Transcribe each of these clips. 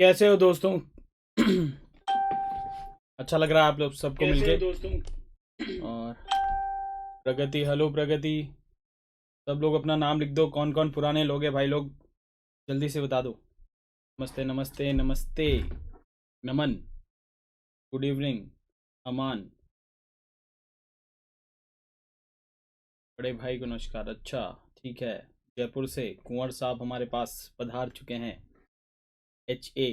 कैसे हो दोस्तों? अच्छा लग रहा है आप लोग सबको मिलके दोस्तों। और प्रगति, हेलो प्रगति। सब लोग अपना नाम लिख दो, कौन कौन पुराने लोग हैं भाई लोग, जल्दी से बता दो। नमस्ते नमस्ते नमस्ते। नमन, गुड इवनिंग। अमान, बड़े भाई को नमस्कार। अच्छा, ठीक है। जयपुर से कुंवर साहब हमारे पास पधार चुके हैं। HA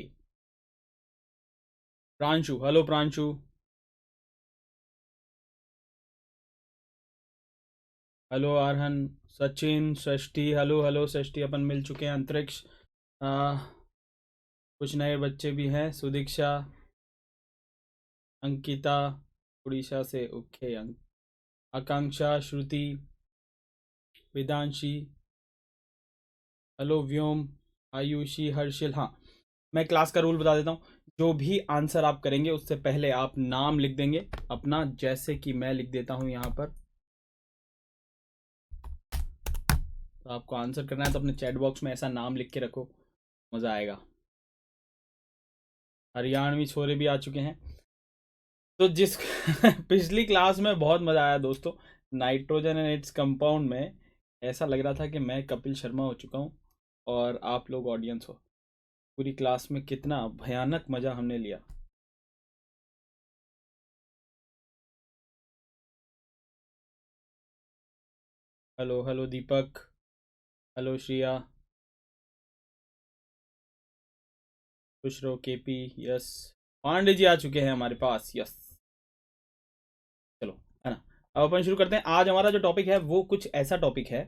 Pranshu, hello Pranshu. Hello Aarhan. Sachin, Srishti, hello hello Srishti, अपन मिल चुके हैं। अंतरिक्ष, कुछ नए बच्चे भी हैं। सुदीक्षा, अंकिता, उड़ीसा से, ओके। आकांक्षा, श्रुति, वेदांशी, हेलो व्योम, आयुषी, हर्षिल। हाँ, मैं क्लास का रूल बता देता हूँ। जो भी आंसर आप करेंगे उससे पहले आप नाम लिख देंगे अपना, जैसे कि मैं लिख देता हूँ यहाँ पर। तो आपको आंसर करना है तो अपने चैट बॉक्स में ऐसा नाम लिख के रखो, मज़ा आएगा। हरियाणवी छोरे भी आ चुके हैं। तो जिस पिछली क्लास में बहुत मज़ा आया दोस्तों, नाइट्रोजन एंड इट्स कंपाउंड में। ऐसा लग रहा था कि मैं कपिल शर्मा हो चुका हूँ और आप लोग ऑडियंस हो। पूरी क्लास में कितना भयानक मज़ा हमने लिया। हेलो हेलो दीपक, हेलो श्रिया, खुश रहो केपी, यस। पांडे जी आ चुके हैं हमारे पास, यस। चलो, है ना। अब अपन शुरू करते हैं। आज हमारा जो टॉपिक है वो कुछ ऐसा टॉपिक है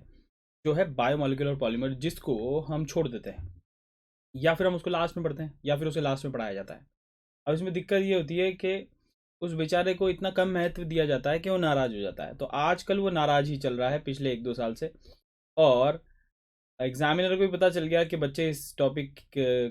जो है बायोमोलिकुलर पॉलीमर, जिसको हम छोड़ देते हैं या फिर हम उसको लास्ट में पढ़ते हैं या फिर उसे लास्ट में पढ़ाया जाता है। अब इसमें दिक्कत ये होती है कि उस बेचारे को इतना कम महत्व दिया जाता है कि वो नाराज हो जाता है। तो आजकल वो नाराज ही चल रहा है पिछले 1-2 साल से। और एग्जामिनर को भी पता चल गया कि बच्चे इस टॉपिक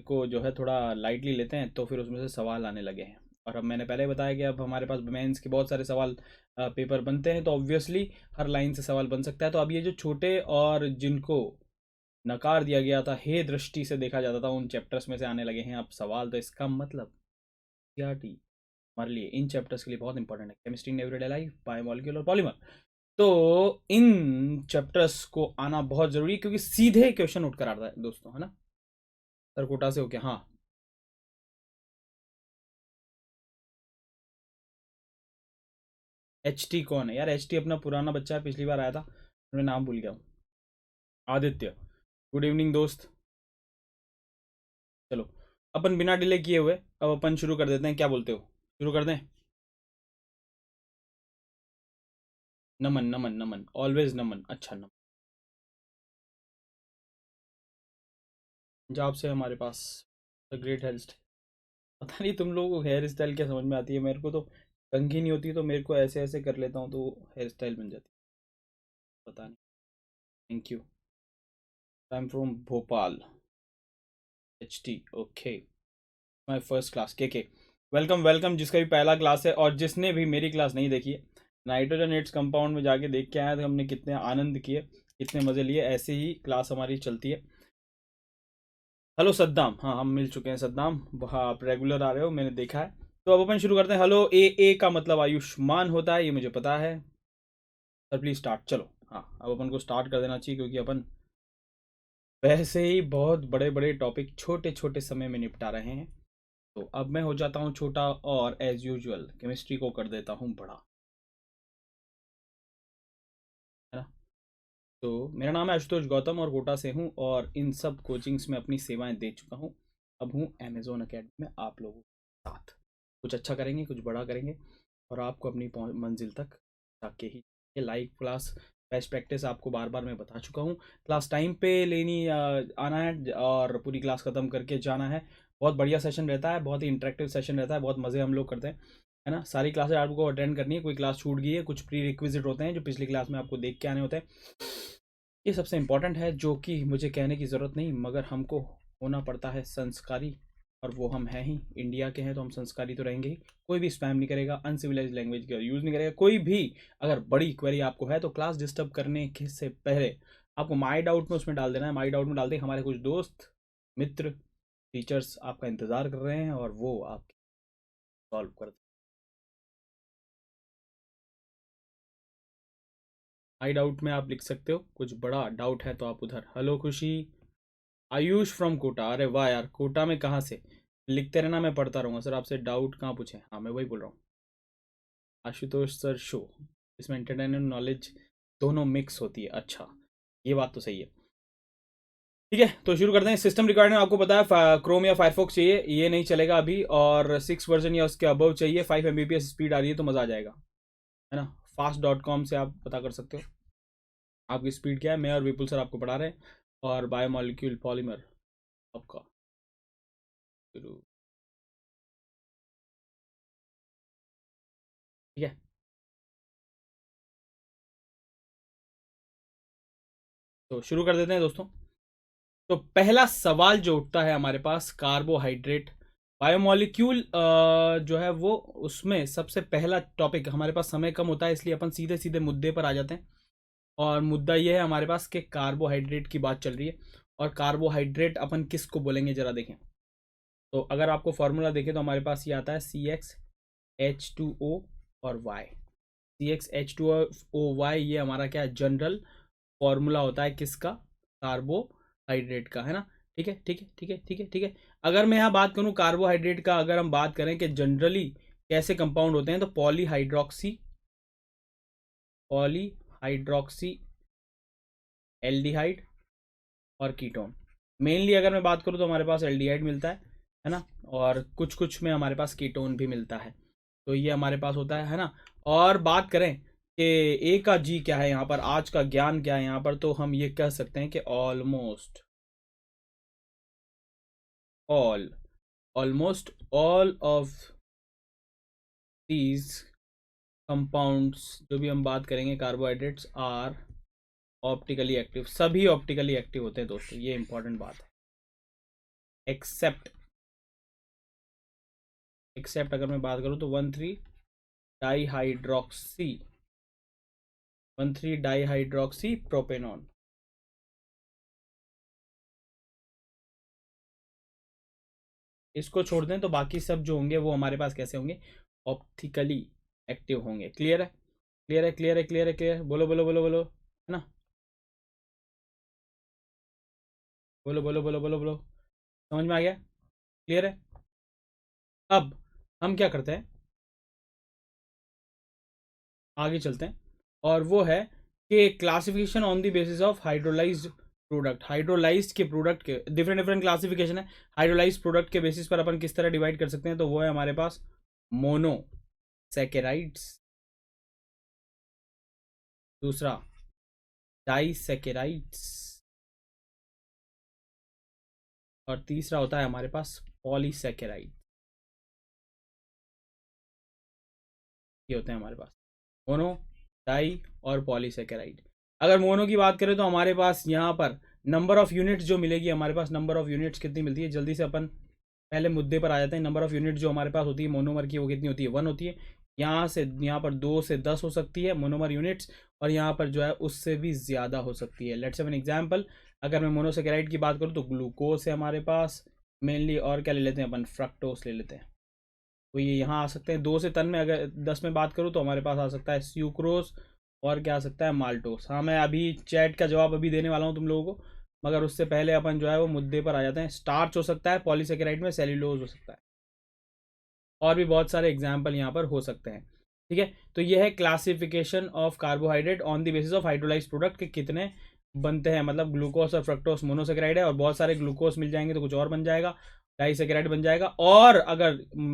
को जो है थोड़ा लाइटली लेते हैं, तो फिर उसमें से सवाल आने लगे हैं। और अब मैंने पहले बताया कि अब हमारे पास मेंस के बहुत सारे सवाल पेपर बनते हैं, तो ऑब्वियसली हर लाइन से सवाल बन सकता है। तो अब ये जो छोटे और जिनको नकार दिया गया था, हे दृष्टि से देखा जाता था, उन चैप्टर्स में से आने लगे हैं अब सवाल। तो इसका मतलब सीआरटी हमारे लिए इन चैप्टर्स के लिए बहुत इंपॉर्टेंट है। Chemistry in everyday life, biomolecule और पॉलीमर। तो इन चैप्टर्स को आना बहुत जरूरी है, क्योंकि सीधे क्वेश्चन उठकर आता है दोस्तों, है ना। सरकोटा से होके, हाँ। HT कौन है यार? HT अपना पुराना बच्चा है, पिछली बार आया था, मैं नाम भूल गया हूँ। आदित्य, गुड इवनिंग दोस्त। चलो, अपन बिना डिले किए हुए अब अपन शुरू कर देते हैं, क्या बोलते हो? शुरू कर दें? नमन नमन नमन, ऑलवेज नमन। अच्छा, नमन पंजाब से हमारे पास द ग्रेट हेयर स्टाइल। पता नहीं तुम लोगों को हेयर स्टाइल क्या समझ में आती है, मेरे को तो कंघी नहीं होती, तो मेरे को ऐसे ऐसे कर लेता हूँ तो हेयर स्टाइल बन जाती है, पता नहीं। Thank you. I am from Bhopal. HT, okay. My first class, के वेलकम वेलकम। जिसका भी पहला क्लास है और जिसने भी मेरी क्लास नहीं देखी है, नाइट्रोजन एट्स कंपाउंड में जाके देख के आया, तो हमने कितने आनंद किए, कितने मज़े लिए। ऐसे ही क्लास हमारी चलती है। हेलो सद्दाम, हाँ हम मिल चुके हैं सद्दाम। हाँ, आप रेगुलर आ रहे हो, मैंने देखा है। तो अब अपन शुरू करते हैं। हेलो ए का मतलब आयुष्मान होता है, ये मुझे पता है। Sir please start. चलो, हाँ अब अपन को स्टार्ट कर देना चाहिए, क्योंकि अपन वैसे ही बहुत बड़े बड़े टॉपिक छोटे छोटे समय में निपटा रहे हैं। तो अब मैं हो जाता हूँ छोटा, और एज यूजुअल केमिस्ट्री को कर देता हूँ बड़ा, है ना। तो मेरा नाम है आशुतोष गौतम और कोटा से हूँ, और इन सब कोचिंग्स में अपनी सेवाएं दे चुका हूँ। अब हूँ अमेजोन अकेडमी में आप लोगों के साथ। कुछ अच्छा करेंगे, कुछ बड़ा करेंगे, और आपको अपनी मंजिल तक ताकि ही। ये लाइव क्लास बेस्ट प्रैक्टिस आपको बार बार मैं बता चुका हूँ। क्लास टाइम पे लेनी, आना है और पूरी क्लास ख़त्म करके जाना है। बहुत बढ़िया सेशन रहता है, बहुत ही इंटरेक्टिव सेशन रहता है, बहुत मज़े हम लोग करते हैं, है ना। सारी क्लासेस आपको अटेंड करनी है, कोई क्लास छूट गई है, कुछ प्री रिक्विजिट होते हैं जो पिछली क्लास में आपको देख के आने होते हैं। ये सबसे इम्पोर्टेंट है, जो कि मुझे कहने की ज़रूरत नहीं, मगर हमको होना पड़ता है संस्कारी। और वो हम हैं ही, इंडिया के हैं तो हम संस्कारी तो रहेंगे ही। कोई भी स्पैम नहीं करेगा, अनसिविलाइज लैंग्वेज का यूज़ नहीं करेगा। कोई भी अगर बड़ी क्वेरी आपको है तो क्लास डिस्टर्ब करने के से पहले आपको माई डाउट में उसमें डाल देना है। माई डाउट में डालते ही हमारे कुछ दोस्त, मित्र, टीचर्स आपका इंतज़ार कर रहे हैं और वो आप सॉल्व कर दें। आई डाउट में आप लिख सकते हो, कुछ बड़ा डाउट है तो आप उधर। हेलो खुशी, आयुष फ्रॉम कोटा। अरे वाह यार, कोटा में कहाँ से? लिखते रहना, मैं पढ़ता रहूँगा। सर आपसे डाउट कहाँ पूछे? हाँ मैं वही बोल रहा हूँ। आशुतोष सर शो, इसमें एंटरटेनमेंट नॉलेज दोनों मिक्स होती है। अच्छा, ये बात तो सही है। ठीक है, तो शुरू करते हैं। सिस्टम रिक्वायरमेंट आपको पता है, क्रोम या फायरफॉक्स चाहिए, ये नहीं चलेगा अभी, और 6 वर्जन या उसके अबव चाहिए। 5 Mbps स्पीड आ रही है तो मज़ा आ जाएगा, है ना। fast.com से आप पता कर सकते हो आपकी स्पीड क्या है। मैं और विपुल सर आपको पढ़ा रहे हैं, और बायोमोलिक्यूल पॉलीमर आपका शुरू। ठीक है, तो शुरू कर देते हैं दोस्तों। तो पहला सवाल जो उठता है हमारे पास, कार्बोहाइड्रेट बायोमोलिक्यूल जो है वो, उसमें सबसे पहला टॉपिक, हमारे पास समय कम होता है इसलिए अपन सीधे सीधे मुद्दे पर आ जाते हैं। और मुद्दा ये है हमारे पास कि कार्बोहाइड्रेट की बात चल रही है, और कार्बोहाइड्रेट अपन किसको बोलेंगे जरा देखें। तो अगर आपको फॉर्मूला देखें तो हमारे पास ये आता है CxH2O और Y। CxH2O Y, ये हमारा क्या है, जनरल फॉर्मूला होता है किसका, कार्बोहाइड्रेट का, है ना। ठीक है ठीक है ठीक है ठीक है ठीक है। अगर मैं यहाँ बात करूँ कार्बोहाइड्रेट का, अगर हम बात करें कि जनरली कैसे कंपाउंड होते हैं, तो पॉलीहाइड्रोक्सी एल्डिहाइड और कीटोन। मेनली अगर मैं बात करूँ तो हमारे पास एल्डिहाइड मिलता है ना, और कुछ कुछ में हमारे पास कीटोन भी मिलता है। तो ये हमारे पास होता है ना। और बात करें कि ए का जी क्या है यहाँ पर, आज का ज्ञान क्या है यहाँ पर, तो हम ये कह सकते हैं कि all almost all of these compounds, जो भी हम बात करेंगे कार्बोहाइड्रेट्स, आर ऑप्टिकली एक्टिव। सभी ऑप्टिकली एक्टिव होते हैं दोस्तों, ये इंपॉर्टेंट बात है। एक्सेप्ट अगर मैं बात करूँ तो 1,3-डाईहाइड्रोक्सी प्रोपेनॉन। इसको छोड़ दें तो बाकी सब जो होंगे वो हमारे पास कैसे होंगे, ऑप्टिकली एक्टिव होंगे। क्लियर है क्लियर है क्लियर है क्लियर है क्लियर है, बोलो बोलो बोलो बोलो, है ना। बोलो बोलो बोलो बोलो बोलो, समझ में आ गया? क्लियर है। अब हम क्या करते हैं, आगे चलते हैं, और वो है कि classification on the basis of hydrolysed product. Hydrolysed के प्रोडक्ट के डिफरेंट डिफरेंट क्लासिफिकेशन है। हाइड्रोलाइज्ड प्रोडक्ट के बेसिस पर अपन किस तरह डिवाइड कर सकते हैं, तो वो है हमारे पास मोनो सैकेराइड्स, दूसरा डाइसैकेराइड्स, और तीसरा होता है हमारे पास पॉलीसैकेराइड। ये होते हैं हमारे पास मोनो, डाई और पॉलीसैकेराइड। अगर मोनो की बात करें तो हमारे पास यहाँ पर नंबर ऑफ यूनिट्स जो मिलेगी, हमारे पास नंबर ऑफ यूनिट्स कितनी मिलती है, जल्दी से अपन पहले मुद्दे पर आ जाते हैं। नंबर ऑफ यूनिट जो हमारे पास होती है मोनोमर की, वो कितनी होती है, 1 होती है। यहाँ से यहाँ पर 2 से 10 हो सकती है मोनोमर यूनिट्स, और यहाँ पर जो है उससे भी ज़्यादा हो सकती है। Let's have an example. अगर मैं मोनोसेकेराइड की बात करूँ तो ग्लूकोज है हमारे पास मेनली, और क्या ले लेते हैं अपन, फ्रक्टोस ले लेते हैं। तो ये यहाँ आ सकते हैं 2 से 10 में। अगर 10 में बात करूँ तो हमारे पास आ सकता है स्यूक्रोज, और क्या आ सकता है, माल्टोस। हाँ मैं अभी चैट का जवाब अभी देने वाला हूँ तुम लोगों को, मगर उससे पहले अपन जो है वो मुद्दे पर आ जाते हैं। स्टार्च हो सकता है पॉलीसेकेराइड में, सेल्यूलोज हो सकता है, और भी बहुत सारे एग्जाम्पल यहाँ पर हो सकते हैं। ठीक है, तो ये है classification of carbohydrate on the basis of hydrolyse product के कितने बनते हैं। मतलब ग्लूकोज और फ्रक्टोस मोनोसेकेराइड है, और बहुत सारे ग्लूकोज मिल जाएंगे तो कुछ और बन जाएगा, डाइसेकेराइड बन जाएगा। और अगर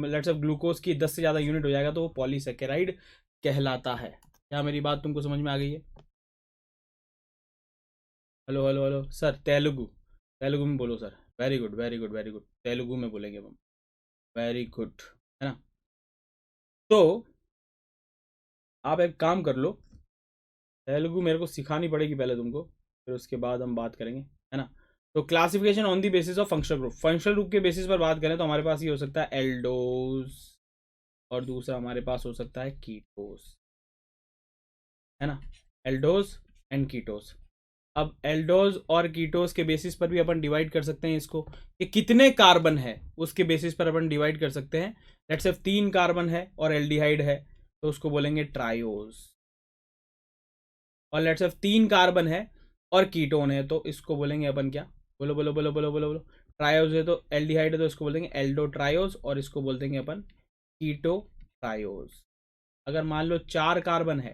लेट्स से ग्लूकोज की 10 से ज़्यादा यूनिट हो जाएगा तो वो पॉलीसेकेराइड कहलाता है। क्या मेरी बात तुमको समझ में आ गई है? Hello hello hello sir, Telugu, Telugu में बोलो sir. Very good very good very good, Telugu में बोलेंगे हम। वेरी गुड, है ना। तो आप एक काम कर लो, तेलुगु मेरे को सिखानी पड़ेगी पहले तुमको, फिर उसके बाद हम बात करेंगे, है ना। तो classification on the basis of functional group, functional group के बेसिस पर बात करें तो हमारे पास ये हो सकता है एल्डोज, और दूसरा हमारे पास हो सकता है कीटोस, है ना। Aldose and ketose. अब एल्डोज और कीटोज के बेसिस पर भी अपन डिवाइड कर सकते हैं इसको, कि कितने कार्बन है उसके बेसिस पर अपन डिवाइड कर सकते हैं। लेट्स से 3 कार्बन है और एल्डिहाइड है तो उसको बोलेंगे ट्रायोज। और लेट्स से 3 कार्बन है और कीटोन है तो इसको बोलेंगे अपन क्या, बोलो बोलो बोलो बोलो बोलो बोलो। ट्रायोज है तो एल्डिहाइड है तो इसको बोल देंगे एल्डो ट्रायोज और इसको बोल देंगे अपन कीटो ट्रायोज। अगर मान लो 4 कार्बन है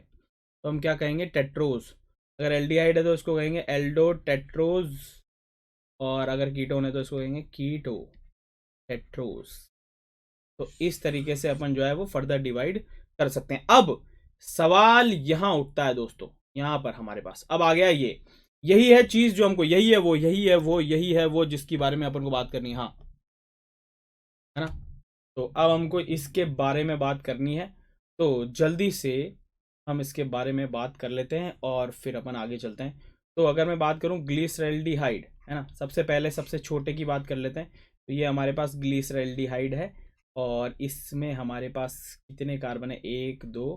तो हम क्या कहेंगे, टेट्रोज। अगर एल्डिहाइड है तो इसको कहेंगे एल्डो टेट्रोज और अगर कीटोन है तो इसको कहेंगे कीटो टेट्रोज। तो इस तरीके से अपन जो है वो फर्दर डिवाइड कर सकते हैं। अब सवाल यहां उठता है दोस्तों, यहां पर हमारे पास अब आ गया ये, यही है चीज जो हमको, यही है वो, यही है वो, यही है वो जिसके बारे में अपन को बात करनी है, हाँ है ना। तो अब हमको इसके बारे में बात करनी है, तो जल्दी से हम इसके बारे में बात कर लेते हैं और फिर अपन आगे चलते हैं। तो अगर मैं बात करूं ग्लिसरैल्डिहाइड, है ना, सबसे पहले सबसे छोटे की बात कर लेते हैं। तो ये हमारे पास ग्लिसरैल्डिहाइड है और इसमें हमारे पास कितने कार्बन है, 1 2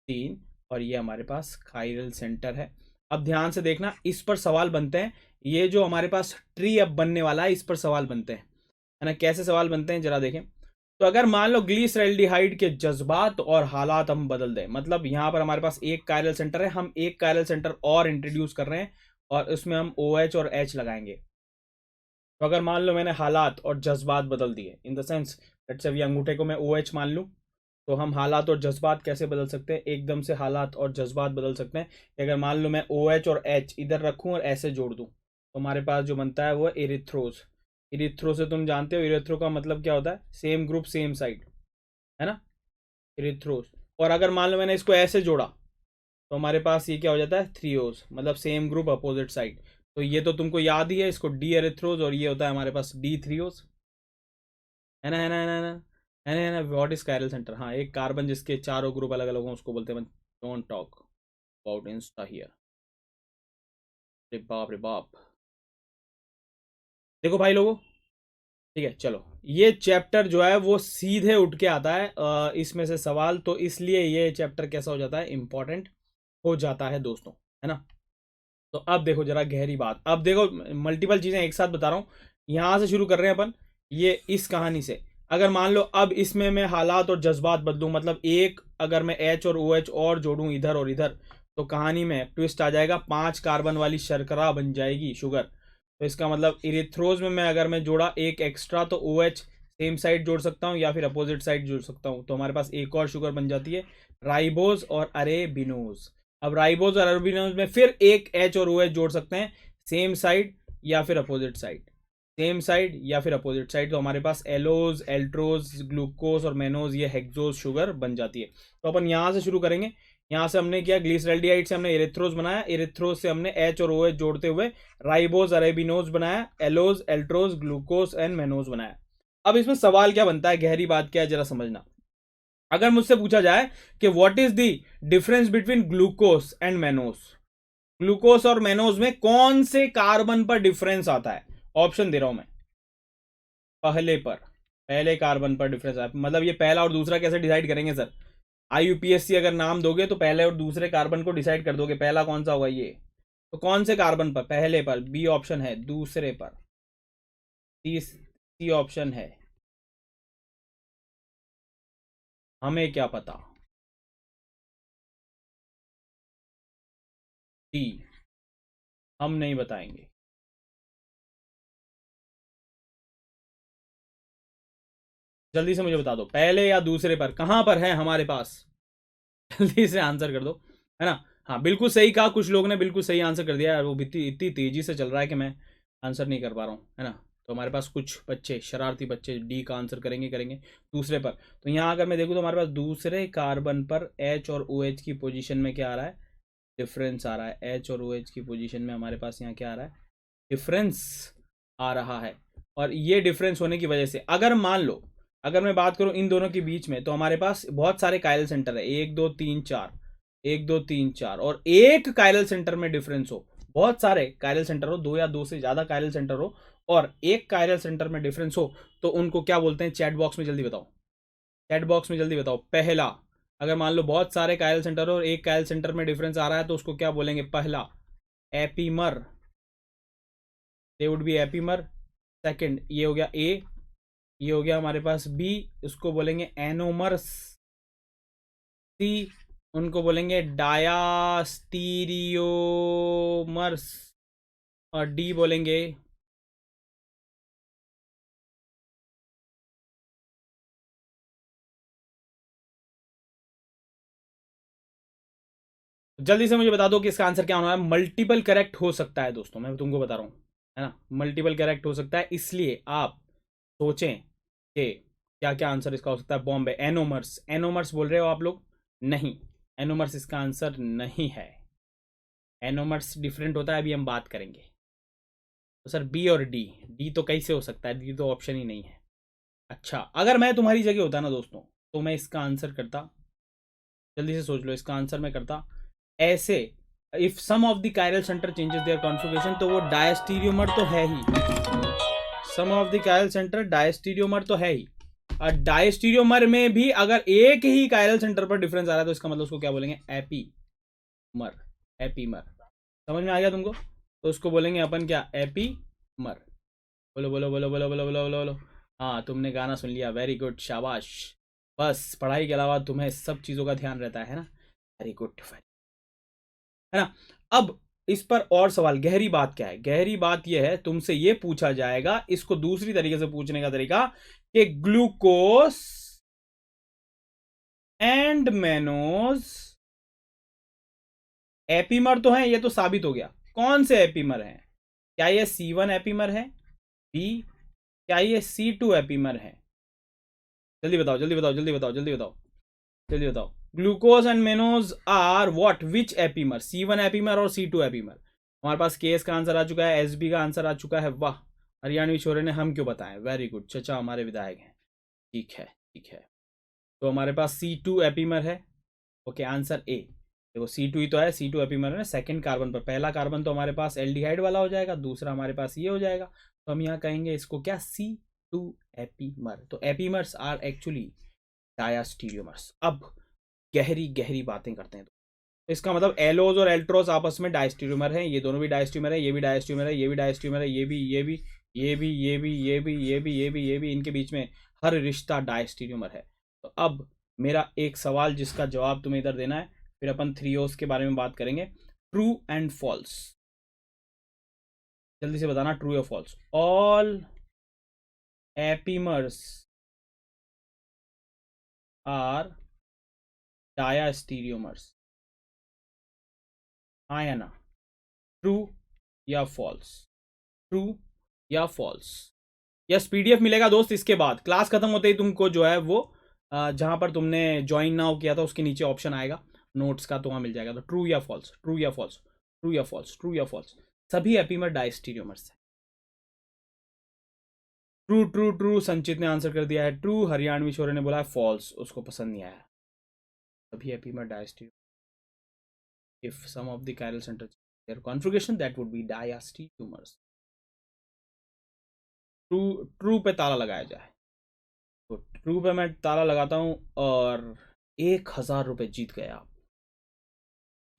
3, और ये हमारे पास कायरल सेंटर है। अब ध्यान से देखना, इस पर सवाल बनते हैं, ये जो हमारे पास ट्री अब बनने वाला है इस पर सवाल बनते हैं, है ना। कैसे सवाल बनते हैं जरा देखें। तो अगर मान लो ग्लिसरैल्डिहाइड के जज्बात और हालात हम बदल दें, मतलब यहां पर हमारे पास एक कायरल सेंटर है, हम एक कायरल सेंटर और इंट्रोड्यूस कर रहे हैं और उसमें हम OH और H लगाएंगे। तो अगर मान लो मैंने हालात और जज्बात बदल दिए, in the sense let's say अभी अंगूठे को मैं OH मान लूं, तो हम हालात और जज्बात कैसे बदल सकते हैं, एकदम से हालात और जज्बात बदल सकते हैं। अगर मान लो मैं OH और H इधर रखूं और ऐसे जोड़ दूं तो हमारे पास जो बनता है वो है इरिथ्रोज। इरिथ्रो से तुम जानते हो, इरिथ्रो का मतलब क्या होता है, सेम ग्रुप सेम साइड, है ना, इरिथ्रोज। और अगर मान लो मैंने इसको ऐसे जोड़ा तो हमारे पास ये क्या हो जाता है, थ्रियोज, मतलब सेम ग्रुप अपोजिट साइड। तो ये तो तुमको याद ही है, इसको डी एरिथ्रोज और ये होता है हमारे पास डी थ्रियोज, है ना है ना है ना है ना है ना है ना। व्हाट इज कायरल सेंटर, हाँ एक कार्बन जिसके चारों ग्रुप अलग अलग हों उसको बोलते हैं, don't talk about Insta here. रे बाप रे बाप, देखो भाई लोगों, ठीक है चलो, ये चैप्टर जो है वो सीधे उठ के आता है इसमें से सवाल, तो इसलिए ये चैप्टर कैसा हो जाता है, इंपॉर्टेंट हो जाता है दोस्तों, है ना। तो अब देखो जरा गहरी बात, अब देखो मल्टीपल चीजें एक साथ बता रहा हूं, यहां से शुरू कर रहे हैं अपन, ये इस कहानी से। अगर मान लो अब इसमें मैं हालात और जज्बात बदलूं, मतलब एक अगर मैं H और OH और जोड़ूं इधर और इधर, तो कहानी में ट्विस्ट आ जाएगा, 5 कार्बन वाली शर्करा बन जाएगी, शुगर। तो इसका मतलब इरिथ्रोज में मैं अगर मैं जोड़ा एक एक्स्ट्रा तो OH सेम साइड जोड़ सकता हूँ या फिर अपोजिट साइड जोड़ सकता हूँ, तो हमारे पास एक और शुगर बन जाती है, राइबोज और अरेबिनोज। अब राइबोज और अरेबिनोज में फिर एक H और OH जोड़ सकते हैं, सेम साइड या फिर अपोजिट साइड, सेम साइड या फिर अपोजिट साइड, तो हमारे पास एलोज, एल्ट्रोज, ग्लूकोज और मेनोज, ये हेक्सोज शुगर बन जाती है। तो अपन यहां से शुरू करेंगे, यहां से हमने किया ग्लिसरैल्डिहाइड से हमने इरिथ्रोज बनाया, इरिथ्रोज से हमने H और OH जोड़ते हुए राइबोज अरेबिनोज बनाया, एलोज, एल्ट्रोज, ग्लूकोज एंड मेनोज बनाया। अब इसमें सवाल क्या बनता है, गहरी बात क्या है जरा समझना। अगर मुझसे पूछा जाए कि what is the difference between glucose and mannose, glucose और मेनोज में कौन से कार्बन पर डिफरेंस आता है, ऑप्शन दे रहा हूं मैं। पहले पर, पहले कार्बन पर डिफरेंस आता है, मतलब ये पहला और दूसरा कैसे डिसाइड करेंगे सर, IUPSC अगर नाम दोगे तो पहले और दूसरे कार्बन को डिसाइड कर दोगे, पहला कौन सा होगा ये, तो कौन से कार्बन पर, पहले पर बी ऑप्शन है, दूसरे पर सी ऑप्शन है, हमें क्या पता, डी, हम नहीं बताएंगे। जल्दी से मुझे बता दो, पहले या दूसरे पर, कहां पर है हमारे पास, जल्दी से आंसर कर दो, है ना। हाँ बिल्कुल सही कहा, कुछ लोग ने बिल्कुल सही आंसर कर दिया यार, वो इतनी इतनी तेजी से चल रहा है कि मैं आंसर नहीं कर पा रहा हूँ, है ना। तो हमारे पास कुछ बच्चे, शरारती बच्चे डी का आंसर करेंगे करेंगे दूसरे पर। तो यहाँ अगर मैं देखूँ तो हमारे पास दूसरे कार्बन पर H और OH की पोजीशन में क्या आ रहा है, डिफरेंस आ रहा है। H और OH की पोजीशन में हमारे पास यहाँ क्या आ रहा है, डिफरेंस आ रहा है। और ये डिफरेंस होने की वजह से अगर मान लो, अगर मैं बात करूं इन दोनों के बीच में, तो हमारे पास बहुत सारे कायरल सेंटर है, 1 2 3 4, 1 2 3 4, और एक कायरल सेंटर में डिफरेंस हो, बहुत सारे कायरल सेंटर हो, 2 या 2 से ज्यादा कायरल सेंटर हो और एक कायरल सेंटर में डिफरेंस हो, तो उनको क्या बोलते हैं, चैट बॉक्स में जल्दी बताओ, चैट बॉक्स में जल्दी बताओ। पहला, अगर मान लो बहुत सारे कायरल सेंटर हो और एक कायरल सेंटर में डिफरेंस आ रहा है तो उसको क्या बोलेंगे, पहला, epimer, they would be epimer. Second ये हो गया ए, ये हो गया हमारे पास बी, उसको बोलेंगे एनोमर्स। सी, उनको बोलेंगे डायास्टीरियोमर्स। और डी बोलेंगे जल्दी से मुझे बता दो कि इसका आंसर क्या होना है। मल्टीपल करेक्ट हो सकता है दोस्तों, मैं तुमको बता रहा हूँ, है ना, मल्टीपल करेक्ट हो सकता है, इसलिए आप सोचें कि क्या क्या आंसर इसका हो सकता है। बॉम्बे, एनोमर्स, एनोमर्स बोल रहे हो आप लोग? नहीं, एनोमर्स इसका आंसर नहीं है। एनोमर्स डिफरेंट होता है, अभी हम बात करेंगे। तो सर बी और डी, डी तो कैसे हो सकता है, डी तो ऑप्शन ही नहीं है। अच्छा, अगर मैं तुम्हारी जगह होता ना दोस्तों, तो मैं इसका आंसर करता, जल्दी से सोच लो, इसका आंसर मैं करता ऐसे, if some of the chiral centre changes their configuration, तो वो डायस्टीरियोमर तो है ही। Some of the chiral centre diastereomer तो है ही, और डायस्टीरियोमर में भी अगर एक ही कायरल सेंटर पर डिफरेंस आ रहा है तो इसका मतलब उसको क्या बोलेंगे, एपीमर। एपीमर समझ में आ गया तुमको? तो उसको बोलेंगे अपन क्या, एपीमर। बोलो बोलो बोलो बोलो बोलो बोलो बोलो बोलो। हाँ, तुमने गाना सुन लिया, वेरी गुड, शाबाश। बस पढ़ाई के अलावा तुम्हें सब चीज़ों का ध्यान रहता है ना, वेरी गुड, है ना। अब इस पर और सवाल, गहरी बात क्या है? गहरी बात यह है, तुमसे यह पूछा जाएगा, इसको दूसरी तरीके से पूछने का तरीका, कि ग्लूकोस एंड मेनोज एपीमर तो है, ये तो साबित हो गया। कौन से एपीमर हैं? क्या ये C1 एपीमर है? बी, क्या ये C2 एपीमर है? जल्दी बताओ जल्दी बताओ जल्दी बताओ जल्दी बताओ जल्दी बताओ। Glucose and mannose are what, which epimer? C1 epimer और C2 एपीमर। हमारे पास केस का आंसर आ चुका है, एसबी का आंसर आ चुका है। वाह, हरियाणवी छोरे ने हम क्यों बताएं, वेरी गुड, चचा हमारे विधायक हैं। ठीक है ठीक है, तो हमारे पास C2 एपीमर है। Okay, answer A. देखो C2 ही तो है, C2 एपीमर है ना, सेकंड कार्बन पर। पहला कार्बन तो हमारे पास एल्डिहाइड वाला हो जाएगा, दूसरा हमारे पास ये हो जाएगा, तो हम यहाँ कहेंगे इसको क्या, C2 एपीमर। तो एपीमर्स आर एक्चुअली डायास्टीरियोमर्स। अब गहरी गहरी बातें करते हैं, तो इसका मतलब एलोज और एल्ट्रोज आपस में डायस्टीरियोमर हैं, ये दोनों भी डायस्टीरियोमर है, ये भी डायस्टीरियोमर है, ये भी डायस्टीरियोमर है, ये भी ये भी ये भी ये भी ये भी ये भी ये भी ये भी, इनके बीच में हर रिश्ता डायस्टीरियोमर है। तो अब मेरा एक सवाल जिसका जवाब तुम्हें इधर देना है, फिर अपन थ्रीओस के बारे में बात करेंगे। ट्रू एंड फॉल्स, जल्दी से बताना, ट्रू या फॉल्स। ऑल एपीमर्स आर डायास्टीरियोमर्स, हाँ या ना? ट्रू या फॉल्स? ट्रू या फॉल्स? यस, पीडीएफ मिलेगा दोस्त इसके बाद, क्लास खत्म होते ही तुमको जो है वो जहां पर तुमने ज्वाइन नाउ किया था उसके नीचे ऑप्शन आएगा नोट्स का, तो वहां मिल जाएगा। तो ट्रू या फॉल्स, ट्रू या फॉल्स, ट्रू या फॉल्स, ट्रू या फॉल्स, सभी एपीमर डायस्टीरियोमर्स है। ट्रू ट्रू ट्रू, संचित ने आंसर कर दिया है ट्रू। हरियाणवी छोरे ने बोला है फॉल्स, उसको पसंद नहीं आया। सभी epimer diastereomer, if some of the chiral centre their configuration that would be diastereomers. True, true पे ताला लगाया जाए, तो ट्रू पे मैं ताला लगाता हूं, और 1,000 रुपये जीत गए आप।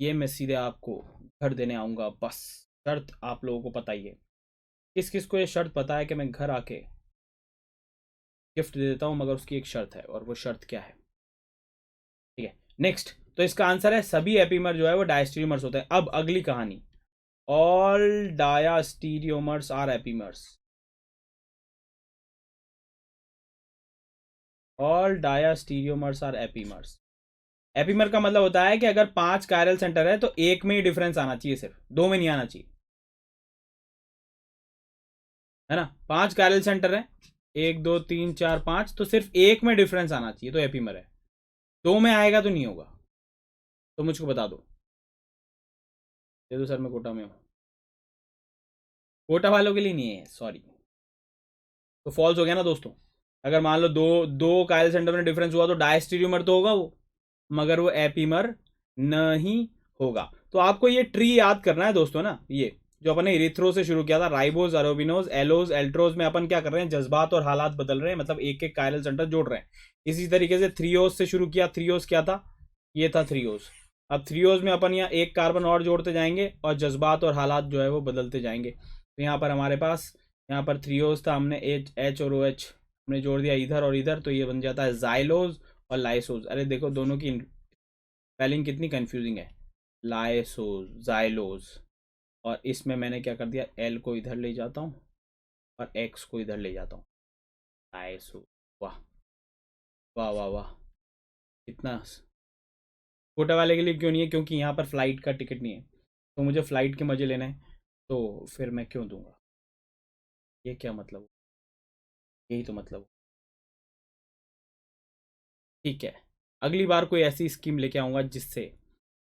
ये मैं सीधे आपको घर देने आऊंगा, बस शर्त आप लोगों को पता ही है। किस किस को ये शर्त पता है कि मैं घर आके गिफ्ट दे देता हूं, मगर उसकी एक शर्त है, और वो शर्त क्या है? ठीक है, नेक्स्ट। तो इसका आंसर है सभी एपीमर जो है वो डायस्टीरियोमर्स होते हैं। अब अगली कहानी, all diastereomers are epimers. All diastereomers are epimers. Epimer का मतलब होता है कि अगर 5 कायरल सेंटर है तो एक में ही डिफरेंस आना चाहिए, सिर्फ दो में नहीं आना चाहिए, है ना। 5 कायरल सेंटर है, 1 2 3 4 5, तो सिर्फ एक में डिफरेंस आना चाहिए तो एपीमर है, दो में आएगा तो नहीं होगा। तो मुझको बता दो, दे दो सर, मैं कोटा में हूँ। कोटा वालों के लिए नहीं है, सॉरी। तो फॉल्स हो गया ना दोस्तों। अगर मान लो दो दो कायल सेंटर में डिफरेंस हुआ तो डायस्टीरियोमर तो होगा वो, मगर वो एपीमर नहीं होगा। तो आपको ये ट्री याद करना है दोस्तों ना, ये जो अपन ने इरिथ्रो से शुरू किया था, राइबोज, अरोबिनोज, एलोज, एल्ट्रोज में अपन क्या कर रहे हैं, जज्बात और हालात बदल रहे हैं, मतलब एक एक कायरल सेंटर जोड़ रहे हैं। इसी तरीके से थ्रीओज से शुरू किया, थ्रीओज क्या था, ये था थ्रीओज। अब थ्रियोज में अपन यहाँ एक कार्बन और जोड़ते जाएंगे और जज्बात और हालात जो है वो बदलते जाएंगे। तो यहाँ पर हमारे पास यहाँ पर थ्रियोज था, हमने एच और OH हमने जोड़ दिया इधर और इधर, तो ये बन जाता है जाइलोज और लाइसोज। अरे देखो दोनों की स्पेलिंग कितनी कंफ्यूजिंग है, लाइसोज जाइलोज। और इसमें मैंने क्या कर दिया, एल को इधर ले जाता हूँ और एक्स को इधर ले जाता हूँ, लाइसोज। वाह वाह वाह वाह, इतना छोटे वाले के लिए क्यों नहीं है, क्योंकि यहाँ पर फ्लाइट का टिकट नहीं है, तो मुझे फ्लाइट के मजे लेना है, तो फिर मैं क्यों दूंगा। ये क्या मतलब, यही तो मतलब। ठीक है, अगली बार कोई ऐसी स्कीम लेके आऊंगा जिससे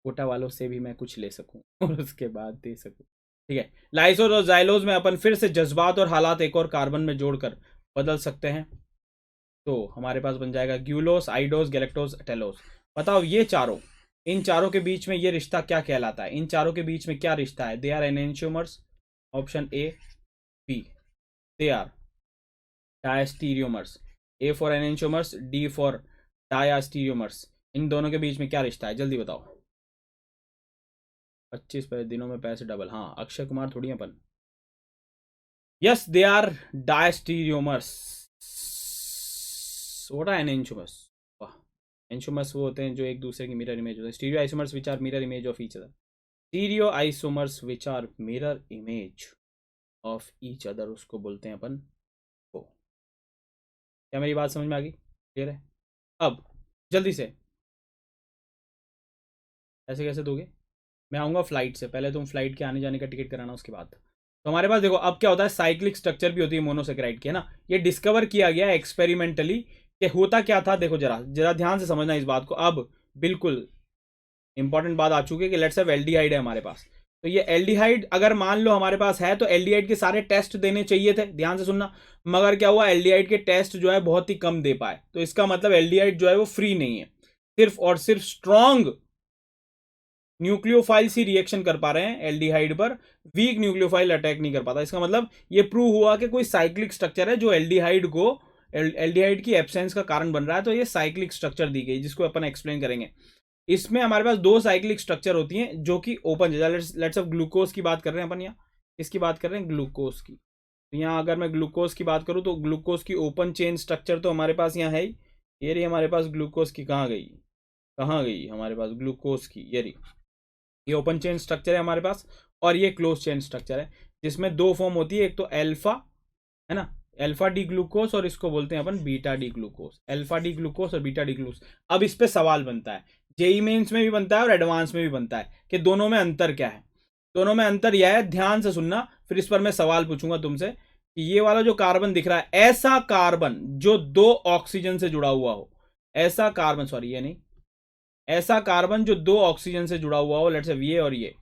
कोटा वालों से भी मैं कुछ ले सकूं और उसके बाद दे सकूं। ठीक है, लाइसोज और जाइलोज में अपन फिर से जज्बात और हालात एक और कार्बन में जोड़कर बदल सकते हैं। तो हमारे पास बन जाएगा ग्यूलोस, आइडोस, गैलेक्टोस, टेलोस। बताओ ये चारों, इन चारों के बीच में ये रिश्ता क्या कहलाता है, इन चारों के बीच में क्या रिश्ता है। They are enantiomers, option A B. They are diastereomers, A for enantiomers, D for diastereomers. इन दोनों के बीच में क्या रिश्ता है, जल्दी बताओ। 25 दिनों में पैसे डबल, हाँ अक्षय कुमार थोड़ी अपन। Yes they are diastereomers. What are enantiomers, वाह। एंशियोमर्स वो होते हैं जो एक दूसरे की मिरर इमेज होते हैं। Stereo isomers which are mirror image of each other. Stereo isomers which are mirror image of each other, उसको बोलते हैं अपन को। क्या मेरी बात समझ में आ गई, क्लियर है। अब जल्दी से, ऐसे कैसे दोगे, मैं आऊँगा फ्लाइट से, पहले तुम फ्लाइट के आने जाने का टिकट कराना, उसके बाद। तो हमारे पास देखो अब क्या होता है, साइक्लिक स्ट्रक्चर भी होती है मोनोसेकेराइड की, है ना। ये डिस्कवर किया गया एक्सपेरिमेंटली कि होता क्या था। देखो जरा जरा ध्यान से समझना इस बात को। अब बिल्कुल इंपॉर्टेंट बात आ चुकी है कि लेट्स से एल्डिहाइड है हमारे पास। तो ये एल्डिहाइड अगर मान लो हमारे पास है, तो एल्डिहाइड के सारे टेस्ट देने चाहिए थे, ध्यान से सुनना। मगर क्या हुआ, एल्डिहाइड के टेस्ट जो है बहुत ही कम दे पाए। तो इसका मतलब एल्डिहाइड जो है वो फ्री नहीं है, सिर्फ और सिर्फ स्ट्रॉन्ग न्यूक्लियोफाइल ही रिएक्शन कर पा रहे हैं एल्डिहाइड पर, वीक न्यूक्लियोफाइल अटैक नहीं कर पाता। इसका मतलब ये प्रूव हुआ कि कोई साइक्लिक स्ट्रक्चर है जो एल्डिहाइड की एब्सेंस का कारण बन रहा है। तो ये साइक्लिक स्ट्रक्चर दी गई, जिसको अपन एक्सप्लेन करेंगे। इसमें हमारे पास दो साइक्लिक स्ट्रक्चर होती हैं जो कि ओपन, लेट्स ऑफ ग्लूकोज की बात कर रहे हैं अपन, यहाँ इसकी बात कर रहे हैं ग्लूकोज की। तो यहाँ अगर मैं ग्लूकोज की बात करूँ तो ग्लूकोज की ओपन चेन स्ट्रक्चर तो हमारे पास यहाँ है ही। ये रही हमारे पास ग्लूकोज की, कहाँ गई हमारे पास ग्लूकोज की, ये रही। ये ओपन चेन स्ट्रक्चर है हमारे पास, और ये क्लोज चेन स्ट्रक्चर है, जिसमें दो फॉर्म होती है, एक तो अल्फा, है ना, अल्फा डी ग्लूकोज, और इसको बोलते हैं अपन beta D glucose. Alpha D glucose और बीटा डी ग्लूकोज। अब इस पे सवाल बनता है, जेई मेंस में भी बनता है और एडवांस में भी बनता है, कि दोनों में अंतर क्या है। दोनों में अंतर यह है, ध्यान से सुनना, फिर इस पर मैं सवाल पूछूंगा तुमसे कि ये वाला जो कार्बन दिख रहा है, ऐसा कार्बन जो दो ऑक्सीजन से जुड़ा हुआ हो, ऐसा कार्बन, सॉरी ये नहीं, ऐसा कार्बन जो दो ऑक्सीजन से जुड़ा हुआ हो, लेट्स से ये और ये,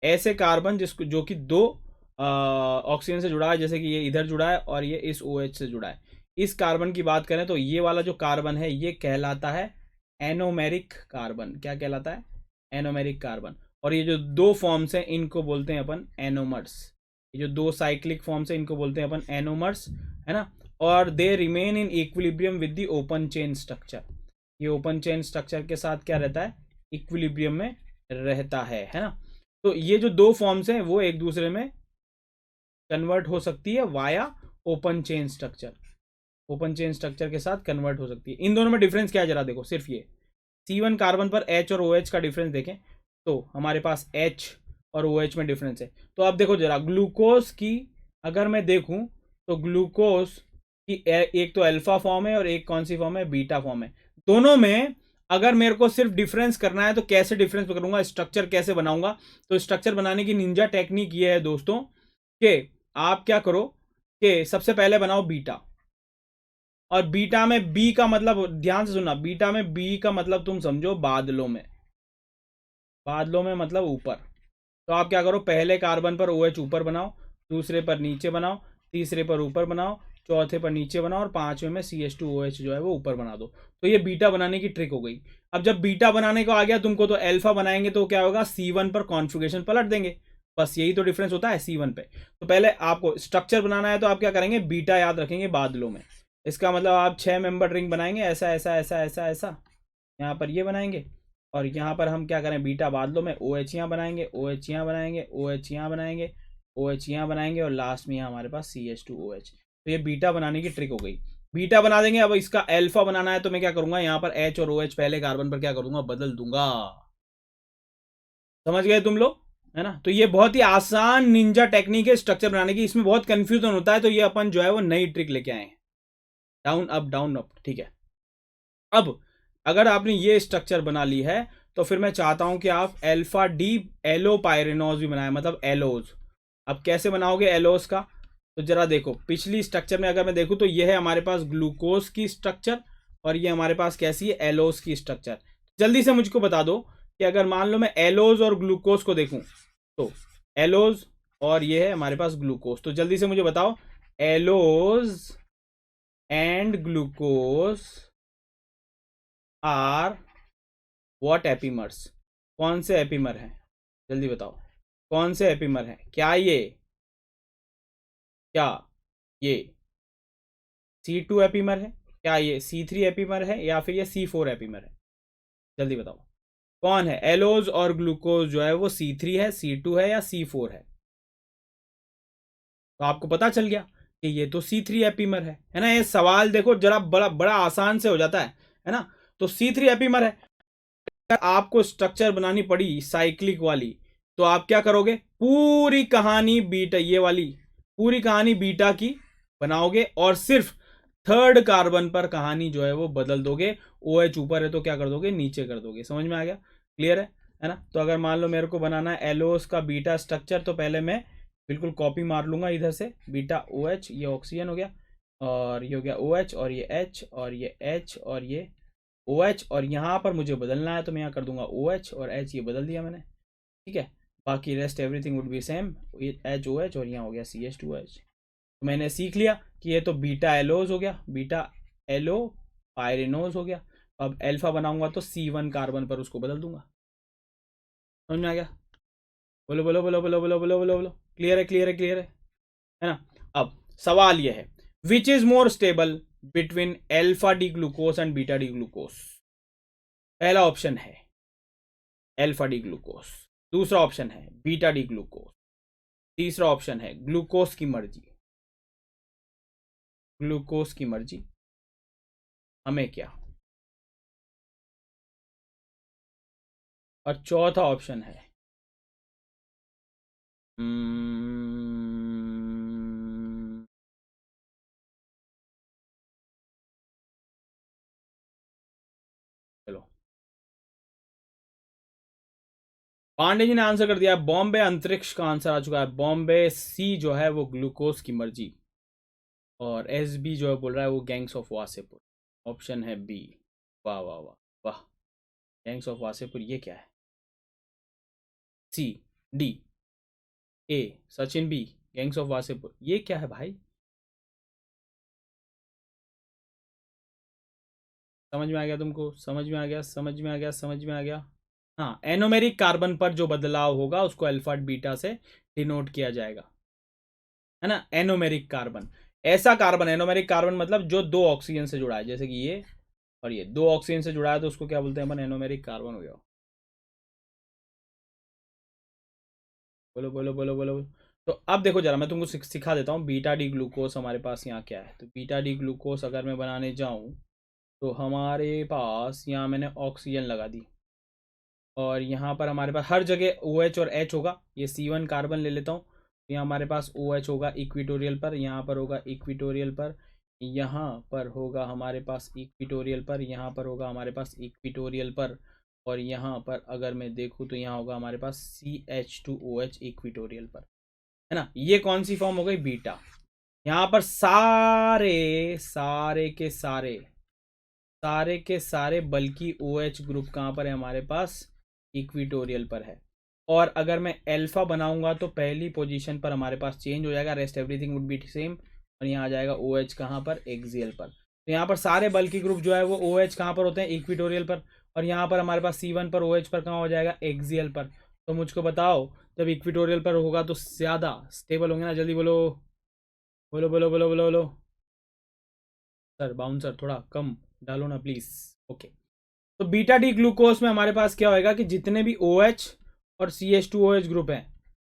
ऐसे कार्बन जिसको जो कि दो ऑक्सीजन से जुड़ा है, जैसे कि ये इधर जुड़ा है और ये इस OH से जुड़ा है। इस कार्बन की बात करें तो ये वाला जो कार्बन है ये कहलाता है एनोमेरिक कार्बन। क्या कहलाता है, एनोमेरिक कार्बन। और ये जो दो फॉर्म्स हैं इनको बोलते हैं अपन एनोमर्स। ये जो दो साइक्लिक फॉर्म्स हैं इनको बोलते हैं अपन एनोमर्स, है ना। और they remain in equilibrium with the open chain structure. ये ओपन चेन स्ट्रक्चर के साथ क्या रहता है, इक्विलिब्रियम में रहता है ना। तो ये जो दो फॉर्म्स हैं वो एक दूसरे में कन्वर्ट हो सकती है via open chain structure. Open chain structure के साथ कन्वर्ट हो सकती है। इन दोनों में डिफरेंस क्या है जरा देखो, सिर्फ ये C1 कार्बन पर H और OH का डिफरेंस देखें तो हमारे पास H और OH में डिफरेंस है। तो अब देखो जरा ग्लूकोज की अगर मैं देखूं तो ग्लूकोज की एक तो अल्फा फॉर्म है और एक कौन सी फॉर्म है, बीटा फॉर्म है। दोनों में अगर मेरे को सिर्फ डिफरेंस करना है तो कैसे डिफरेंस करूंगा, स्ट्रक्चर कैसे बनाऊंगा। तो स्ट्रक्चर बनाने की निंजा टेक्निक ये है दोस्तों कि आप क्या करो कि सबसे पहले बनाओ बीटा, और बीटा में बी का मतलब, ध्यान से सुनना, बीटा में बी का मतलब तुम समझो बादलों में, बादलों में मतलब ऊपर। तो आप क्या करो, पहले कार्बन पर OH ऊपर बनाओ, दूसरे पर नीचे बनाओ, तीसरे पर ऊपर बनाओ, चौथे पर नीचे बनाओ, और पांचवें में CH2OH जो है वो ऊपर बना दो। तो ये बीटा बनाने की ट्रिक हो गई। अब जब बीटा बनाने को आ गया तुमको, तो अल्फा बनाएंगे तो क्या होगा, C1 पर कॉन्फ़िगरेशन पलट देंगे। बस यही तो डिफरेंस होता है C1 पे। तो पहले आपको स्ट्रक्चर बनाना है तो आप क्या करेंगे, बीटा याद रखेंगे बादलों में। इसका मतलब आप 6 मेंबर रिंग बनाएंगे, ऐसा ऐसा ऐसा ऐसा ऐसा, यहाँ पर ये बनाएंगे, और यहाँ पर हम क्या करें, बीटा बादलों में ओ एच यहाँ बनाएंगे, ओ एच यहाँ बनाएंगे, ओ एच यहाँ बनाएंगे, ओ एच यहाँ बनाएंगे और लास्ट में यहाँ हमारे पास CH2OH। तो ये बीटा बनाने की ट्रिक हो गई। बीटा बना देंगे। अब इसका अल्फा बनाना है तो मैं क्या करूंगा, यहाँ पर H और OH पहले कार्बन पर क्या करूंगा, बदल दूंगा। समझ गए तुम लोग, है ना। तो ये बहुत ही आसान निंजा टेक्निक है स्ट्रक्चर बनाने की। इसमें बहुत कंफ्यूजन होता है, तो ये अपन जो है वो नई ट्रिक लेके आए हैं, डाउन अप, ठीक है। अब अगर आपने ये स्ट्रक्चर बना ली है तो फिर मैं चाहता हूं कि आप अल्फा डी एलो पायरेनोज भी बनाए, मतलब एलोज। अब कैसे बनाओगे एलोज का, तो जरा देखो पिछली स्ट्रक्चर में अगर मैं देखूं तो ये है हमारे पास ग्लूकोज की स्ट्रक्चर और ये हमारे पास कैसी है, एलोज की स्ट्रक्चर। जल्दी से मुझको बता दो कि अगर मान लो मैं एलोज और ग्लूकोज को देखूं तो एलोज और ये है हमारे पास ग्लूकोज, तो जल्दी से मुझे बताओ allose and glucose are what epimers, कौन से एपीमर हैं, जल्दी बताओ कौन से एपीमर हैं। क्या ये C2 एपीमर है, क्या ये C3 एपीमर है, या फिर ये C4 एपीमर है, जल्दी बताओ कौन है। एलोज और ग्लूकोज जो है वो C3 है, C2 है या C4 है। तो आपको पता चल गया कि ये तो C3 एपीमर है ना। ये सवाल देखो जरा बड़ा बड़ा आसान से हो जाता है ना। तो C3 एपीमर है। अगर आपको स्ट्रक्चर बनानी पड़ी साइक्लिक वाली तो आप क्या करोगे, पूरी कहानी बीटा, ये वाली पूरी कहानी बीटा की बनाओगे और सिर्फ थर्ड कार्बन पर कहानी जो है वो बदल दोगे। OH ऊपर है तो क्या कर दोगे, नीचे कर दोगे। समझ में आ गया, क्लियर है ना। तो अगर मान लो मेरे को बनाना है एलोस का बीटा स्ट्रक्चर, तो पहले मैं बिल्कुल कॉपी मार लूंगा इधर से, बीटा OH, ये ऑक्सीजन हो गया और ये हो गया OH और ये H और ये H और ये OH, और यहाँ पर मुझे बदलना है तो मैं यहाँ कर दूंगा OH और H, ये बदल दिया मैंने, ठीक है। बाकी rest everything would be same, HOH और यहाँ हो गया CH2OH। तो मैंने सीख लिया कि ये तो बीटा एलोज हो गया, बीटा एलो पायरेनोज हो गया। अब अल्फा बनाऊंगा तो C1 कार्बन पर उसको बदल दूंगा। समझ में आ गया, बोलो बोलो बोलो बोलो बोलो बोलो बोलो बोलो, क्लियर है क्लियर है क्लियर है ना। अब सवाल यह है, which is more stable between alpha D glucose and beta D glucose. पहला ऑप्शन है अल्फा डी ग्लूकोज, दूसरा ऑप्शन है बीटा डी ग्लूकोज, तीसरा ऑप्शन है ग्लूकोज की मर्जी, ग्लूकोज की मर्जी हमें क्या, और चौथा ऑप्शन है चलो पांडे जी ने आंसर कर दिया, बॉम्बे अंतरिक्ष का आंसर आ चुका है। बॉम्बे सी जो है वो ग्लूकोज की मर्जी, और SB जो है बोल रहा है वो गैंग्स ऑफ वासेपुर। ऑप्शन है बी। वाह वाह वाह वाह, गैंग्स ऑफ वासेपुर ये क्या है। C D A Sachin B, gangs of Wasseypur ये क्या है भाई। समझ में आ गया तुमको, समझ में आ गया, समझ में आ गया, समझ में आ गया। हाँ, एनोमेरिक कार्बन पर जो बदलाव होगा उसको अल्फा बीटा से डिनोट किया जाएगा, है ना। एनोमेरिक कार्बन, ऐसा कार्बन, एनोमेरिक कार्बन मतलब जो दो ऑक्सीजन से जुड़ा है, जैसे कि ये और ये दो ऑक्सीजन से जुड़ा है तो उसको क्या बोलते हैं अपन, एनोमेरिक कार्बन हो गया। बोलो बोलो बोलो बोलो बोलो। तो अब देखो जरा मैं तुमको सिखा देता हूँ। बीटा डी ग्लूकोज हमारे पास यहाँ क्या है, तो बीटा डी ग्लूकोज अगर मैं बनाने जाऊँ तो हमारे पास यहाँ मैंने ऑक्सीजन लगा दी और यहाँ पर हमारे पास हर जगह OH और H होगा। ये C1 कार्बन ले लेता हूँ, यहाँ हमारे पास OH होगा इक्विटोरियल पर, यहाँ पर होगा इक्विटोरियल पर, यहाँ पर होगा हमारे पास इक्विटोरियल पर, यहाँ पर होगा हमारे पास इक्विटोरियल पर, और यहाँ पर अगर मैं देखूँ तो यहाँ होगा हमारे पास CH2OH इक्विटोरियल पर, है ना। ये कौन सी फॉर्म हो गई, बीटा। यहाँ पर सारे सारे के सारे सारे के सारे बल्कि OH ग्रुप कहाँ पर है हमारे पास, इक्विटोरियल पर है। और अगर मैं अल्फा बनाऊंगा तो पहली पोजीशन पर हमारे पास चेंज हो जाएगा, rest everything would be same, और यहाँ आ जाएगा OH कहाँ पर, एक्सियल पर। तो यहाँ पर सारे बल्कि ग्रुप जो है वो OH कहाँ पर होते हैं, इक्विटोरियल पर, और यहाँ पर हमारे पास C1 पर OH पर कहाँ हो जाएगा, एक्सियल पर। तो मुझको बताओ जब इक्विटोरियल पर होगा तो ज़्यादा स्टेबल होंगे ना, जल्दी बोलो बोलो बोलो बोलो बोलो बोलो। सर बाउंसर थोड़ा कम डालो ना प्लीज़। ओके, तो बीटा डी ग्लूकोज में हमारे पास क्या होएगा कि जितने भी OH और CH2OH ग्रुप हैं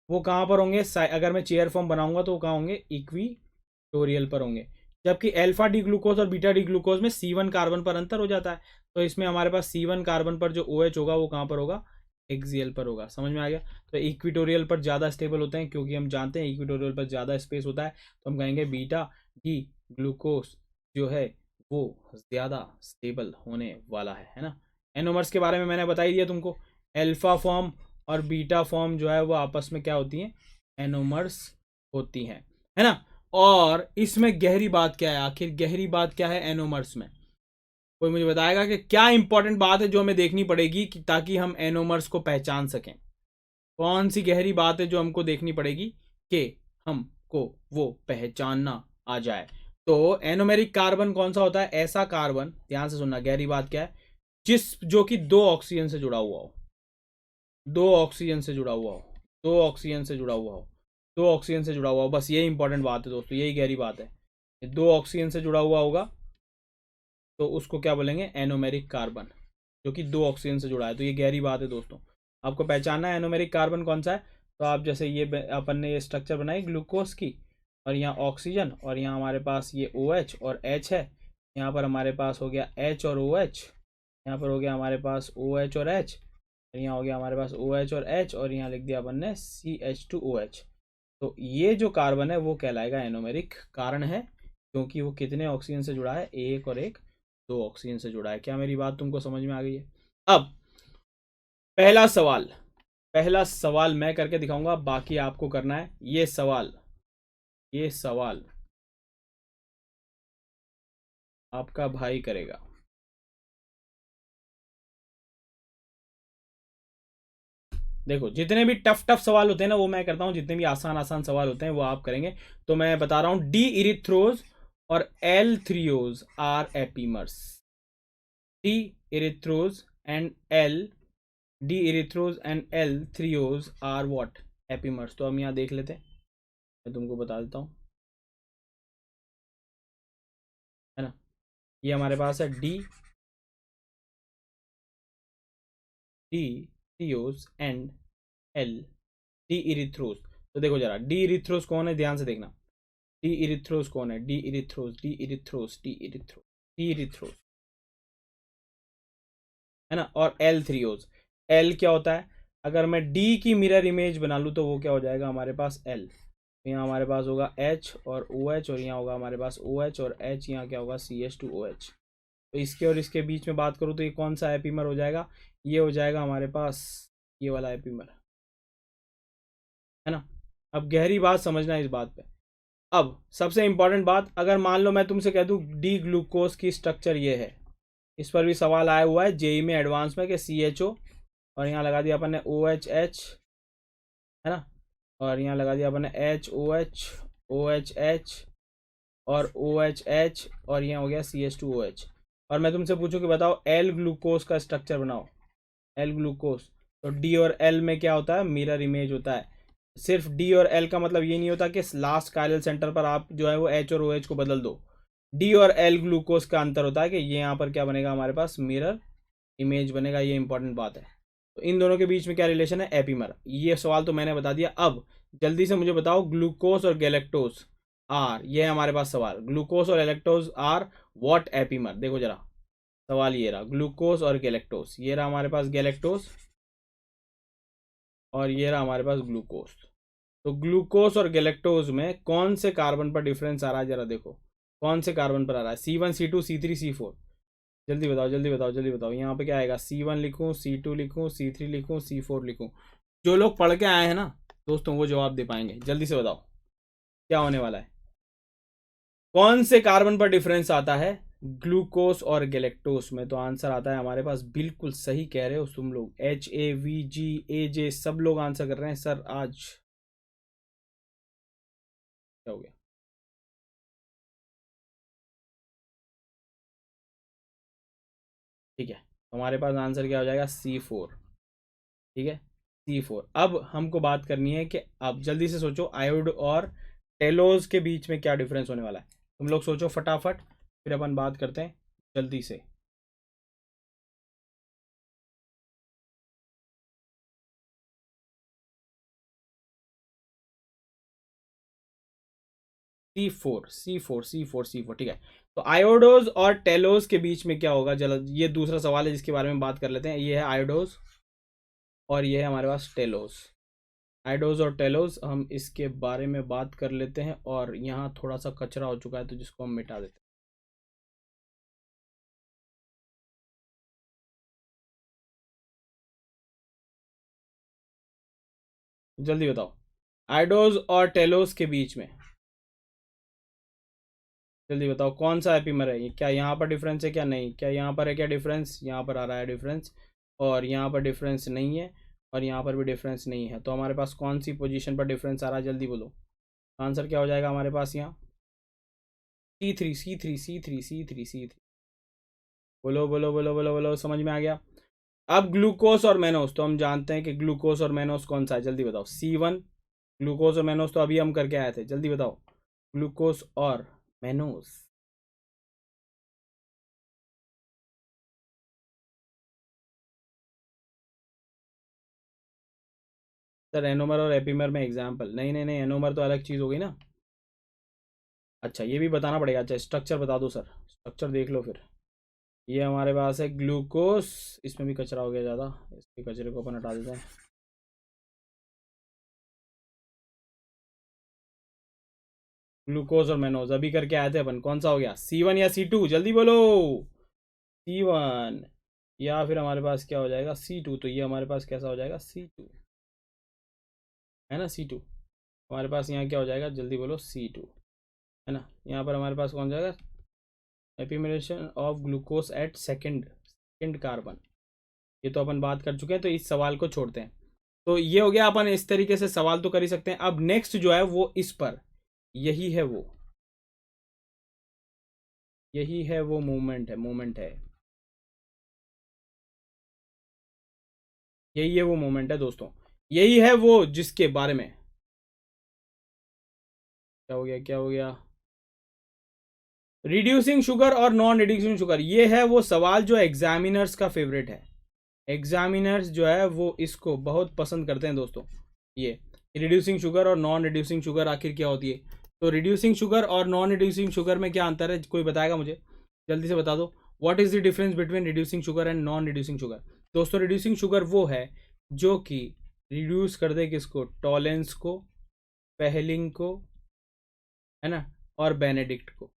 वो कहाँ पर होंगे, अगर मैं चेयर फॉर्म बनाऊंगा तो वो कहाँ होंगे, इक्विटोरियल पर होंगे। जबकि अल्फा डी ग्लूकोज और बीटा डी ग्लूकोज में C1 कार्बन पर अंतर हो जाता है, तो इसमें हमारे पास C1 कार्बन पर जो OH होगा वो कहाँ पर होगा, एक्सियल पर होगा। समझ में आ गया। तो इक्विटोरियल पर ज़्यादा स्टेबल होते हैं, क्योंकि हम जानते हैं इक्विटोरियल पर ज़्यादा स्पेस होता है, तो हम कहेंगे बीटा डी ग्लूकोज जो है वो ज़्यादा स्टेबल होने वाला है ना। एनोमर्स के बारे में मैंने बता ही दिया तुमको। अल्फा फॉर्म और बीटा फॉर्म जो है वो आपस में क्या होती हैं, एनोमर्स होती हैं, है ना। और इसमें गहरी बात क्या है, आखिर गहरी बात क्या है एनोमर्स में, कोई मुझे बताएगा कि क्या इंपॉर्टेंट बात है जो हमें देखनी पड़ेगी कि ताकि हम एनोमर्स को पहचान सकें। कौन सी गहरी बात है जो हमको देखनी पड़ेगी कि हमको वो पहचानना आ जाए। तो एनोमेरिक कार्बन कौन सा होता है, ऐसा कार्बन, ध्यान से सुनना, गहरी बात क्या है, जो कि 2 ऑक्सीजन से जुड़ा हुआ हो, 2 ऑक्सीजन से जुड़ा हुआ हो, 2 ऑक्सीजन से जुड़ा हुआ हो, 2 ऑक्सीजन से जुड़ा हुआ हो। बस यही इंपॉर्टेंट बात है दोस्तों, यही गहरी बात है। 2 ऑक्सीजन से जुड़ा हुआ होगा तो उसको क्या बोलेंगे, एनोमेरिक कार्बन, जो कि 2 ऑक्सीजन से जुड़ा है। तो ये गहरी बात है दोस्तों, आपको पहचानना है एनोमेरिक कार्बन कौन सा है। तो आप जैसे ये अपन ने ये स्ट्रक्चर बनाई ग्लूकोज की, और यहाँ ऑक्सीजन, और यहाँ हमारे पास ये OH और H है, यहाँ पर हमारे पास हो गया H और OH, यहाँ पर हो गया हमारे पास OH और H, यहाँ हो गया हमारे पास OH और H, और यहाँ लिख दिया अपन ने CH2OH। तो ये जो कार्बन है वो कहलाएगा एनोमेरिक कार्बन है, क्योंकि वो कितने ऑक्सीजन से जुड़ा है, एक और एक 2 ऑक्सीजन से जुड़ा है। क्या मेरी बात तुमको समझ में आ गई है। अब पहला सवाल मैं करके दिखाऊंगा, बाकी आपको करना है। ये सवाल आपका भाई करेगा। देखो जितने भी टफ सवाल होते हैं ना वो मैं करता हूं, जितने भी आसान सवाल होते हैं वो आप करेंगे। तो मैं बता रहा हूं, डी इरिथ्रोज और L threose are epimers. D erythrose and L threose are what, epimers. तो हम यहाँ देख लेते हैं, मैं तुमको बता देता हूँ, है ना। ये हमारे पास है D threose and L D erythrose. तो देखो जरा, डी इरिथ्रोज कौन है, ध्यान से देखना। डी इरिथ्रोज कौन है, डी इरिथ्रोज है ना। और एल थ्रियोज, एल क्या होता है, अगर मैं डी की मिरर इमेज बना लूँ तो वो क्या हो जाएगा हमारे पास एल। यहाँ हमारे पास होगा H और OH, और यहाँ होगा हमारे पास OH और H, यहाँ क्या होगा CH2OH। तो इसके और इसके बीच में बात करूँ तो ये कौन सा एपीमर हो जाएगा, ये हो जाएगा हमारे पास ये वाला एपीमर, है ना। अब गहरी बात समझना इस बात पे। अब सबसे इंपॉर्टेंट बात, अगर मान लो मैं तुमसे कह दूं डी ग्लूकोज की स्ट्रक्चर ये है, इस पर भी सवाल आया हुआ है जेई में एडवांस में कि CHO, और यहाँ लगा दिया अपन ने OHH, है ना, और यहाँ लगा दिया अपन ने HOH, OHH और OHH, और यहाँ हो गया CH2OH। और मैं तुमसे पूछूं कि बताओ एल ग्लूकोज का स्ट्रक्चर बनाओ, एल ग्लूकोज। तो डी और एल में क्या होता है, मिरर इमेज होता है। सिर्फ डी और एल का मतलब ये नहीं होता कि लास्ट कायरल सेंटर पर आप जो है वो H और OH को बदल दो। डी और एल ग्लूकोज का अंतर होता है कि ये यहाँ पर क्या बनेगा हमारे पास, मिरर इमेज बनेगा। ये इंपॉर्टेंट बात है। तो इन दोनों के बीच में क्या रिलेशन है, एपीमर। ये सवाल तो मैंने बता दिया। अब जल्दी से मुझे बताओ, ग्लूकोज और गैलेक्टोज आर, ये है हमारे पास सवाल, ग्लूकोज और गैलेक्टोज आर व्हाट एपीमर। देखो जरा सवाल ये रहा, ग्लूकोज और गैलेक्टोज, ये रहा हमारे पास गैलेक्टोज, और ये रहा हमारे पास ग्लूकोज। तो ग्लूकोज और गैलेक्टोज में कौन से कार्बन पर डिफरेंस आ रहा है, जरा देखो कौन से कार्बन पर आ रहा है, C1 C2 C3 C4। जल्दी बताओ जल्दी बताओ जल्दी बताओ, यहाँ पे क्या आएगा, C1 लिखूँ, C2 लिखूँ, C3 लिखूँ, C4 लिखूँ। जो लोग पढ़ के आए हैं ना दोस्तों वो जवाब दे पाएंगे। जल्दी से बताओ क्या होने वाला है, कौन से कार्बन पर डिफरेंस आता है ग्लूकोज और गैलेक्टोज में। तो आंसर आता है हमारे पास, बिल्कुल सही कह रहे हो तुम लोग, HAVGAJ सब लोग आंसर कर रहे हैं। सर आज क्या हो गया, ठीक है। हमारे पास आंसर क्या हो जाएगा, C4, ठीक है C4। अब हमको बात करनी है कि अब जल्दी से सोचो आयोड और टेलोज के बीच में क्या डिफरेंस होने वाला है। तुम लोग सोचो फटाफट, फिर अपन बात करते हैं जल्दी से। C4, ठीक है। तो आयोडोज और टेलोज के बीच में क्या होगा, चलो ये दूसरा सवाल है जिसके बारे में बात कर लेते हैं। ये है आयोडोज और ये है हमारे पास टेलोज। आयोडोज और टेलोज, हम इसके बारे में बात कर लेते हैं। और यहाँ थोड़ा सा कचरा हो चुका है तो जिसको हम मिटा देते हैं। जल्दी बताओ, आयोडोज और टेलोज के बीच में जल्दी बताओ कौन सा एपीमर है। क्या यहाँ पर डिफरेंस है क्या नहीं, क्या यहाँ पर है क्या डिफरेंस, यहाँ पर आ रहा है डिफरेंस और यहाँ पर डिफरेंस नहीं है और यहाँ पर भी डिफरेंस नहीं है। तो हमारे पास कौन सी पोजीशन पर डिफरेंस आ रहा है, जल्दी बोलो। आंसर क्या हो जाएगा हमारे पास यहाँ, C3। बोलो बोलो बोलो बोलो बोलो, समझ में आ गया। अब ग्लूकोज और मेनोस, तो हम जानते हैं कि ग्लूकोज और मेनोस कौन सा है, जल्दी बताओ। C1 ग्लूकोज और मेनोस तो अभी हम करके आए थे, जल्दी बताओ। ग्लूकोज और मेनोस, सर एनोमर और एपीमर में एग्जाम्पल नहीं नहीं नहीं, एनोमर तो अलग चीज़ हो गई ना। अच्छा ये भी बताना पड़ेगा। अच्छा स्ट्रक्चर बता दो सर, स्ट्रक्चर देख लो फिर। ये हमारे पास है ग्लूकोज, इसमें भी कचरा हो गया ज़्यादा, इसके कचरे को अपन हटा देते हैं। ग्लूकोज और मेनोज अभी करके आए थे अपन, कौन सा हो गया, C1 या C2, जल्दी बोलो। C1 या फिर हमारे पास क्या हो जाएगा C2। तो ये हमारे पास कैसा हो जाएगा C2, है ना C2। हमारे पास यहाँ क्या हो जाएगा, जल्दी बोलो C2, है ना। यहाँ पर हमारे पास कौन जाएगा, epimerisation of glucose at second carbon. ये तो अपन बात कर चुके हैं, तो इस सवाल को छोड़ते हैं। तो ये हो गया, अपन इस तरीके से सवाल तो कर ही सकते हैं। अब नेक्स्ट जो है वो इस पर, यही है वो, यही है वो मूवमेंट है, मूवमेंट है, यही है वो मूवमेंट है दोस्तों। यही है वो जिसके बारे में, क्या हो गया क्या हो गया, रिड्यूसिंग शुगर और नॉन रिड्यूसिंग शुगर। ये है वो सवाल जो एग्जामिनर्स का फेवरेट है। एग्जामिनर्स जो है वो इसको बहुत पसंद करते हैं दोस्तों। ये रिड्यूसिंग शुगर और नॉन रिड्यूसिंग शुगर आखिर क्या होती है। तो रिड्यूसिंग शुगर और नॉन रिड्यूसिंग शुगर में क्या अंतर है, कोई बताएगा मुझे, जल्दी से बता दो। What is the difference between reducing sugar and non reducing sugar. दोस्तों रिड्यूसिंग शुगर वो है जो कि रिड्यूस कर दे किसको, टॉलेंस को, पहलिंग को, है ना, और बेनेडिक्ट को।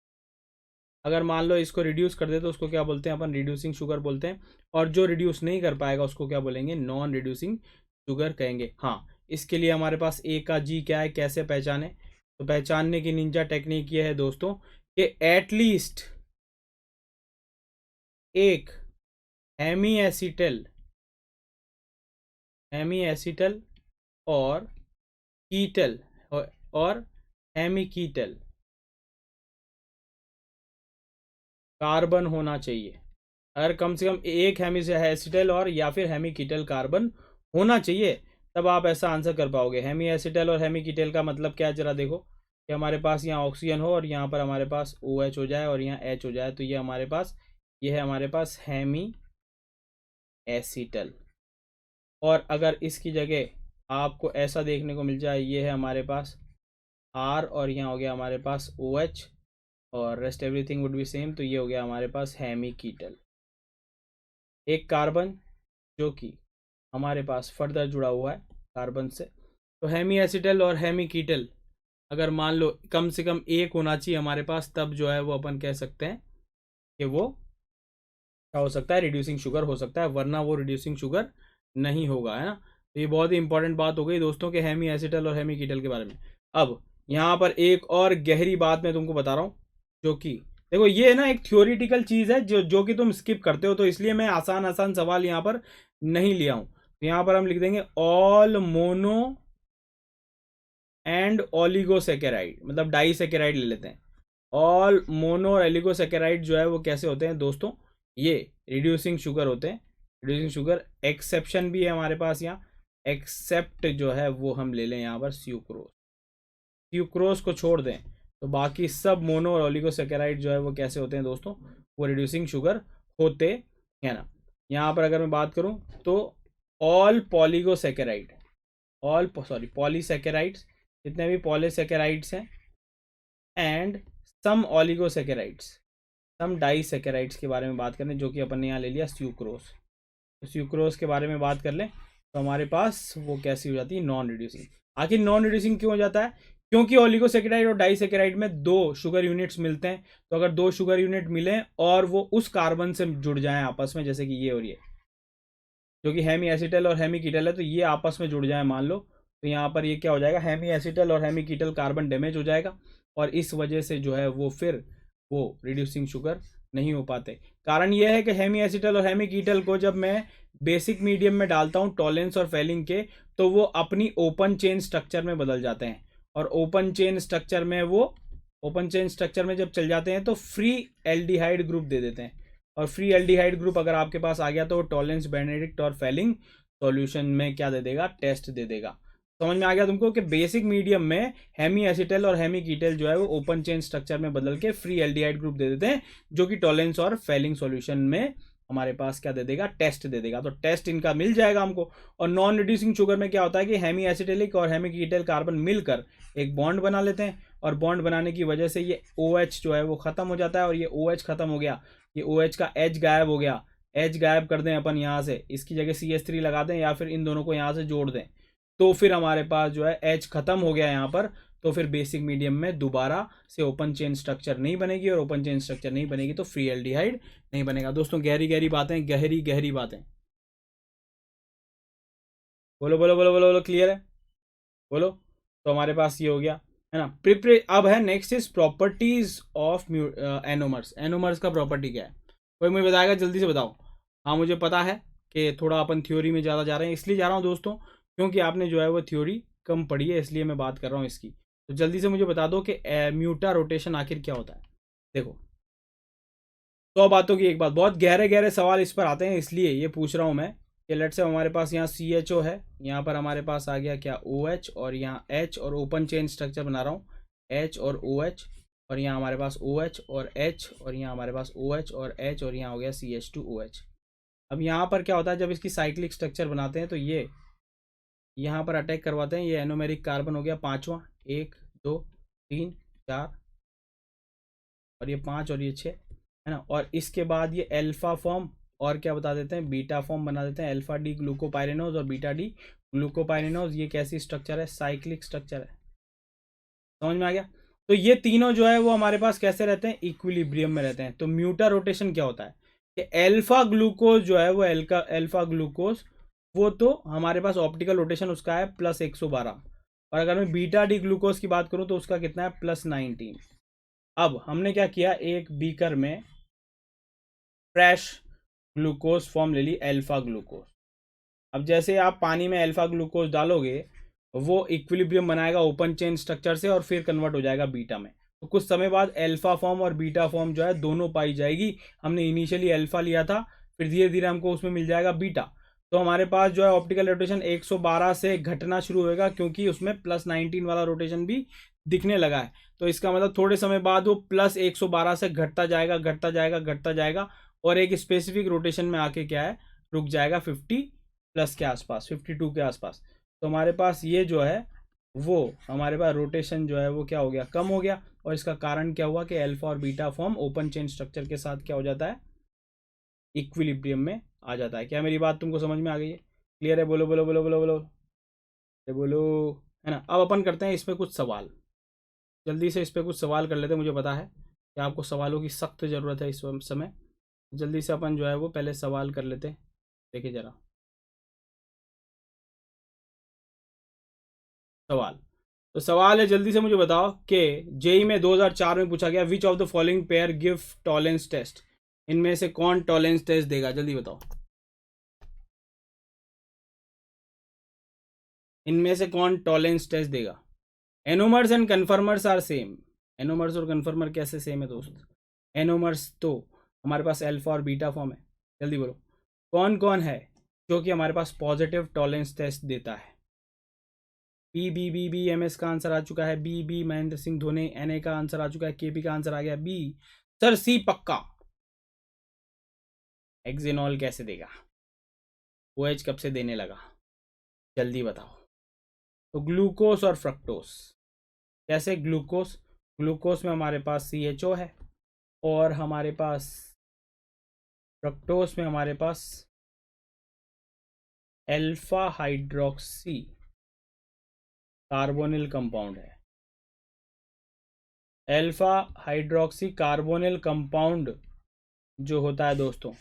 अगर मान लो इसको रिड्यूस कर दे तो उसको क्या बोलते हैं अपन, रिड्यूसिंग शुगर बोलते हैं। और जो रिड्यूस नहीं कर पाएगा उसको क्या बोलेंगे, नॉन रिड्यूसिंग शुगर कहेंगे। हाँ, इसके लिए हमारे पास ए का जी क्या है, कैसे पहचाने। तो पहचानने की निंजा टेक्निक ये है दोस्तों कि एटलीस्ट एक हेमी एसीटल और कीटल और हेमी कीटल कार्बन होना चाहिए। अगर कम से कम एक हेमी एसिटल और या फिर हेमी कीटल कार्बन होना चाहिए, तब आप ऐसा आंसर कर पाओगे। हेमी एसिटल और हेमी कीटल का मतलब क्या है, जरा देखो कि हमारे पास यहाँ ऑक्सीजन हो और यहाँ पर हमारे पास OH हो जाए और यहाँ H हो जाए, तो ये हमारे पास, ये है हमारे पास हेमी एसिटल। और अगर इसकी जगह आपको ऐसा देखने को मिल जाए, ये है हमारे पास R और यहाँ हो गया हमारे पास OH और rest everything would be same, तो ये हो गया हमारे पास हेमी कीटल। एक कार्बन जो कि हमारे पास फर्दर जुड़ा हुआ है कार्बन से। तो हेमी एसिटल और हेमी कीटल अगर मान लो कम से कम एक होना चाहिए हमारे पास, तब जो है वो अपन कह सकते हैं कि वो क्या हो सकता है, रिड्यूसिंग शुगर हो सकता है, वरना वो रिड्यूसिंग शुगर नहीं होगा, है ना। तो ये बहुत ही इंपॉर्टेंट बात हो गई दोस्तों के हेमी एसिटल और हेमी कीटल के बारे में। अब यहाँ पर एक और गहरी बात मैं तुमको बता रहा हूँ, जो कि देखो ये ना एक थ्योरिटिकल चीज है जो कि तुम स्किप करते हो, तो इसलिए मैं आसान आसान सवाल यहाँ पर नहीं लिया हूँ। तो यहाँ पर हम लिख देंगे ऑल मोनो एंड ओलिगोसेकेराइड, मतलब डाइसेकेराइड ले लेते हैं। ऑल मोनो और एलिगोसेकेराइड जो है वो कैसे होते हैं दोस्तों, ये रिड्यूसिंग शुगर होते हैं। रिड्यूसिंग शुगर एक्सेप्शन भी है हमारे पास यहाँ, एक्सेप्ट जो है वो हम ले लें यहाँ पर स्यूक्रोज। स्यूक्रोज को छोड़ दें तो बाकी सब मोनो और ओलिगोसेकेराइड जो है वो कैसे होते हैं दोस्तों, वो रिड्यूसिंग शुगर होते हैं ना। यहाँ पर अगर मैं बात करूँ तो all polygosaccharide, all sorry polysaccharides, जितने भी पॉलीसेकेराइड्स हैं and some oligosaccharides, some disaccharides के बारे में बात करें, जो कि अपन ने यहाँ ले लिया स्यूक्रोज। तो स्यूक्रोज के बारे में बात कर लें तो हमारे पास वो कैसी हो जाती है, नॉन रिड्यूसिंग। आखिर नॉन रिड्यूसिंग क्यों हो जाता है? क्योंकि ओलिगोसेकेराइड और डाइसेकेराइड में 2 शुगर यूनिट्स मिलते हैं। तो अगर 2 शुगर यूनिट मिले और वो उस कार्बन से जुड़ जाएं आपस में, जैसे कि ये और ये, जो कि हेमी एसिटल और हेमी कीटल है, तो ये आपस में जुड़ जाए मान लो, तो यहाँ पर ये क्या हो जाएगा, हेमी एसिटल और हेमी कीटल कार्बन डैमेज हो जाएगा, और इस वजह से जो है वो फिर वो रिड्यूसिंग शुगर नहीं हो पाते। कारण यह है कि हेमी एसिटल और हेमी कीटल को जब मैं बेसिक मीडियम में डालता हूँ टॉलेंस और फेलिंग के, तो वो अपनी ओपन चेन स्ट्रक्चर में बदल जाते हैं, और ओपन चेन स्ट्रक्चर में जब चल जाते हैं तो फ्री एल्डिहाइड ग्रुप दे देते हैं, और फ्री एल्डिहाइड ग्रुप अगर आपके पास आ गया तो टॉलेंस, बेनेडिक्ट और फेलिंग सॉल्यूशन में क्या दे देगा, टेस्ट दे देगा। समझ में आ गया तुमको कि बेसिक मीडियम में हेमी एसिटल और हेमी कीटल जो है वो ओपन चेन स्ट्रक्चर में बदल के फ्री एल्डिहाइड ग्रुप दे देते हैं, जो कि टॉलेंस और फेलिंग सॉल्यूशन में हमारे पास क्या दे देगा, टेस्ट दे देगा। तो टेस्ट इनका मिल जाएगा हमको। और नॉन रिड्यूसिंग शुगर में क्या होता है कि हेमी एसिटिलिक और हेमी कीटल कार्बन मिलकर एक बॉन्ड बना लेते हैं, और बॉन्ड बनाने की वजह से ये OH जो है वो खत्म हो जाता है, और ये OH खत्म हो गया, ये OH का H गायब हो गया। H गायब कर दें अपन यहाँ से, इसकी जगह CH3 लगा दें, या फिर इन दोनों को यहाँ से जोड़ दें, तो फिर हमारे पास जो है H खत्म हो गया यहाँ पर। तो फिर बेसिक मीडियम में दोबारा से ओपन चेन स्ट्रक्चर नहीं बनेगी, और ओपन चेन स्ट्रक्चर नहीं बनेगी तो फ्री एल्डिहाइड नहीं बनेगा। दोस्तों गहरी गहरी बातें, गहरी गहरी बातें, बोलो बोलो बोलो बोलो बोलो, क्लियर है? बोलो। तो हमारे पास ये हो गया, है ना, प्रिपरे। अब है next is properties of anomers. Anomers का प्रॉपर्टी क्या है, कोई मुझे बताएगा? जल्दी से बताओ। हाँ मुझे पता है कि थोड़ा अपन थ्योरी में ज़्यादा जा रहे हैं, इसलिए जा रहा हूँ दोस्तों, क्योंकि आपने जो है वो थ्योरी कम पढ़ी है, इसलिए मैं बात कर रहा हूँ इसकी। तो जल्दी से मुझे बता दो कि म्यूटा रोटेशन आखिर क्या होता है। देखो, 100 बातों की एक बात, बहुत गहरे गहरे सवाल इस पर आते हैं, इसलिए ये पूछ रहा हूँ मैं कि लेट से हमारे पास यहाँ CHO है, यहाँ पर हमारे पास आ गया क्या, OH, और यहाँ H, और ओपन चेन स्ट्रक्चर बना रहा हूँ H और OH, और यहाँ हमारे पास OH और H, और यहाँ हमारे पास OH और H, और यहाँ हो गया CH2OH। अब यहाँ पर क्या होता है, जब इसकी साइक्लिक स्ट्रक्चर बनाते हैं तो ये यहाँ पर अटैक करवाते हैं, ये एनोमेरिक कार्बन हो गया 5वां, 1 2 3 4, और ये 5 और ये 6, है ना। और इसके बाद ये अल्फा फॉर्म और क्या बता देते हैं, बीटा फॉर्म बना देते हैं, अल्फा डी ग्लूकोपाइरेनोज और बीटा डी ग्लूकोपाइरेनोज। ये कैसी स्ट्रक्चर है, साइक्लिक स्ट्रक्चर है। समझ में आ गया? तो ये तीनों जो है वो हमारे पास कैसे रहते हैं, इक्विलिब्रियम में रहते हैं। तो म्यूटा रोटेशन क्या होता है कि अल्फा ग्लूकोज जो है वो अल्फा ग्लूकोज, वो तो हमारे पास ऑप्टिकल रोटेशन उसका है +112, और अगर मैं बीटा डी ग्लूकोज की बात करूं तो उसका कितना है, +19। अब हमने क्या किया, एक बीकर में फ्रेश ग्लूकोज फॉर्म ले ली, अल्फा ग्लूकोज। अब जैसे आप पानी में अल्फा ग्लूकोज डालोगे, वो इक्विलिब्रियम बनाएगा ओपन चेन स्ट्रक्चर से, और फिर कन्वर्ट हो जाएगा बीटा में। तो कुछ समय बाद अल्फा फॉर्म और बीटा फॉर्म जो है दोनों पाई जाएगी। हमने इनिशियली अल्फा लिया था, फिर धीरे धीरे हमको उसमें मिल जाएगा बीटा। तो हमारे पास जो है ऑप्टिकल रोटेशन 112 से घटना शुरू होगा, क्योंकि उसमें +19 वाला रोटेशन भी दिखने लगा है। तो इसका मतलब थोड़े समय बाद वो +112 से घटता जाएगा, घटता जाएगा, घटता जाएगा, और एक स्पेसिफिक रोटेशन में आके क्या है, रुक जाएगा 50+ के आसपास, 52 के आसपास। तो हमारे पास ये जो है वो हमारे पास रोटेशन जो है वो क्या हो गया, कम हो गया। और इसका कारण क्या हुआ कि अल्फा और beta form open chain structure के साथ क्या हो जाता है, इक्विलिब्रियम में आ जाता है। क्या मेरी बात तुमको समझ में आ गई है? क्लियर है? बोलो बोलो बोलो बोलो बोलो, ये बोलो, है ना। अब अपन करते हैं इस पर कुछ सवाल, जल्दी से इस पर कुछ सवाल कर लेते हैं। मुझे पता है कि आपको सवालों की सख्त ज़रूरत है इस समय। जल्दी से अपन जो है वो पहले सवाल कर लेते हैं। देखिए ज़रा सवाल, तो सवाल है, जल्दी से मुझे बताओ कि जेई में 2004 में पूछा गया, which of the following pair give Tollens test. इनमें से कौन टॉलेंस टेस्ट देगा, जल्दी बताओ। इनमें से कौन टॉलेंस टेस्ट देगा? Anomers and conformers are same. Anomers और कन्फर्मर कैसे सेम है दोस्त? एनोमर्स तो हमारे पास अल्फा और बीटा फॉर्म है। जल्दी बोलो कौन कौन है जो कि हमारे पास पॉजिटिव टॉलेंस टेस्ट देता है। MS का आंसर आ चुका है, बी महेंद्र सिंह धोनी। NA का आंसर आ चुका है, KP का आंसर आ गया बी। सर C पक्का। एक्जेनॉल कैसे देगा, OH कब से देने लगा, जल्दी बताओ। तो ग्लूकोस और फ्रक्टोस, कैसे? ग्लूकोस ग्लूकोज में हमारे पास CHO है, और हमारे पास फ्रक्टोज में हमारे पास अल्फा हाइड्रोक्सी कार्बोनिल कंपाउंड है। अल्फा हाइड्रोक्सी कार्बोनिल कंपाउंड जो होता है दोस्तों,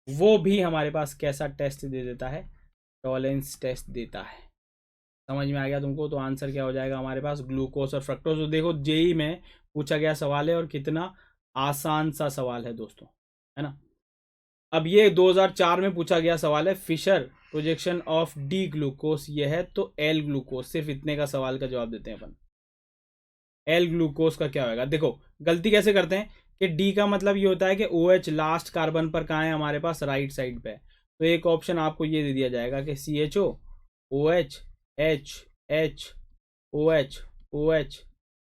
वो भी हमारे पास कैसा टेस्ट दे देता है? टॉलेंस टेस्ट देता है। समझ में आ गया तुमको? तो आंसर क्या हो जाएगा हमारे पास? ग्लूकोज और फ्रक्टोज। तो देखो जेई में पूछा गया सवाल है और कितना आसान सा सवाल है दोस्तों, है ना। अब ये 2004 में पूछा गया सवाल है, Fischer projection of D glucose ये है, तो एल ग्लूकोज, सिर्फ इतने का सवाल का जवाब देते हैं अपन। एल ग्लूकोज का क्या होगा? देखो गलती कैसे करते हैं कि डी का मतलब ये होता है कि OH लास्ट कार्बन पर कहाँ है हमारे पास? राइट साइड पे। तो एक ऑप्शन आपको ये दे दिया जाएगा कि CHO OH H H OH OH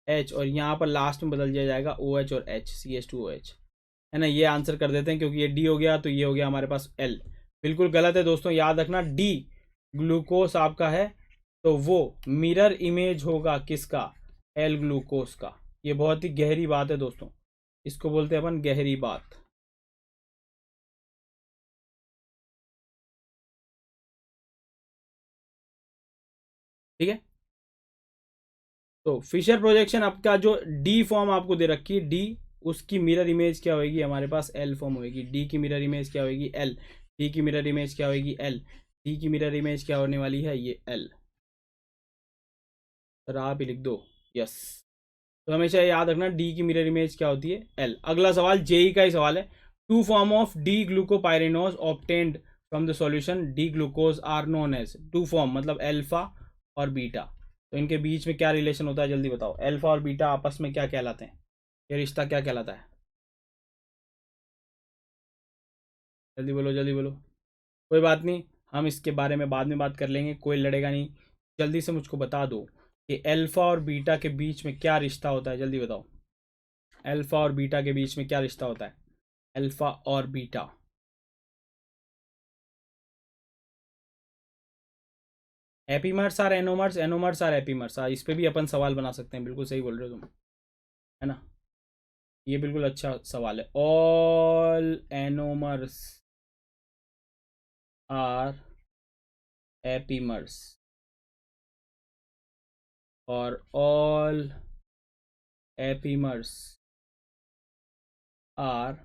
H, और यहाँ पर लास्ट में बदल दिया जाएगा OH और H, CH2OH, है ना। ये आंसर कर देते हैं क्योंकि ये डी हो गया, तो ये हो गया हमारे पास एल। बिल्कुल गलत है दोस्तों, याद रखना। डी ग्लूकोज आपका है तो वो मिरर इमेज होगा किसका? एल ग्लूकोज का। ये बहुत ही गहरी बात है दोस्तों, इसको बोलते हैं अपन गहरी बात। ठीक है, तो फिशर प्रोजेक्शन आपका जो डी फॉर्म आपको दे रखी है, डी, उसकी मिरर इमेज क्या होगी हमारे पास? एल फॉर्म होगी। डी की मिरर इमेज क्या होगी? एल। डी की मिरर इमेज क्या होगी? एल। डी की मिरर इमेज क्या होने वाली है? ये एल। सर आप ही लिख दो, यस। तो हमेशा याद रखना डी की मिरर इमेज क्या होती है? एल। अगला सवाल जेई का ही सवाल है। Two form of D glucopyranose obtained from the solution D glucose are known as. Two form मतलब अल्फा और बीटा, तो इनके बीच में क्या रिलेशन होता है? जल्दी बताओ। अल्फा और बीटा आपस में क्या कहलाते हैं? ये रिश्ता क्या कहलाता है? जल्दी बोलो, जल्दी बोलो। कोई बात नहीं, हम इसके बारे में बाद में बात कर लेंगे, कोई लड़ेगा नहीं। जल्दी से मुझको बता दो कि अल्फा और बीटा के बीच में क्या रिश्ता होता है? जल्दी बताओ। अल्फा और बीटा के बीच में क्या रिश्ता होता है? अल्फा और beta. Epimers are anomers, anomers are epimers. इस पे भी अपन सवाल बना सकते हैं, बिल्कुल सही बोल रहे हो तुम, है ना। ये बिल्कुल अच्छा सवाल है। ऑल एनोमर्स आर एपीमर्स और all epimers are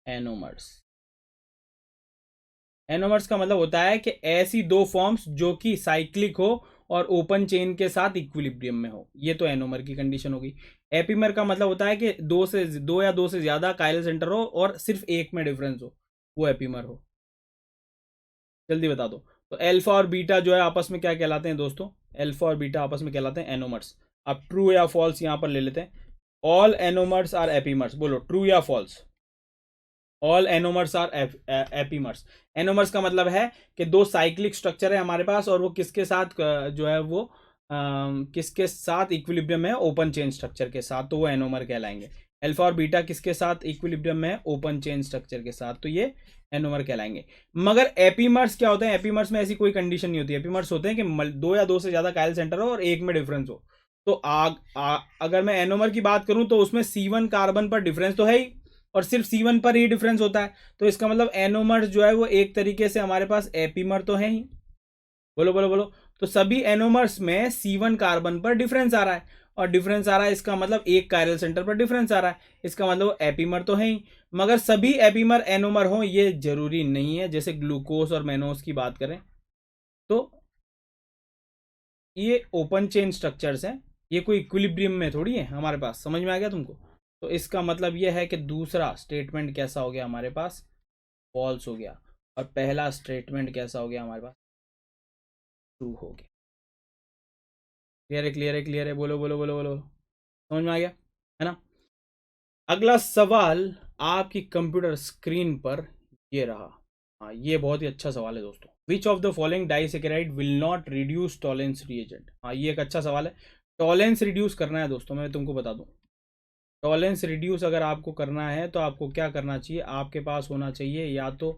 anomers. Anomers का मतलब होता है कि ऐसी दो फॉर्म्स जो कि साइक्लिक हो और ओपन चेन के साथ इक्विलिब्रियम में हो, ये तो एनोमर की कंडीशन होगी। एपीमर का मतलब होता है कि दो या दो से ज्यादा काइरल सेंटर हो और सिर्फ एक में डिफरेंस हो, वो एपीमर हो। जल्दी बता दो। तो अल्फा और बीटा जो है आपस में क्या कहलाते हैं दोस्तों? अल्फा और बीटा आपस में कहलाते हैं एनोमर्स। अब ट्रू या फॉल्स यहां पर ले लेते हैं। ऑल एनोमर्स आर एपीमर्स, बोलो ट्रू या false. All anomers are epimers. Anomers का मतलब है कि दो साइक्लिक स्ट्रक्चर है हमारे पास और वो किसके साथ जो है वो किसके साथ इक्विलिब्रियम है? ओपन चेन स्ट्रक्चर के साथ, तो वो एनोमर कहलाएंगे। अल्फा और बीटा किसके साथ इक्विलिब्रियम में है? ओपन चेन स्ट्रक्चर के साथ, तो ये एनोमर कहलाएंगे। मगर एपीमर्स क्या होते हैं? एपीमर्स में ऐसी कोई कंडीशन नहीं होती। एपीमर्स होते हैं कि दो या दो से ज्यादा काइरल सेंटर हो और एक में डिफरेंस हो। तो अगर मैं एनोमर की बात करूं तो उसमें C1 कार्बन पर डिफरेंस तो है ही, और सिर्फ C1 पर ही डिफरेंस होता है। तो इसका मतलब एनोमर जो है वो एक तरीके से हमारे पास एपीमर तो है ही। बोलो बोलो बोलो। तो सभी एनोमर्स में C1 कार्बन पर डिफरेंस आ रहा है, और डिफरेंस आ रहा है, इसका मतलब एक कायरल सेंटर पर डिफरेंस आ रहा है, इसका मतलब एपीमर तो है ही। मगर सभी एपीमर एनोमर हो ये जरूरी नहीं है। जैसे ग्लूकोज और मैनोज की बात करें तो ये ओपन चेन स्ट्रक्चर्स हैं, ये कोई इक्विलिब्रियम में थोड़ी है हमारे पास। समझ में आ गया तुमको? तो इसका मतलब यह है कि दूसरा स्टेटमेंट कैसा हो गया हमारे पास? फॉल्स हो गया। और पहला स्टेटमेंट कैसा हो गया हमारे पास? ट्रू हो गया। क्लियर है, क्लियर है, क्लियर है? बोलो बोलो बोलो बोलो। समझ में आ गया, है ना। अगला सवाल आपकी कंप्यूटर स्क्रीन पर ये रहा। हाँ, ये बहुत ही अच्छा सवाल है दोस्तों। विच of the following disaccharide will not reduce Tollens reagent? हाँ, ये एक अच्छा सवाल है। टॉलेंस रिड्यूस करना है दोस्तों, मैं तुमको बता दूं। टॉलेंस रिड्यूस अगर आपको करना है तो आपको क्या करना चाहिए? आपके पास होना चाहिए या तो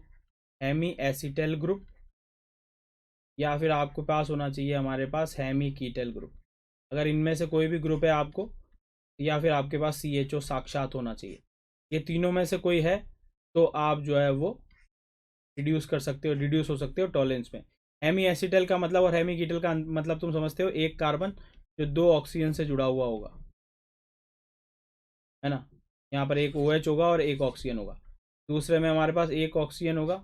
हेमी एसिटल ग्रुप, या फिर आपके पास होना चाहिए हमारे पास हेमी कीटल ग्रुप। अगर इनमें से कोई भी ग्रुप है आपको या फिर आपके पास CHO साक्षात होना चाहिए। ये तीनों में से कोई है तो आप जो है वो रिड्यूस कर सकते हो, रिड्यूस हो सकते हो टॉलेंस में। हेमी एसिटल का मतलब और हेमी कीटल का मतलब तुम समझते हो, एक कार्बन जो 2 ऑक्सीजन से जुड़ा हुआ होगा, है ना। यहाँ पर एक OH होगा और एक ऑक्सीजन होगा। दूसरे में हमारे पास एक ऑक्सीजन होगा,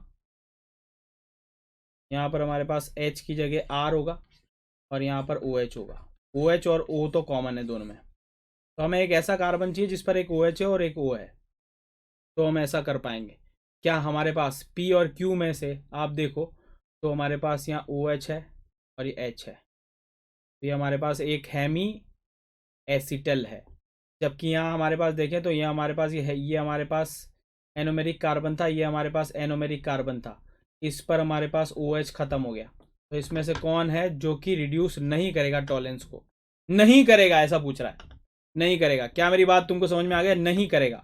यहाँ पर हमारे पास H की जगह R होगा और यहाँ पर OH होगा। OH और O तो कॉमन है दोनों में, तो हमें एक ऐसा कार्बन चाहिए जिस पर एक OH है और एक O है, तो हम ऐसा कर पाएंगे। क्या हमारे पास P और Q में से आप देखो तो हमारे पास यहाँ OH है और ये H है, तो ये हमारे पास एक हेमी एसिटल है। जबकि यहाँ हमारे पास देखें तो यहाँ हमारे पास ये है, ये हमारे पास एनोमेरिक कार्बन था, ये हमारे पास एनोमेरिक कार्बन था, इस पर हमारे पास OH खत्म हो गया। तो इसमें से कौन है जो कि रिड्यूस नहीं करेगा टॉलेंस को? नहीं करेगा, ऐसा पूछ रहा है, नहीं करेगा। क्या मेरी बात तुमको समझ में आ गया? नहीं करेगा,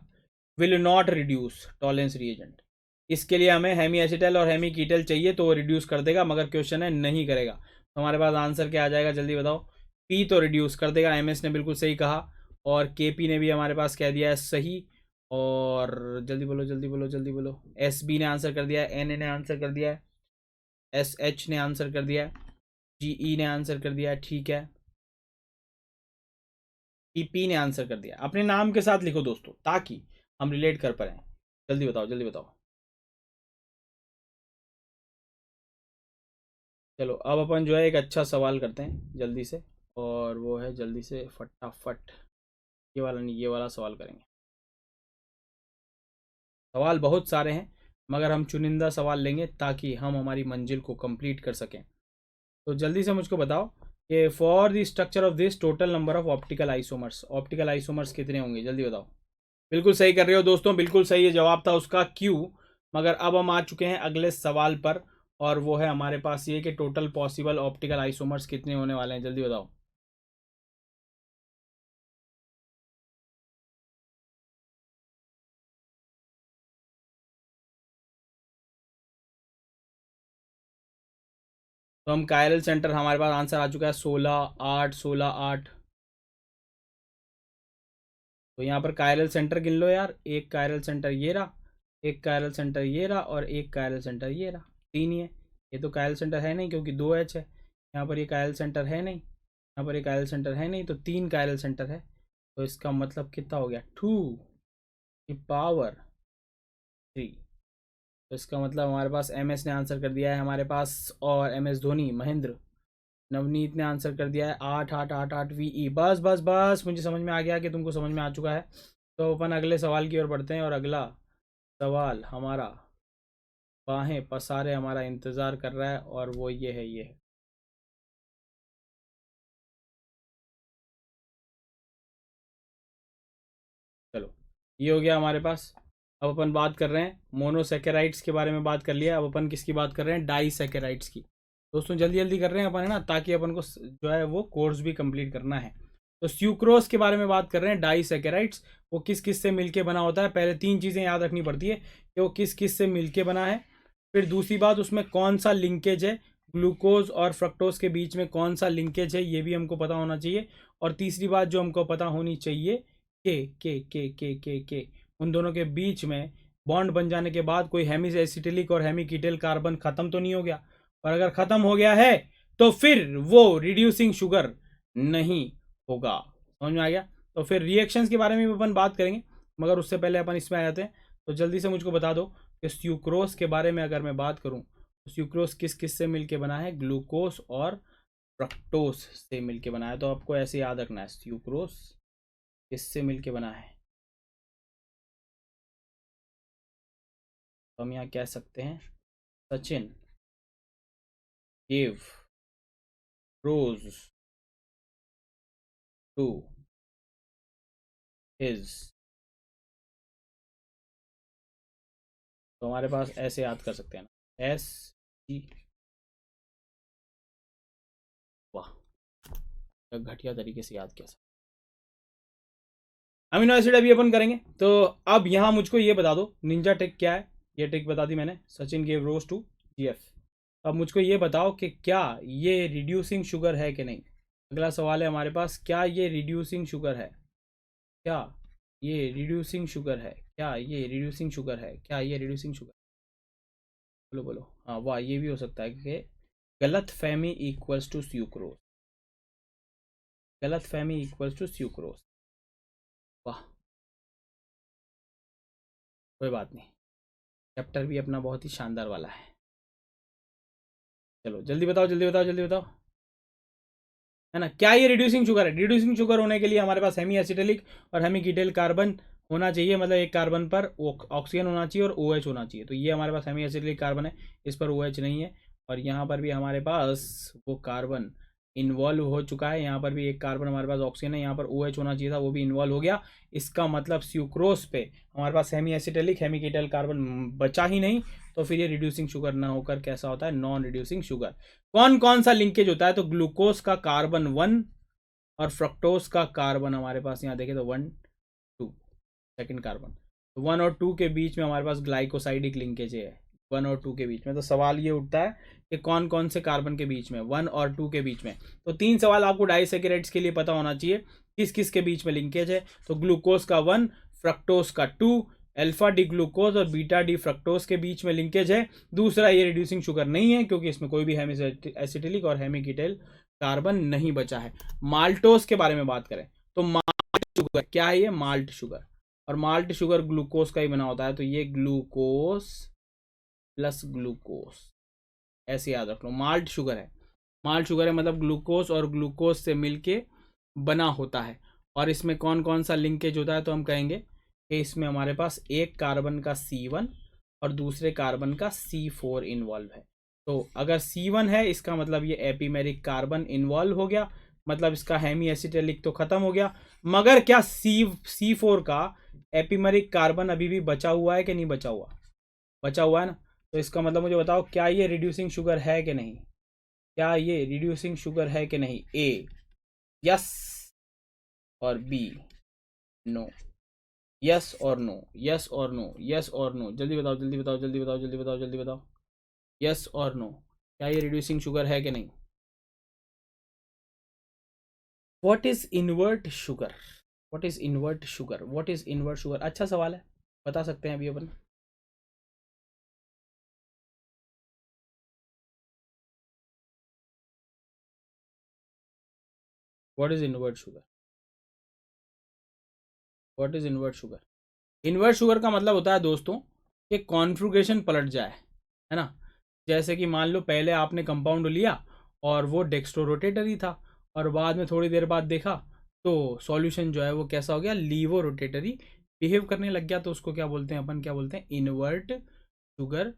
will not reduce Tollens reagent. इसके लिए हमें हेमी एसिटल और हेमी कीटल चाहिए तो वो रिड्यूस कर देगा, मगर क्वेश्चन है नहीं करेगा। तो हमारे पास आंसर क्या आ जाएगा, जल्दी बताओ। पी तो रिड्यूस कर देगा, MS ने बिल्कुल सही कहा, और KP ने भी हमारे पास कह दिया है सही। और जल्दी बोलो जल्दी बोलो जल्दी बोलो, SB ने आंसर कर दिया है, NA ने आंसर कर दिया है, SH ने आंसर कर दिया है, GE ने आंसर कर दिया है, ठीक है, PP ने आंसर कर दिया। अपने नाम के साथ लिखो दोस्तों ताकि हम रिलेट कर पाए। जल्दी बताओ जल्दी बताओ। चलो अब अपन जो है एक अच्छा सवाल करते हैं जल्दी से, और वो है जल्दी से फटाफट, ये वाला नहीं, ये वाला सवाल करेंगे। सवाल बहुत सारे हैं मगर हम चुनिंदा सवाल लेंगे ताकि हम हमारी मंजिल को कंप्लीट कर सकें। तो जल्दी से मुझको बताओ कि for the structure of this total number of optical isomers, optical isomers कितने होंगे? जल्दी बताओ। बिल्कुल सही कर रहे हो दोस्तों, बिल्कुल सही है जवाब था उसका Q। मगर अब हम आ चुके हैं अगले सवाल पर, और वो है हमारे पास ये कि टोटल पॉसिबल ऑप्टिकल आइसोमर्स कितने होने वाले हैं? जल्दी बताओ। तो हम कायरल सेंटर, हमारे पास आंसर आ चुका है 16 8 16 8। तो यहाँ पर कायरल सेंटर गिन लो यार, एक कायरल सेंटर ये रहा, एक कायरल सेंटर ये रहा, और एक कायरल सेंटर ये रहा, 3 ही है। ये तो कायरल सेंटर है नहीं क्योंकि 2H है। यहाँ पर ये कायरल सेंटर है नहीं, यहाँ पर ये कायरल सेंटर है नहीं, तो 3 कायरल सेंटर है। तो इसका मतलब कितना हो गया? 2 की पावर 3। तो इसका मतलब हमारे पास MS ने आंसर कर दिया है हमारे पास, और MS धोनी, महेंद्र, नवनीत ने आंसर कर दिया है 8 8 8 8 VE। बस बस बस, मुझे समझ में आ गया कि तुमको समझ में आ चुका है। तो अपन अगले सवाल की ओर बढ़ते हैं, और अगला सवाल हमारा बाहें पसारे हमारा इंतज़ार कर रहा है, और वो ये है, ये है। चलो ये हो गया हमारे पास। अब अपन बात कर रहे हैं मोनोसेकेराइड्स के बारे में, बात कर लिया। अब अपन किसकी बात कर रहे हैं? डाईसेकेराइड्स की। दोस्तों जल्दी जल्दी कर रहे हैं अपन, है ना, ताकि अपन को जो है वो कोर्स भी कंप्लीट करना है। तो स्यूक्रोज के बारे में बात कर रहे हैं, डाईसेकेराइड्स। वो किस किस से मिलके बना होता है? पहले 3 चीज़ें याद रखनी पड़ती है कि वो किस किस से मिलके बना है। फिर दूसरी बात, उसमें कौन सा लिंकेज है, ग्लूकोज और फ्रक्टोज के बीच में कौन सा लिंकेज है, ये भी हमको पता होना चाहिए। और तीसरी बात जो हमको पता होनी चाहिए, के उन दोनों के बीच में बॉन्ड बन जाने के बाद कोई हेमी एसिटिलिक और हेमी कीटल कार्बन खत्म तो नहीं हो गया। और अगर खत्म हो गया है तो फिर वो रिड्यूसिंग शुगर नहीं होगा। समझ में आ गया? तो फिर रिएक्शंस के बारे में भी अपन बात करेंगे, मगर उससे पहले अपन इसमें आ जाते हैं। तो जल्दी से मुझको बता दो कि स्यूक्रोज के बारे में अगर मैं बात करूं तो स्यूक्रोज किस किस से मिलके बना है? ग्लूकोज और फ्रक्टोज से मिलके बना है। तो आपको ऐसे याद रखना है, स्यूक्रोज किससे मिलके बना है? तो हम यहाँ कह सकते हैं Sachin gave rose to his। तो हमारे पास ऐसे याद कर सकते हैं ना, SG। वाह, घटिया तरीके से याद किया। अमीनो एसिड अभी अपन करेंगे। तो अब यहाँ मुझको ये बता दो, निंजा टेक क्या है? ये टेक बता दी मैंने, Sachin gave rose to GF। अब मुझको ये बताओ कि क्या ये रिड्यूसिंग शुगर है कि नहीं। अगला सवाल है हमारे पास, क्या ये रिड्यूसिंग शुगर है? क्या ये रिड्यूसिंग शुगर है? क्या ये रिड्यूसिंग शुगर है? क्या ये रिड्यूसिंग शुगर? बोलो बोलो। हाँ वाह, ये भी हो सकता है कि गलत फहमी इक्वल्स टू स्यूक्रोज। गलत फहमी इक्वल्स टू स्यूक्रोज। वाह, कोई बात नहीं, चैप्टर भी अपना बहुत ही शानदार वाला है। चलो जल्दी बताओ, जल्दी बताओ, जल्दी बताओ, है ना? क्या ये रिड्यूसिंग शुगर है? रिड्यूसिंग शुगर होने के लिए हमारे पास हेमी एसिटिलिक और हेमी कीटल कार्बन होना चाहिए, मतलब एक कार्बन पर ऑक्सीजन होना चाहिए और OH होना चाहिए। तो ये हमारे पास हेमी एसिटिलिक कार्बन है, इस पर OH नहीं है। और यहाँ पर भी हमारे पास वो कार्बन इन्वॉल्व हो चुका है, यहाँ पर भी एक कार्बन हमारे पास ऑक्सीजन है, यहाँ पर OH होना चाहिए था, वो भी इन्वॉल्व हो गया। इसका मतलब स्यूक्रोज पे हमारे पास हेमी एसिटिलिक हेमी कीटल कार्बन बचा ही नहीं, तो फिर ये रिड्यूसिंग शुगर ना होकर कैसा होता है? Non reducing sugar. कौन कौन सा लिंकेज होता है? तो ग्लूकोज का कार्बन 1 और फ्रक्टोज का कार्बन हमारे पास यहाँ देखें तो 1 2 सेकेंड कार्बन, तो 1 और 2 के बीच में हमारे पास ग्लाइकोसाइडिक लिंकेज है। 1 और 2 के बीच में, तो सवाल ये उठता है कि कौन कौन से कार्बन के बीच में? 1 और 2 के बीच में। तो 3 सवाल आपको डाइसैकेराइड्स के लिए पता होना चाहिए, किस किस के बीच में लिंकेज है। तो ग्लूकोज का 1, फ्रक्टोज का 2, अल्फा डी ग्लूकोज और बीटा डी फ्रक्टोज के बीच में लिंकेज है। दूसरा, ये रिड्यूसिंग शुगर नहीं है क्योंकि इसमें कोई भी हेमी एसिटिलिक और हेमी कीटल कार्बन नहीं बचा है। माल्टोज के बारे में बात करें तो माल्ट शुगर क्या है? ये माल्ट शुगर, और माल्ट शुगर ग्लूकोज का ही बना होता है, तो ये ग्लूकोज प्लस ग्लूकोज, ऐसे याद रख लो। माल्ट शुगर है, माल्ट शुगर है मतलब ग्लूकोज और ग्लूकोज से मिलके बना होता है। और इसमें कौन कौन सा लिंकेज होता है? तो हम कहेंगे कि इसमें हमारे पास एक कार्बन का C1 और दूसरे कार्बन का C4 इन्वॉल्व है। तो अगर C1 है, इसका मतलब ये एपीमेरिक कार्बन इन्वॉल्व हो गया, मतलब इसका हेमी एसिटिलिक तो खत्म हो गया। मगर क्या C4 का एपीमेरिक कार्बन अभी भी बचा हुआ है कि नहीं बचा हुआ? बचा हुआ है ना। तो इसका मतलब मुझे बताओ, क्या ये रिड्यूसिंग शुगर है कि नहीं? क्या ये रिड्यूसिंग शुगर है कि नहीं? ए यस और बी नो। यस और नो, यस और नो, यस और नो, जल्दी बताओ, जल्दी बताओ, जल्दी बताओ, जल्दी बताओ, जल्दी बताओ। यस और नो, क्या ये रिड्यूसिंग शुगर है कि नहीं? What is invert sugar? What is invert sugar? What is invert sugar? अच्छा सवाल है, बता सकते हैं अभी अपन। What is invert sugar? What is invert sugar? Invert sugar का मतलब होता है दोस्तों कि कॉन्फ़िगरेशन पलट जाए, है ना। जैसे कि मान लो पहले आपने कंपाउंड लिया और वो डेक्स्ट्रो रोटेटरी था, और बाद में थोड़ी देर बाद देखा तो सॉल्यूशन जो है वो कैसा हो गया? लीवो रोटेटरी बिहेव करने लग गया। तो उसको क्या बोलते हैं अपन? क्या बोलते हैं? इन्वर्ट शुगर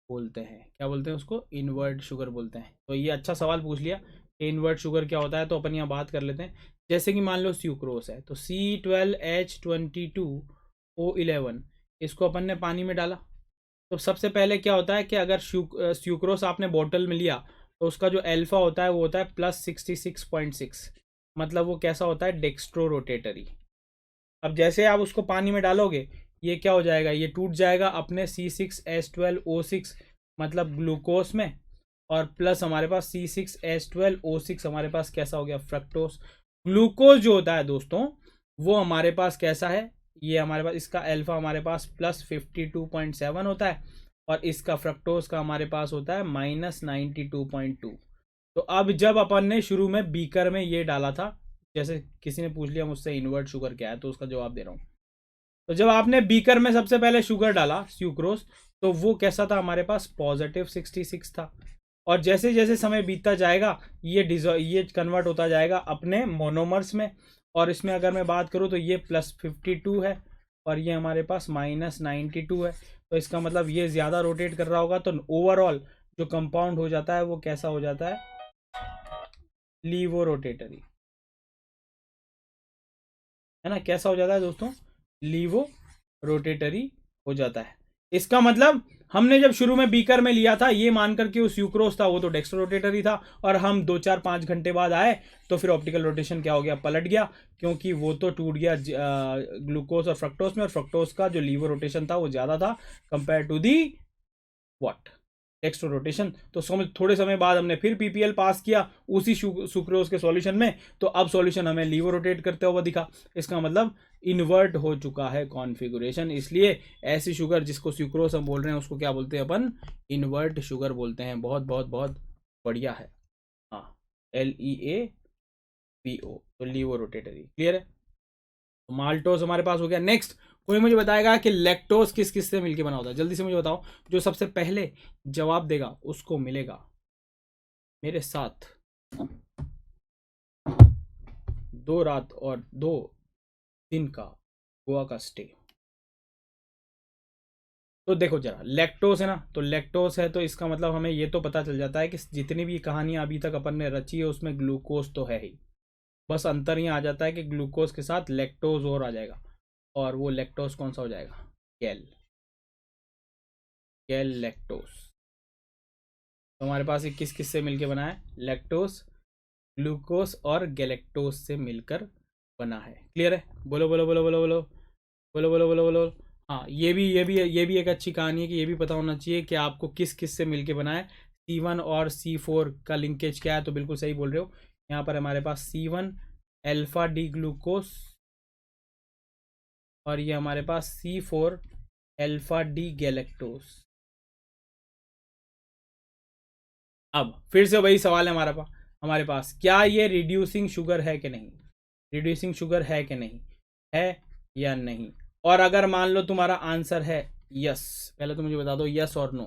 बोलते हैं। क्या बोलते हैं उसको? इन्वर्ट शुगर बोलते हैं। तो ये अच्छा सवाल पूछ लिया कि इन्वर्ट शुगर क्या होता है, तो अपन यहाँ बात कर लेते हैं। जैसे कि मान लो स्यूक्रोस है, तो C12H22O11, इसको अपन ने पानी में डाला। तो सबसे पहले क्या होता है कि अगर स्यूक्रोस आपने बॉटल में लिया, तो उसका जो अल्फा होता है वो होता है +66.6, मतलब वो कैसा होता है? Dextro rotatory. अब जैसे आप उसको पानी में डालोगे, ये क्या हो जाएगा? ये टूट जाएगा अपने C6H12O6 मतलब ग्लूकोज में, और प्लस हमारे पास C6H12O6 हमारे पास कैसा हो गया? फ्रक्टोज। ग्लूकोज जो होता है दोस्तों, वो हमारे पास कैसा है? ये हमारे पास इसका अल्फा हमारे पास +52.7 होता है, और इसका फ्रक्टोज का हमारे पास होता है -92.2। तो अब जब अपन ने शुरू में बीकर में ये डाला था, जैसे किसी ने पूछ लिया मुझसे इन्वर्ट शुगर क्या है, तो उसका जवाब दे रहा हूँ। तो जब आपने बीकर में सबसे पहले शुगर डाला स्यूक्रोस, तो वो कैसा था? हमारे पास +66 था। और जैसे जैसे समय बीतता जाएगा, ये कन्वर्ट होता जाएगा अपने मोनोमर्स में। और इसमें अगर मैं बात करूँ तो ये +52 है, और ये हमारे पास -92 है। तो इसका मतलब ये ज़्यादा रोटेट कर रहा होगा, तो ओवरऑल जो कंपाउंड हो जाता है वो कैसा हो जाता है? लीवो रोटेटरी, है ना। कैसा हो जाता है दोस्तों? लीवो रोटेटरी हो जाता है। इसका मतलब हमने जब शुरू में बीकर में लिया था, ये मानकर कि वो स्यूक्रोस था, वो तो डेक्स्ट्रो रोटेटरी था, और हम 2-4-5 घंटे बाद आए तो फिर ऑप्टिकल रोटेशन क्या हो गया? पलट गया, क्योंकि वो तो टूट गया ग्लूकोज और फ्रक्टोज में, और फ्रक्टोज का जो लीवो रोटेशन था वो ज़्यादा था compare to the what? Dextro rotation. तो समझ थोड़े समय बाद हमने फिर पीपीएल पास किया उसी सुक्रोज के सॉल्यूशन में, तो अब सॉल्यूशन हमें लीवर रोटेट करते हुआ दिखा। इसका मतलब इन्वर्ट हो चुका है कॉन्फ़िगरेशन, इसलिए ऐसी शुगर जिसको सुक्रोज हम बोल रहे हैं उसको क्या बोलते हैं अपन, इन्वर्ट शुगर बोलते हैं। बहुत बहुत बहुत बढ़िया है। हाँ, LEAVO, तो लीवर रोटेटरी। क्लियर है? तो माल्टोज हमारे पास हो गया। नेक्स्ट कोई मुझे बताएगा कि लैक्टोज किस किस से मिलके बना होता है, जल्दी से मुझे बताओ। जो सबसे पहले जवाब देगा उसको मिलेगा मेरे साथ 2 रात और 2 दिन का गोवा का स्टे। तो देखो जरा, लैक्टोज है ना, तो लैक्टोज है तो इसका मतलब हमें ये तो पता चल जाता है कि जितनी भी कहानियां अभी तक अपन ने रची है उसमें ग्लूकोज तो है ही, बस अंतर ये आ जाता है कि ग्लूकोज के साथ लैक्टोज और आ जाएगा, और वो लैक्टोज कौन सा हो जाएगा, गैल लैक्टोज। तो हमारे पास ये किस किस से मिलकर बना है, लैक्टोज, ग्लूकोज और गैलेक्टोज से मिलकर बना है। क्लियर है? बोलो बोलो बोलो बोलो बोलो बोलो बोलो बोलो बोलो। हाँ, ये भी एक अच्छी कहानी है कि ये भी पता होना चाहिए कि आपको किस किस से मिलके बना है। C1 और C4 का लिंकेज क्या है, तो बिल्कुल सही बोल रहे हो। यहाँ पर हमारे पास C1 अल्फा डी ग्लूकोस और ये हमारे पास C4 अल्फा डी गैलेक्टोस। अब फिर से वही सवाल है हमारे पास, क्या ये रिड्यूसिंग शुगर है कि नहीं, रिड्यूसिंग शुगर है कि नहीं, है या नहीं। और अगर मान लो तुम्हारा आंसर है यस, पहले तो मुझे बता दो यस और नो,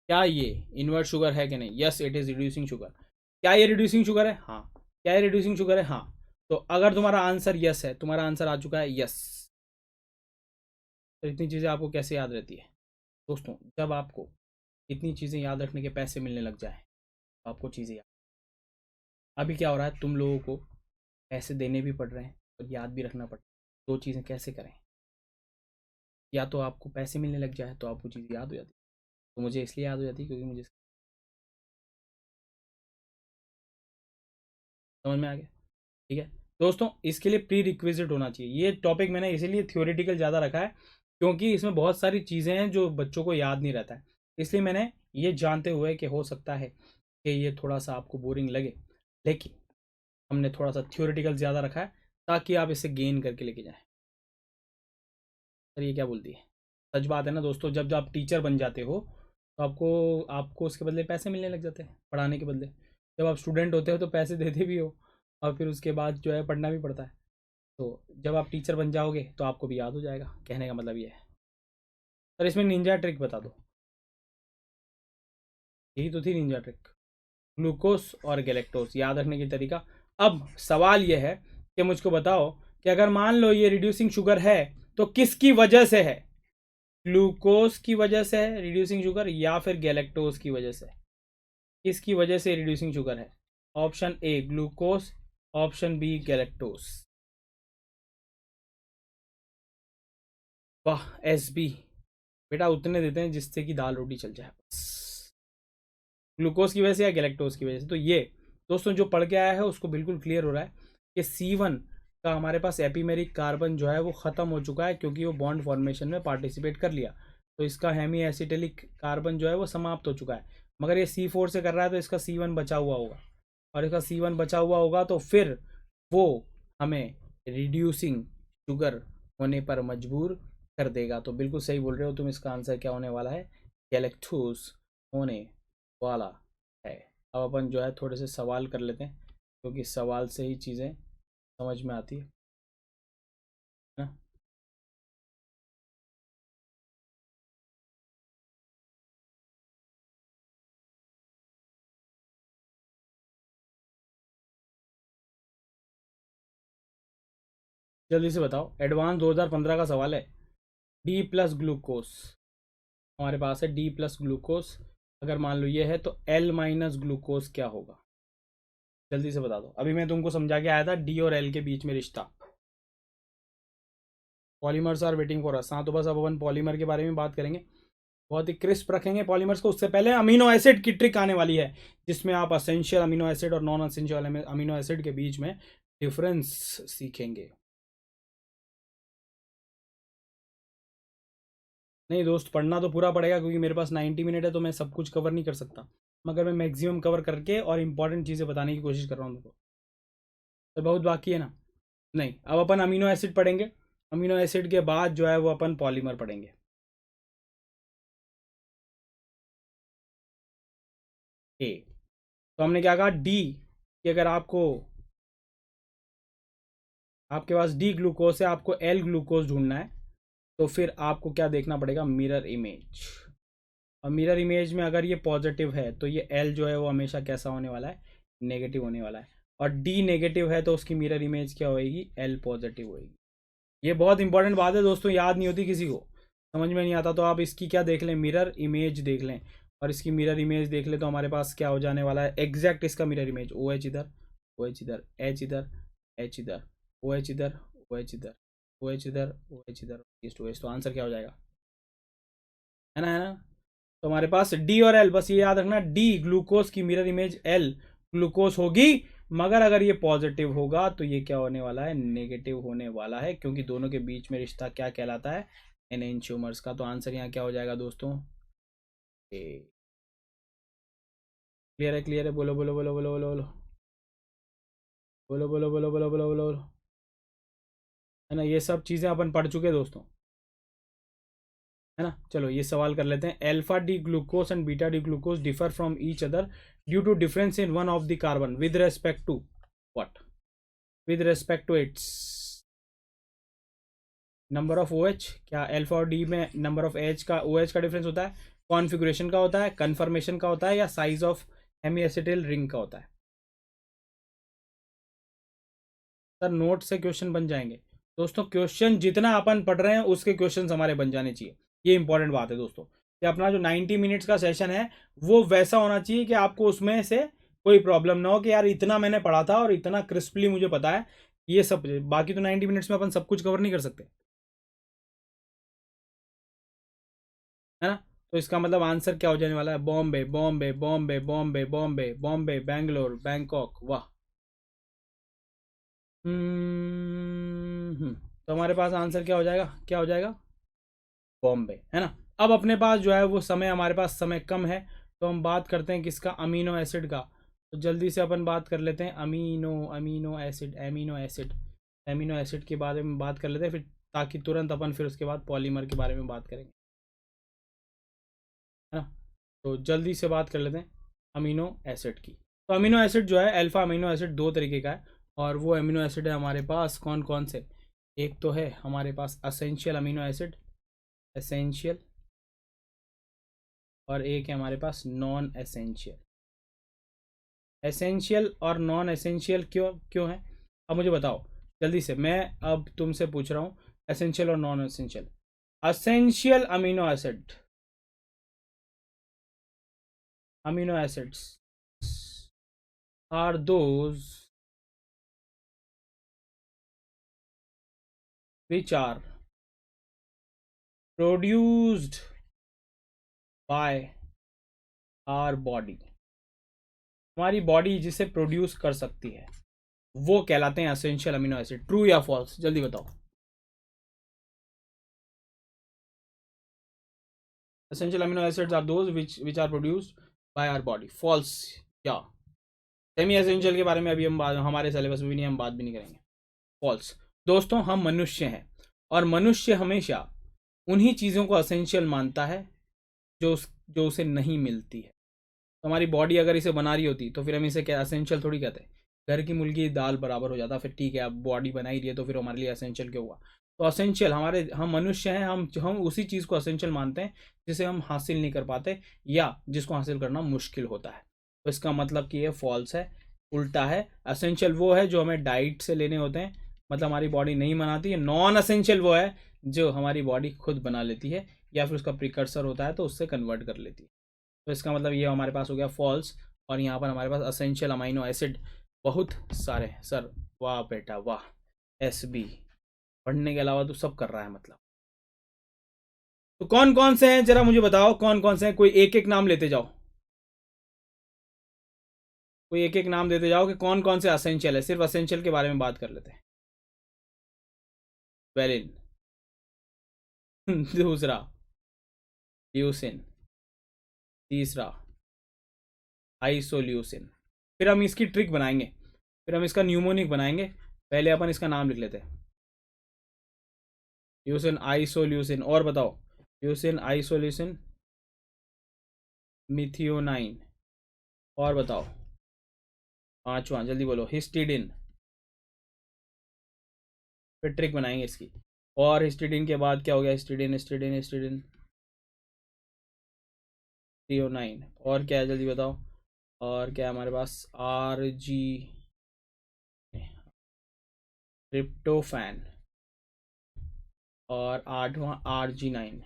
क्या ये इन्वर्ट शुगर है कि नहीं। Yes, it is reducing sugar. क्या ये रिड्यूसिंग शुगर है, हाँ। क्या ये रिड्यूसिंग शुगर है, हाँ। तो अगर तुम्हारा आंसर यस है, तुम्हारा आंसर आ चुका है यस, तो इतनी चीज़ें आपको कैसे याद रहती है दोस्तों, जब आपको इतनी चीज़ें याद रखने के पैसे मिलने लग जाए तो आपको चीज़ें याद। अभी क्या हो रहा है, तुम लोगों को पैसे देने भी पड़ रहे हैं और याद भी रखना पड़ रहा है। दो चीज़ें कैसे करें, या तो आपको पैसे मिलने लग जाए तो आपको चीज़ याद हो जाती है, तो मुझे इसलिए याद हो जाती है क्योंकि मुझे समझ में आ गया। ठीक है दोस्तों, इसके लिए प्री रिक्विजिट होना चाहिए। ये टॉपिक मैंने इसीलिए थ्योरेटिकल ज़्यादा रखा है क्योंकि इसमें बहुत सारी चीज़ें हैं जो बच्चों को याद नहीं रहता है, इसलिए मैंने ये जानते हुए कि हो सकता है कि ये थोड़ा सा आपको बोरिंग लगे, लेकिन हमने थोड़ा सा थ्योरेटिकल ज़्यादा रखा है ताकि आप इसे गेन करके लेके जाएं। सर ये क्या बोलती है, सच बात है ना दोस्तों, जब जब आप टीचर बन जाते हो तो आपको आपको उसके बदले पैसे मिलने लग जाते हैं पढ़ाने के बदले। जब आप स्टूडेंट होते हो तो पैसे देते भी हो और फिर उसके बाद जो है पढ़ना भी पड़ता है। तो जब आप टीचर बन जाओगे तो आपको भी याद हो जाएगा, कहने का मतलब ये है। सर इसमें निंजा ट्रिक बता दो, यही तो थी निंजा ट्रिक, ग्लूकोस और गैलेक्टोस याद रखने की तरीका। अब सवाल यह है कि मुझको बताओ कि अगर मान लो ये रिड्यूसिंग शुगर है तो किसकी वजह से है, ग्लूकोज की वजह से है रिड्यूसिंग शुगर या फिर गैलेक्टोज की वजह से, किसकी वजह से रिड्यूसिंग शुगर है। Option A glucose, option B galactose. वाह SB, बेटा उतने देते हैं जिससे कि दाल रोटी चल जाए, ग्लूकोज की वजह से या गैलेक्टोज की वजह से। तो ये दोस्तों जो पढ़ के आया है उसको बिल्कुल क्लियर हो रहा है कि C1 का हमारे पास एपीमेरिक कार्बन जो है वो ख़त्म हो चुका है क्योंकि वो बॉन्ड फॉर्मेशन में पार्टिसिपेट कर लिया, तो इसका हेमी एसिटिलिक कार्बन जो है वो समाप्त हो चुका है। मगर ये C4 से कर रहा है तो इसका C1 बचा हुआ होगा, और इसका C1 बचा हुआ होगा तो फिर वो हमें रिड्यूसिंग शुगर होने पर मजबूर कर देगा। तो बिल्कुल सही बोल रहे हो तुम, इसका आंसर क्या होने वाला है, गैलेक्टोज होने वाला है। अब अपन जो है थोड़े से सवाल कर लेते हैं क्योंकि सवाल से ही चीज़ें समझ में आती है ना। जल्दी से बताओ, एडवांस 2015 का सवाल है। डी प्लस ग्लूकोस हमारे पास है, डी प्लस ग्लूकोस अगर मान लो ये है तो एल माइनस ग्लूकोस क्या होगा, जल्दी से बता दो। अभी मैं तुमको समझा के आया था डी और एल के बीच में रिश्ता। Polymers are waiting for us. हाँ तो बस अब अपन पॉलीमर के बारे में बात करेंगे, बहुत ही क्रिस्प रखेंगे पॉलीमर्स को। उससे पहले अमीनो एसिड की ट्रिक आने वाली है जिसमें आप असेंशियल अमीनो एसिड और नॉन असेंशियल अमीनो एसिड के बीच में डिफरेंस सीखेंगे। नहीं दोस्त, पढ़ना तो पूरा पड़ेगा क्योंकि मेरे पास 90 मिनट है, तो मैं सब कुछ कवर नहीं कर सकता, मगर मैं मैक्सिमम कवर करके और इम्पॉर्टेंट चीज़ें बताने की कोशिश कर रहा हूँ तुमको। तो बहुत बाकी है ना। नहीं, अब अपन अमीनो एसिड पढ़ेंगे, अमीनो एसिड के बाद जो है वो अपन पॉलीमर पढ़ेंगे। ए, तो हमने क्या कहा, डी, कि अगर आपके पास डी ग्लूकोज है, आपको एल ग्लूकोज ढूंढना है, तो फिर आपको क्या देखना पड़ेगा, मिरर इमेज। और मिरर इमेज में अगर ये पॉजिटिव है तो ये एल जो है वो हमेशा कैसा होने वाला है, नेगेटिव होने वाला है। और डी नेगेटिव है तो उसकी मिरर इमेज क्या होएगी, एल पॉजिटिव होएगी। ये बहुत इंपॉर्टेंट बात है दोस्तों, याद नहीं होती किसी को, समझ में नहीं आता तो आप इसकी क्या देख लें, मिरर इमेज देख लें। और इसकी मिरर इमेज देख ले तो हमारे पास क्या हो जाने वाला है, एग्जैक्ट इसका मिरर इमेज, ओ एच इधर, ओ एच इधर, एच इधर, एच इधर, ओ एच इधर, ओ एच इधर, ओ एच इधर, ओ एच इधर, ईस्ट वेस्ट। तो आंसर क्या हो जाएगा, है ना, है ना। तो हमारे पास डी और एल, बस ये याद रखना, डी ग्लूकोज की मिरर इमेज एल ग्लूकोज होगी, मगर अगर ये पॉजिटिव होगा तो ये क्या होने वाला है, नेगेटिव होने वाला है, क्योंकि दोनों के बीच में रिश्ता क्या कहलाता है, एनेंटियोमर्स का। तो आंसर यहाँ क्या हो जाएगा दोस्तों, क्लियर है, क्लियर है, बोलो बोलो बोलो बोलो बोलो बोलो बोलो बोलो बोलो बोलो बोलो बोलो बोलो, है ना। ये सब चीज़ें अपन पढ़ चुके हैं दोस्तों, है ना। चलो ये सवाल कर लेते हैं, alpha D glucose and beta D glucose differ from each other due to difference in one of the carbon with respect to what, with respect to its number of O H. क्या alpha और D में number of H का, O H का difference होता है, configuration का होता है, कन्फर्मेशन का होता है, या साइज ऑफ हेमीएसिटिल रिंग का होता है। सर नोट से क्वेश्चन बन जाएंगे दोस्तों, क्वेश्चन जितना अपन पढ़ रहे हैं उसके क्वेश्चन हमारे बन जाने चाहिए, ये इंपॉर्टेंट बात है दोस्तों, कि अपना जो 90 मिनट्स का सेशन है वो वैसा होना चाहिए कि आपको उसमें से कोई प्रॉब्लम ना हो कि यार इतना मैंने पढ़ा था और इतना क्रिस्पली मुझे पता है ये सब। बाकी तो 90 मिनट्स में अपन सब कुछ कवर नहीं कर सकते, है ना। तो इसका मतलब आंसर क्या हो जाने वाला है, बॉम्बे बॉम्बे बॉम्बे बॉम्बे बॉम्बे बॉम्बे, बैंगलोर, बैंकॉक, वाह। तो हमारे पास आंसर क्या हो जाएगा, क्या हो जाएगा, बॉम्बे, है ना। अब अपने पास जो है वो समय, हमारे पास समय कम है, तो हम बात करते हैं किसका, अमीनो एसिड का। तो जल्दी से अपन बात कर लेते हैं amino, amino acid, amino acid, amino acid के बारे में बात कर लेते हैं फिर, ताकि तुरंत अपन फिर उसके बाद पॉलीमर के बारे में बात करेंगे, है ना। तो जल्दी से बात कर लेते हैं अमीनो एसिड की। तो अमीनो एसिड जो है, अल्फा अमीनो एसिड दो तरीके का है, और वो अमीनो एसिड है हमारे पास कौन कौन से, एक तो है हमारे पास असेंशियल अमीनो एसिड, एसेंशियल, और एक है हमारे पास नॉन एसेंशियल। एसेंशियल और नॉन एसेंशियल क्यों क्यों है, अब मुझे बताओ जल्दी से, मैं अब तुमसे पूछ रहा हूँ एसेंशियल और non essential. Essential amino acid, amino acids are those which are produced by our body, हमारी बॉडी जिसे प्रोड्यूस कर सकती है वो कहलाते हैं एसेंशियल अमीनो एसिड। ट्रू या फॉल्स, जल्दी बताओ। Essential amino acids are those which are produced by our body, false या सेमी एसेंशियल के बारे में अभी हम बात, हमारे सिलेबस में भी नहीं, हम बात भी नहीं करेंगे। फॉल्स दोस्तों, हम मनुष्य हैं और मनुष्य हमेशा उन्हीं चीज़ों को एसेंशियल मानता है जो उसे नहीं मिलती है। तो हमारी बॉडी अगर इसे बना रही होती तो फिर हम इसे क्या एसेंशियल थोड़ी कहते हैं, घर की मुर्गी दाल बराबर हो जाता, फिर ठीक है अब बॉडी बना ही रही है तो फिर हमारे लिए एसेंशियल क्यों हुआ। तो एसेंशियल हमारे, हम मनुष्य हैं, हम उसी चीज़ को एसेंशियल मानते हैं जिसे हम हासिल नहीं कर पाते या जिसको हासिल करना मुश्किल होता है। तो इसका मतलब कि ये फॉल्स है, उल्टा है। एसेंशियल वो है जो हमें डाइट से लेने होते हैं, मतलब हमारी बॉडी नहीं बनाती है। नॉन एसेंशियल वो है जो हमारी बॉडी खुद बना लेती है या फिर उसका प्रिकर्सर होता है तो उससे कन्वर्ट कर लेती है। तो इसका मतलब ये हमारे पास हो गया फॉल्स, और यहाँ पर हमारे पास असेंशियल अमाइनो एसिड बहुत सारे हैं। सर वाह बेटा वाह, एस बी पढ़ने के अलावा तो सब कर रहा है मतलब। तो कौन कौन से हैं जरा मुझे बताओ, कौन कौन से हैं, कोई एक एक नाम लेते जाओ, कोई एक एक नाम देते जाओ कि कौन कौन से असेंशियल है, सिर्फ असेंशियल के बारे में बात कर लेते हैं। वेलिन दूसरा, ल्यूसिन, तीसरा आइसोल्यूसिन। फिर हम इसकी ट्रिक बनाएंगे, फिर हम इसका न्यूमोनिक बनाएंगे। पहले अपन इसका नाम लिख लेते हैं, ल्यूसिन आइसोल्यूसिन। और बताओ, ल्यूसिन आइसोल्यूसिन मिथियोनाइन। और बताओ पांचवा, जल्दी बोलो, हिस्टिडिन। फिर ट्रिक बनाएंगे इसकी। और हिस्टिडिन के बाद क्या हो गया, हिस्टिडिन हिस्टिडिन हिस्टिडिन थियोनाइन। और क्या है जल्दी बताओ, और क्या है हमारे पास, आर जी, ट्रिप्टोफैन। और आठवां Arginine।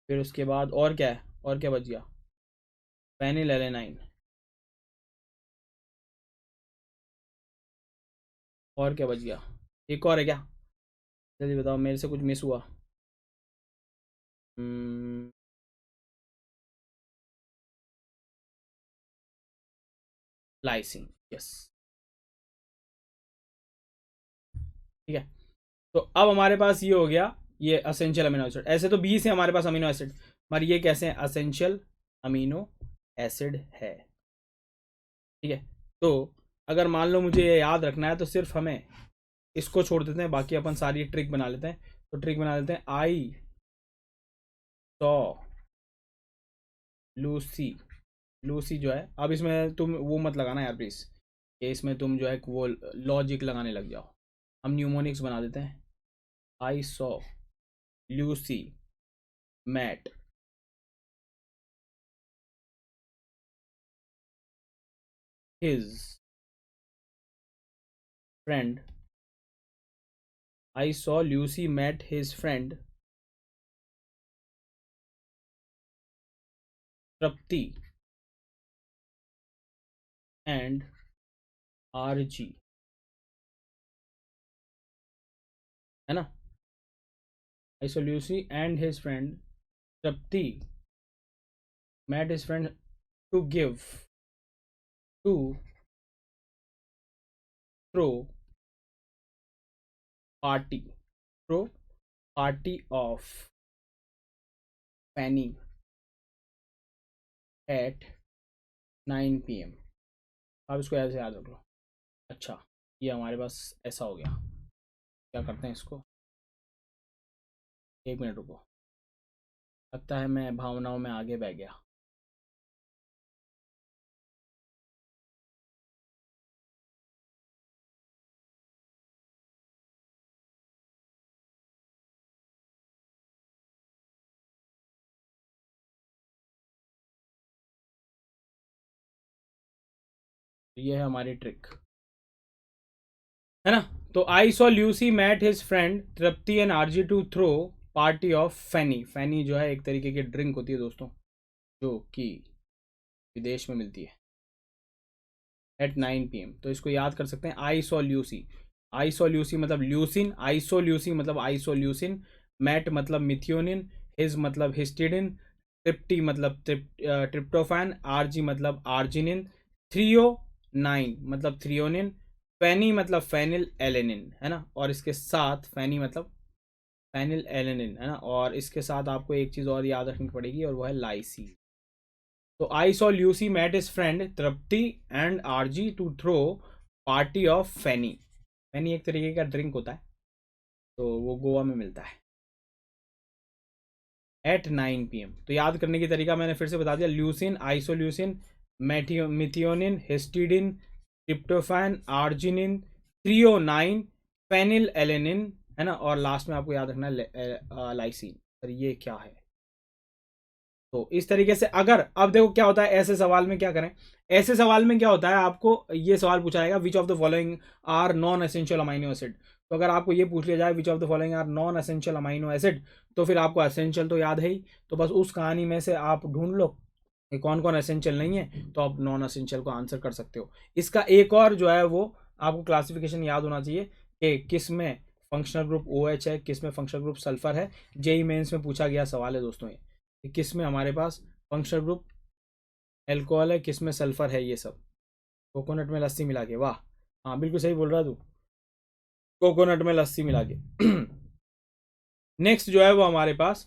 फिर उसके बाद और क्या है, और क्या बच गया, फेनिलएलेनाइन। और क्या बच गया, एक और है क्या, जल्दी बताओ, मेरे से कुछ मिस हुआ। Lysine, yes. ठीक है, तो अब हमारे पास ये हो गया, ये असेंशियल अमीनो एसिड। ऐसे तो 20 है हमारे पास अमीनो एसिड, पर ये कैसे हैं, असेंशियल अमीनो एसिड है। ठीक है, तो अगर मान लो मुझे ये याद रखना है तो सिर्फ हमें इसको छोड़ देते हैं, बाकी अपन सारी ट्रिक बना लेते हैं। तो ट्रिक बना लेते हैं, आई सॉ लूसी। लूसी जो है, अब इसमें तुम वो मत लगाना यार प्लीज, कि इसमें तुम जो है वो लॉजिक लगाने लग जाओ। हम न्यूमोनिक्स बना देते हैं, I saw Lucy Matt his friend. I saw Lucy met his friend Trapti and RG, है ना। I saw Lucy and his friend Trapti met his friend to give to throw party, throw party of Fanny at 9 PM। आप इसको ऐसे याद रख लो। अच्छा, ये हमारे पास ऐसा हो गया। क्या करते हैं इसको, एक मिनट रुको, लगता है मैं भावनाओं में आगे बह गया। ये है हमारी ट्रिक, है ना। तो I saw Lucy met his friend Tripti and RG to throw party of Fanny. Fanny जो है एक तरीके की ड्रिंक होती है दोस्तों, जो कि विदेश में मिलती है, एट 9 PM। तो इसको याद कर सकते हैं, I saw Lucy. I saw Lucy मतलब ल्यूसिन, आइसो ल्यूसी मतलब आइसो ल्यूसिन, मैट मतलब मिथियोनिन, हिज मतलब हिस्टिडिन, ट्रिप्टी मतलब ट्रिप्टोफैन, आरजी मतलब आर्जिनिन, थ्रियो 9 मतलब थ्रियोनिन, फैनी मतलब फेनिल एलेनिन, है ना। और इसके साथ फैनी मतलब फेनिल एलेनिन, है ना। और इसके साथ आपको एक चीज़ और याद रखनी पड़ेगी, और वो है लाइसी। तो I saw Lucy Matt is friend Tripti and RG to throw party of Fanny. Funny एक तरीके का ड्रिंक होता है, तो वो गोवा में मिलता है, एट 9 PM। तो याद करने की तरीका मैंने फिर से बता दिया, leucine isoleucine methionine histidine tryptophan arginine threonine phenyl alanine, है ना। और लास्ट में आपको याद रखना है लाइसिन। सर ये क्या है, तो इस तरीके से अगर, अब देखो क्या होता है ऐसे सवाल में, क्या करें, ऐसे सवाल में क्या होता है, आपको ये सवाल पूछा जाएगा, which of the following are non essential amino acid. तो अगर आपको ये पूछ लिया जाए which of the following are non essential amino acid, तो फिर आपको एसेंशियल तो याद है ही, तो बस उस कहानी में से आप ढूंढ लो कि कौन कौन एसेंशियल नहीं है, तो आप नॉन एसेंशियल को आंसर कर सकते हो। इसका एक और जो है वो आपको क्लासिफिकेशन याद होना चाहिए कि किस में फंक्शनल ग्रुप OH है, किस में फंक्शनल ग्रुप सल्फर है। जेई मेंस में पूछा गया सवाल है दोस्तों ये, किस में हमारे पास फंक्शनल ग्रुप एल्कोहल है, किस में सल्फर है, ये सब। कोकोनट में लस्सी मिला के, वाह, हाँ बिल्कुल सही बोल रहा तू, कोकोनट में लस्सी मिला के। नेक्स्ट जो है वो हमारे पास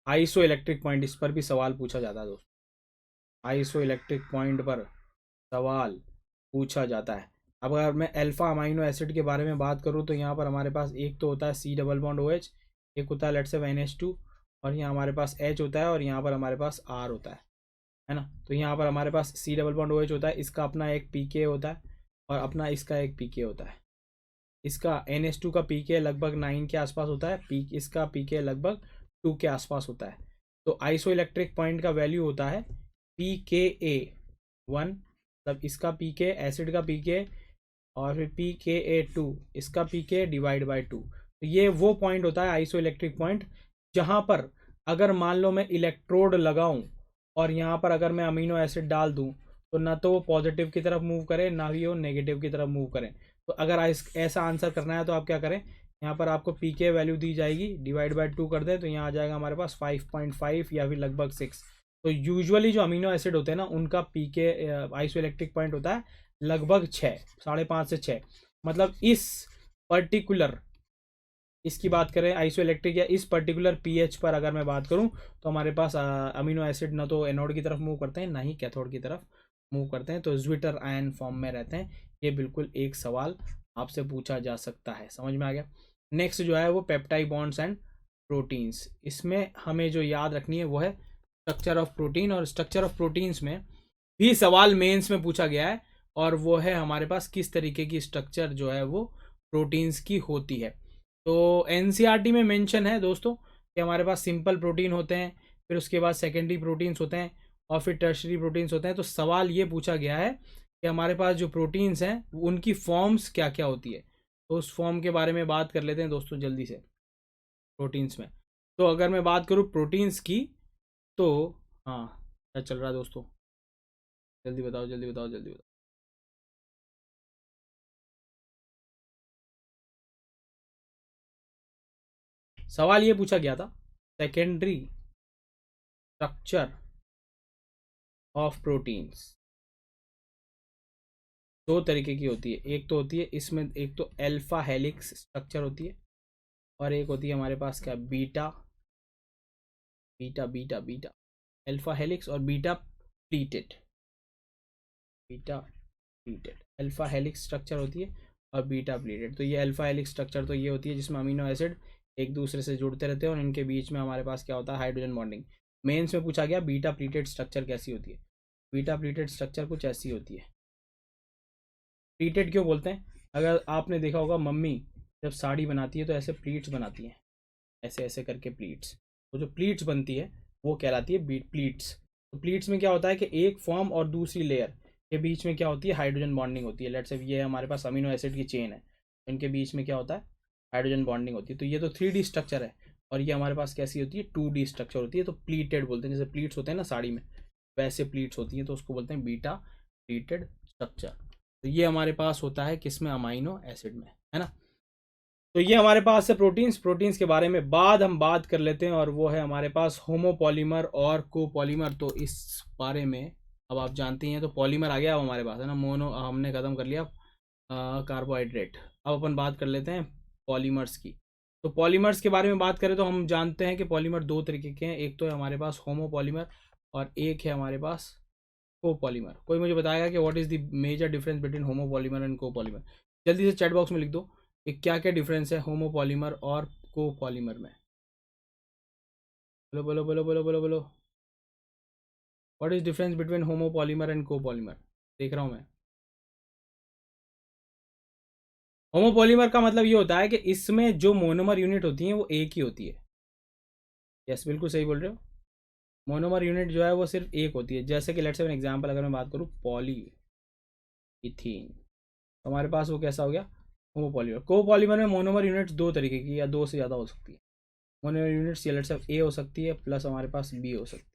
आइसो इलेक्ट्रिक पॉइंट, इस पर भी सवाल पूछा जाता है दोस्तों। आइसो इलेक्ट्रिक पॉइंट पर सवाल पूछा जाता है। अब अगर मैं अल्फा अमाइनो एसिड के बारे में बात करूँ तो यहाँ पर हमारे पास एक तो होता है C डबल बॉन्ड OH, एक होता है लेट्स से NH2, और यहाँ हमारे पास H होता है, और यहाँ पर हमारे पास R होता है ना। तो यहाँ पर हमारे पास C डबल बॉन्ड OH होता है, इसका अपना एक pK होता है और अपना इसका एक pK होता है। इसका NH2 का pK लगभग 9 के आसपास होता है, इसका pK लगभग 2 के आसपास होता है। तो आइसो इलेक्ट्रिक पॉइंट का वैल्यू होता है pKa 1, मतलब इसका pK, एसिड का pK, और फिर pKa2 इसका pK डिवाइड बाई 2। तो ये वो पॉइंट होता है आइसो इलेक्ट्रिक पॉइंट जहाँ पर अगर मान लो मैं इलेक्ट्रोड लगाऊं और यहाँ पर अगर मैं अमीनो एसिड डाल दूं तो ना तो वो पॉजिटिव की तरफ मूव करे ना ही वो नेगेटिव की तरफ मूव करें। तो अगर ऐसा आंसर करना है तो आप क्या करें, यहाँ पर आपको पीके वैल्यू दी जाएगी, डिवाइड बाय 2 कर दें तो यहाँ आ जाएगा हमारे पास 5.5 या फिर लगभग 6। तो यूजुअली जो अमीनो एसिड होते हैं ना उनका पीके आइसो इलेक्ट्रिक पॉइंट होता है लगभग 6, 5.5 से 6। मतलब इस पर्टिकुलर, इसकी बात करें आइसो इलेक्ट्रिक या इस पर्टिकुलर पीएच पर अगर मैं बात करूं तो हमारे पास अमीनो एसिड ना तो एनोड की तरफ मूव करते हैं ना ही कैथोड की तरफ मूव करते हैं, तो ज्विटर आयन फॉर्म में रहते हैं। ये बिल्कुल एक सवाल आपसे पूछा जा सकता है, समझ में आ गया। नेक्स्ट जो है वो पेप्टाइड बॉन्ड्स एंड प्रोटीन्स। इसमें हमें जो याद रखनी है वो है स्ट्रक्चर ऑफ प्रोटीन, और स्ट्रक्चर ऑफ प्रोटीन्स में भी सवाल मेंस में पूछा गया है, और वो है हमारे पास किस तरीके की स्ट्रक्चर जो है वो प्रोटीन्स की होती है। तो एनसीईआरटी में मेंशन है दोस्तों कि हमारे पास सिंपल प्रोटीन होते हैं, फिर उसके बाद सेकेंडरी प्रोटीन्स होते हैं, और फिर टर्शरी प्रोटीन्स होते हैं। तो सवाल ये पूछा गया है कि हमारे पास जो प्रोटीन्स हैं उनकी फॉर्म्स क्या क्या होती है। तो उस फॉर्म के बारे में बात कर लेते हैं दोस्तों जल्दी से प्रोटीन्स में। तो अगर मैं बात करूँ प्रोटीन्स की तो हाँ, क्या चल रहा है दोस्तों, जल्दी बताओ जल्दी बताओ जल्दी बताओ। सवाल ये पूछा गया था सेकेंडरी स्ट्रक्चर ऑफ प्रोटीन्स दो तरीके की होती है। एक तो होती है इसमें, एक तो अल्फा हेलिक्स स्ट्रक्चर होती है, और एक होती है हमारे पास क्या, beta beta beta beta alpha helix और beta pleated, beta pleated alpha helix structure होती है और बीटा प्लीटेड। तो ये अल्फा हेलिक्स स्ट्रक्चर तो ये होती है जिसमें अमीनो एसिड एक दूसरे से जुड़ते रहते हैं और इनके बीच में हमारे पास क्या होता है, हाइड्रोजन बॉन्डिंग। मेंस में पूछा गया बीटा प्लीटेड स्ट्रक्चर कैसी होती है। बीटा प्लीटेड स्ट्रक्चर कुछ ऐसी होती है। प्लीटेड क्यों बोलते हैं, अगर आपने देखा होगा मम्मी जब साड़ी बनाती है तो ऐसे प्लीट्स बनाती हैं, ऐसे ऐसे करके प्लीट्स। तो जो प्लीट्स बनती है वो कहलाती है प्लीट्स। तो प्लीट्स में क्या होता है कि एक फॉर्म और दूसरी लेयर के बीच में क्या होती है, हाइड्रोजन बॉन्डिंग होती है। लेट्स से ये हमारे पास अमीनो एसिड की चेन है, इनके बीच में क्या होता है, हाइड्रोजन बॉन्डिंग होती है। तो ये तो 3D स्ट्रक्चर है, और ये हमारे पास कैसी होती है, 2D स्ट्रक्चर होती है। तो प्लीटेड बोलते हैं, जैसे प्लीट्स होते हैं ना साड़ी में वैसे प्लीट्स होती हैं, तो उसको बोलते हैं बीटा प्लीटेड स्ट्रक्चर। तो ये हमारे पास होता है किसमें, अमाइनो एसिड में, है ना। तो ये हमारे पास है प्रोटीन्स। प्रोटीन्स के बारे में बाद हम बात कर लेते हैं, और वो है हमारे पास होमोपॉलीमर और कोपॉलीमर। तो इस बारे में अब आप जानते हैं, तो पॉलीमर आ गया अब हमारे पास, है ना। मोनो हमने ख़त्म कर लिया कार्बोहाइड्रेट। अब अपन बात कर लेते हैं पॉलीमर्स की। तो पॉलीमर्स के बारे में बात करें तो हम जानते हैं कि पॉलीमर दो तरीके के हैं, एक तो है हमारे पास होमोपॉलीमर और एक है हमारे पास कोपॉलीमर। कोई मुझे बताएगा कि what is the major difference between homopolymer and copolymer. जल्दी से चैट बॉक्स में लिख दो कि क्या क्या डिफरेंस है होमोपॉलीमर और कोपॉलीमर में। बोलो बोलो बोलो बोलो बोलो बोलो, what is difference between homopolymer and copolymer. देख रहा हूँ मैं। होमोपॉलीमर का मतलब ये होता है कि इसमें जो मोनोमर यूनिट होती है वो एक ही होती है। यस, बिल्कुल सही बोल रहे हो। मोनोमर यूनिट जो है वो सिर्फ एक होती है। जैसे कि लेट्स से एग्जांपल अगर मैं बात करूँ पॉली इथीन, तो हमारे पास वो कैसा हो गया, होमोपॉलीमर। कोपॉलीमर में मोनोमर यूनिट्स दो तरीके की या दो से ज़्यादा हो सकती है। मोनोमर यूनिट्स ये लेट्स से ए हो सकती है प्लस हमारे पास बी हो सकती है।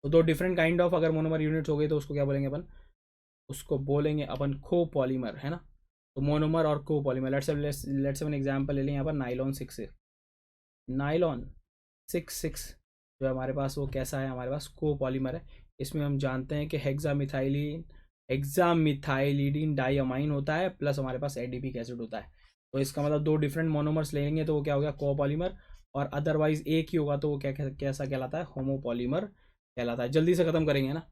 तो दो डिफरेंट काइंड ऑफ अगर मोनोमर यूनिट्स हो गई तो उसको क्या बोलेंगे अपन, उसको बोलेंगे अपन कोपॉलीमर, है ना। तो मोनोमर और copolymer, let's say upon example ले लें यहाँ पर नाइलॉन 6 नाइलॉन 6 जो है हमारे पास वो कैसा है, हमारे पास कोपॉलीमर है। इसमें हम जानते हैं कि हेक्सामिथाइलिडीन डाइअमाइन होता है प्लस हमारे पास एडिपिक एसिड होता है। तो इसका मतलब दो डिफरेंट मोनोमर्स लेंगे तो वो क्या हो गया, कोपॉलीमर। और अदरवाइज एक ही होगा तो वो क्या कैसा कहलाता है, होमोपॉलीमर कहलाता है। जल्दी से खत्म करेंगे ना।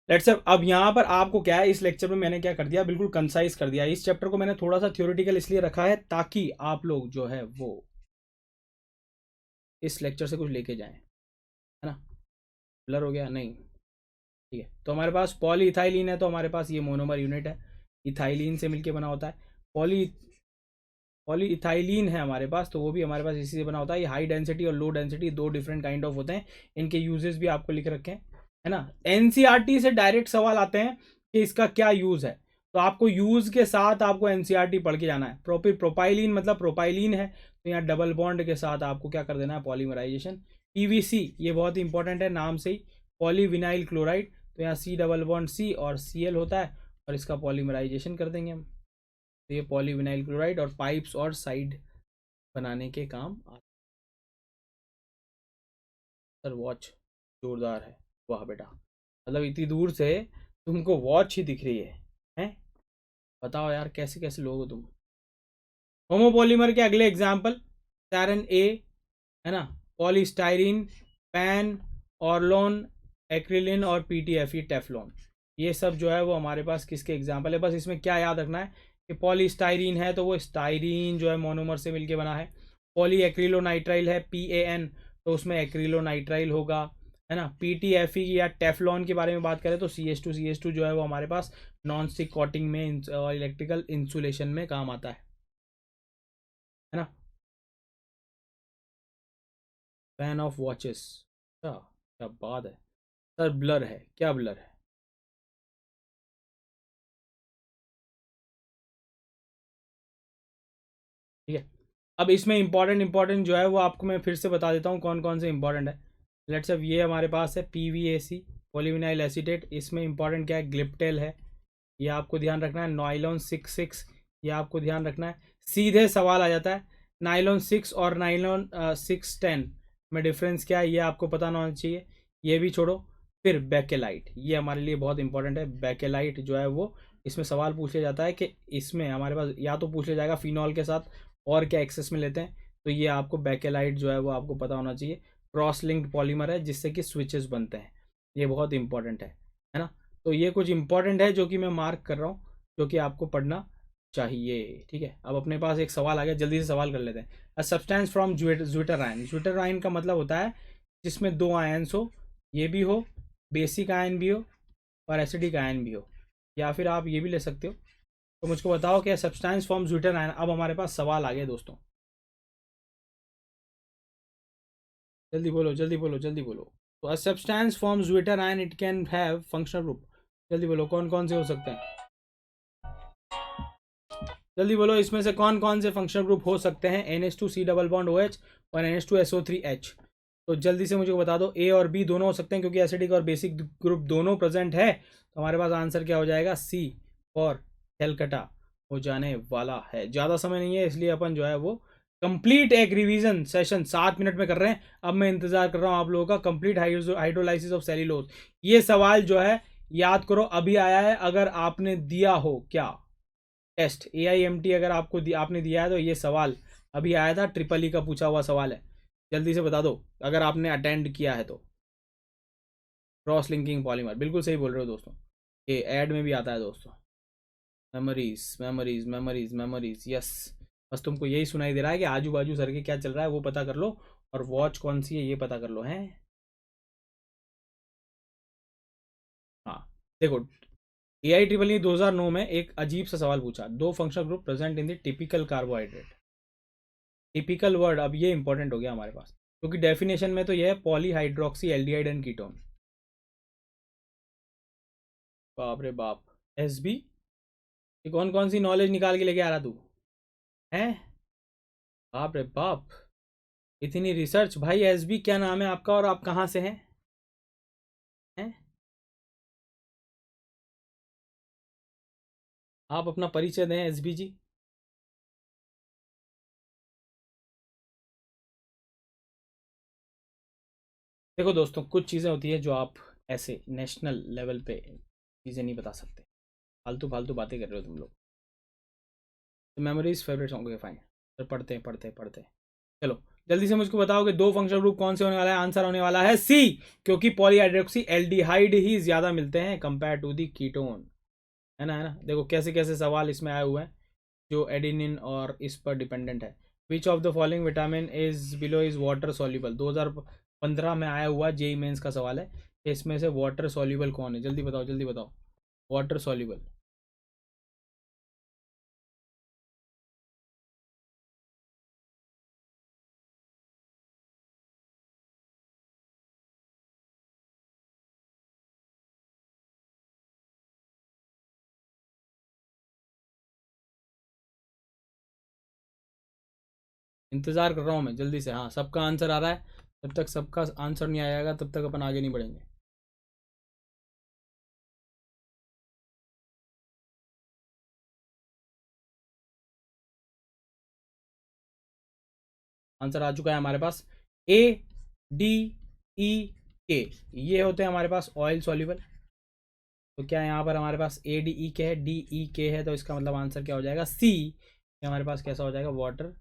लेट्स से अब यहाँ पर आपको क्या है, इस लेक्चर में मैंने क्या कर दिया, बिल्कुल कंसाइज कर दिया। इस चैप्टर को मैंने थोड़ा सा थ्योरेटिकल इसलिए रखा है ताकि आप लोग जो है वो इस लेक्चर से कुछ लेके जाएं, है ना। ब्लर हो गया नहीं, ठीक है। तो हमारे पास पॉली इथाइलिन है, तो हमारे पास ये मोनोमर यूनिट है, इथाइलिन से मिलके बना होता है। पॉली पॉली इथाइलिन है हमारे पास, तो वो भी हमारे पास इसी से बना होता है। ये हाई डेंसिटी और लो डेंसिटी दो डिफरेंट काइंड ऑफ होते हैं। इनके यूजेस भी आपको लिख रखे हैं, है ना। एनसीईआरटी से डायरेक्ट सवाल आते हैं कि इसका क्या यूज है, तो आपको यूज के साथ आपको एनसीईआरटी पढ़ के जाना है। प्रोपाइलिन मतलब प्रोपाइलिन है, तो यहाँ डबल बॉन्ड के साथ आपको क्या कर देना है, पॉलीमराइजेशन। पीवीसी ये बहुत इंपॉर्टेंट है, नाम से ही पॉलीविनाइल क्लोराइड, तो यहाँ सी डबल बॉन्ड सी और सी एल होता है, और इसका पॉलीमराइजेशन कर देंगे हम। तो ये पॉलीविनाइल क्लोराइड और पाइप्स और साइड बनाने के काम आता। सर वॉच जोरदार है, वाह बेटा, मतलब इतनी दूर से तुमको वॉच ही दिख रही है, हैं? बताओ यार कैसे कैसे लोग हो तुम। होमोपॉलीमर के अगले एग्जाम्पल, सैरन ए, है ना, पॉलीस्टाइरीन, पैन, ऑर्लोन, एक्रिलिन और पीटीएफ टेफ्लॉन, ये सब जो है वो हमारे पास किसके एग्जाम्पल है। बस इसमें क्या याद रखना है कि पॉलीस्टाइरीन है तो वो स्टाइरीन जो है मोनोमर से मिलके बना है। पॉली एक्रिलोनाइट्राइल है PAN, तो उसमें एक्रिलोनाइट्राइल होगा, है ना। PTFE या टेफ्लॉन के बारे में बात करें तो CH2 जो है वो हमारे पास नॉन स्टिक कॉटिंग में और इलेक्ट्रिकल इंसुलेशन में काम आता है ना। फैन ऑफ वॉचेस, अच्छा क्या बात है। सर ब्लर है, क्या ब्लर है? ठीक है। अब इसमें इंपॉर्टेंट जो है वो आपको मैं फिर से बता देता हूँ कौन कौन से इंपॉर्टेंट है। लेट्स अब ये हमारे पास है PVAC, पॉलीविनाइल एसीटेट। इसमें इंपॉर्टेंट क्या है, ग्लिप्टेल है, ये आपको ध्यान रखना है। नाइलॉन 6 ये आपको ध्यान रखना है। सीधे सवाल आ जाता है नाइलॉन 6 और नाइलॉन 610 में डिफरेंस क्या है, ये आपको पता होना चाहिए। ये भी छोड़ो। फिर बैकेलाइट, ये हमारे लिए बहुत इंपॉर्टेंट है। बैकेलाइट जो है वो इसमें सवाल पूछ लिया जाता है कि इसमें हमारे पास या तो पूछ लिया जाएगा फिनॉल के साथ और क्या एक्सेस में लेते हैं, तो ये आपको बैकेलाइट जो है वो आपको पता होना चाहिए। क्रॉस लिंक्ड पॉलीमर है जिससे कि स्विचेस बनते हैं, ये बहुत इंपॉर्टेंट है ना। तो ये कुछ इंपॉर्टेंट है जो कि मैं मार्क कर रहा हूँ, जो कि आपको पढ़ना चाहिए, ठीक है। अब अपने पास एक सवाल आ गया, जल्दी से सवाल कर लेते हैं। A substance from zwitter ion, zwitter ion का मतलब होता है जिसमें दो आयन्स हो, ये भी हो, बेसिक आयन भी हो और एसिडिक आयन भी हो, या फिर आप ये भी ले सकते हो। तो मुझको बताओ क्या सब्सटेंस फॉर्म ज्विटर आयन। अब हमारे पास सवाल आ गया दोस्तों, जल्दी बोलो जल्दी बोलो जल्दी बोलो। तो a substance form zwitter ion, it can have functional group. जल्दी बोलो कौन कौन से हो सकते हैं, जल्दी बोलो इसमें से कौन कौन से फंक्शनल ग्रुप हो सकते हैं। NH2C डबल बॉन्ड OH और NH2SO3H। तो जल्दी से मुझे बता दो, ए और बी दोनों हो सकते हैं क्योंकि एसिडिक और बेसिक ग्रुप दोनों प्रेजेंट है। तो हमारे पास आंसर क्या हो जाएगा, C और कैलकटा हो जाने वाला है। ज़्यादा समय नहीं है इसलिए अपन जो है वो कंप्लीट एक रिवीजन सेशन 7 मिनट में कर रहे हैं। अब मैं इंतजार कर रहा हूँ आप लोगों का, कंप्लीट हाइड्रोलाइसिस ऑफ सेल्यूलोज। ये सवाल जो है याद करो अभी आया है, अगर आपने दिया हो क्या टेस्ट AIMT, अगर आपने दिया है तो ये सवाल अभी आया था, ट्रिपल E का पूछा हुआ सवाल है। जल्दी से बता दो अगर आपने अटेंड किया है तो। क्रॉस लिंकिंग पॉलीमर, बिल्कुल सही बोल रहे हो दोस्तों, ये ऐड में भी आता है दोस्तों। Memories memories memories memories, yes. बस तुमको यही सुनाई दे रहा है कि आजू बाजू सर के क्या चल रहा है वो पता कर लो, और वॉच कौन सी है ये पता कर लो, हैं। हाँ देखो, AIEEE 2009 में एक अजीब सा सवाल पूछा, दो functional group present in the typical carbohydrate. Typical word, अब ये इंपॉर्टेंट हो गया हमारे पास क्योंकि डेफिनेशन में तो ये है पॉलीहाइड्रोक्सी एल्डिहाइड एंड कीटोन। बाप रे बाप, SB, ये कौन कौन सी नॉलेज निकाल के लेके आ रहा तू, है? बाप रे बाप, इतनी रिसर्च भाई। SB क्या नाम है आपका और आप कहाँ से हैं? आप अपना परिचय दें SB जी। देखो दोस्तों, कुछ चीज़ें होती है जो आप ऐसे नेशनल लेवल पे चीज़ें नहीं बता सकते, फालतू फालतू बातें कर रहे हो तुम लोग। Memories favourite song, fine. तो पढ़ते चलो जल्दी से मुझको बताओ कि दो फंक्शनल ग्रुप कौन से होने वाला है। आंसर होने वाला है सी, क्योंकि पॉलीहाइड्रोक्सी एल्डिहाइड ही ज्यादा मिलते हैं कंपेयर टू दी कीटोन। है ना। देखो कैसे कैसे सवाल इसमें आए हुए हैं जो एडिनिन और इस पर डिपेंडेंट है। विच of the following vitamin is below is water soluble, 2015 में आया हुआ जेई मेंस का सवाल है। इसमें से वाटर सॉल्युबल कौन है, जल्दी बताओ जल्दी बताओ। वाटर सॉल्युबल, इंतजार कर रहा हूँ मैं, जल्दी से। हाँ सबका आंसर आ रहा है, जब तक सबका आंसर नहीं आएगा तब तक अपन आगे नहीं बढ़ेंगे। आंसर आ चुका है हमारे पास, ए डी ई के, ये होते हैं हमारे पास ऑयल सॉल्युबल। तो क्या यहाँ पर हमारे पास ए डी ई के है, डी ई के है, तो इसका मतलब आंसर क्या हो जाएगा, सी। हमारे पास कैसा हो जाएगा, वाटर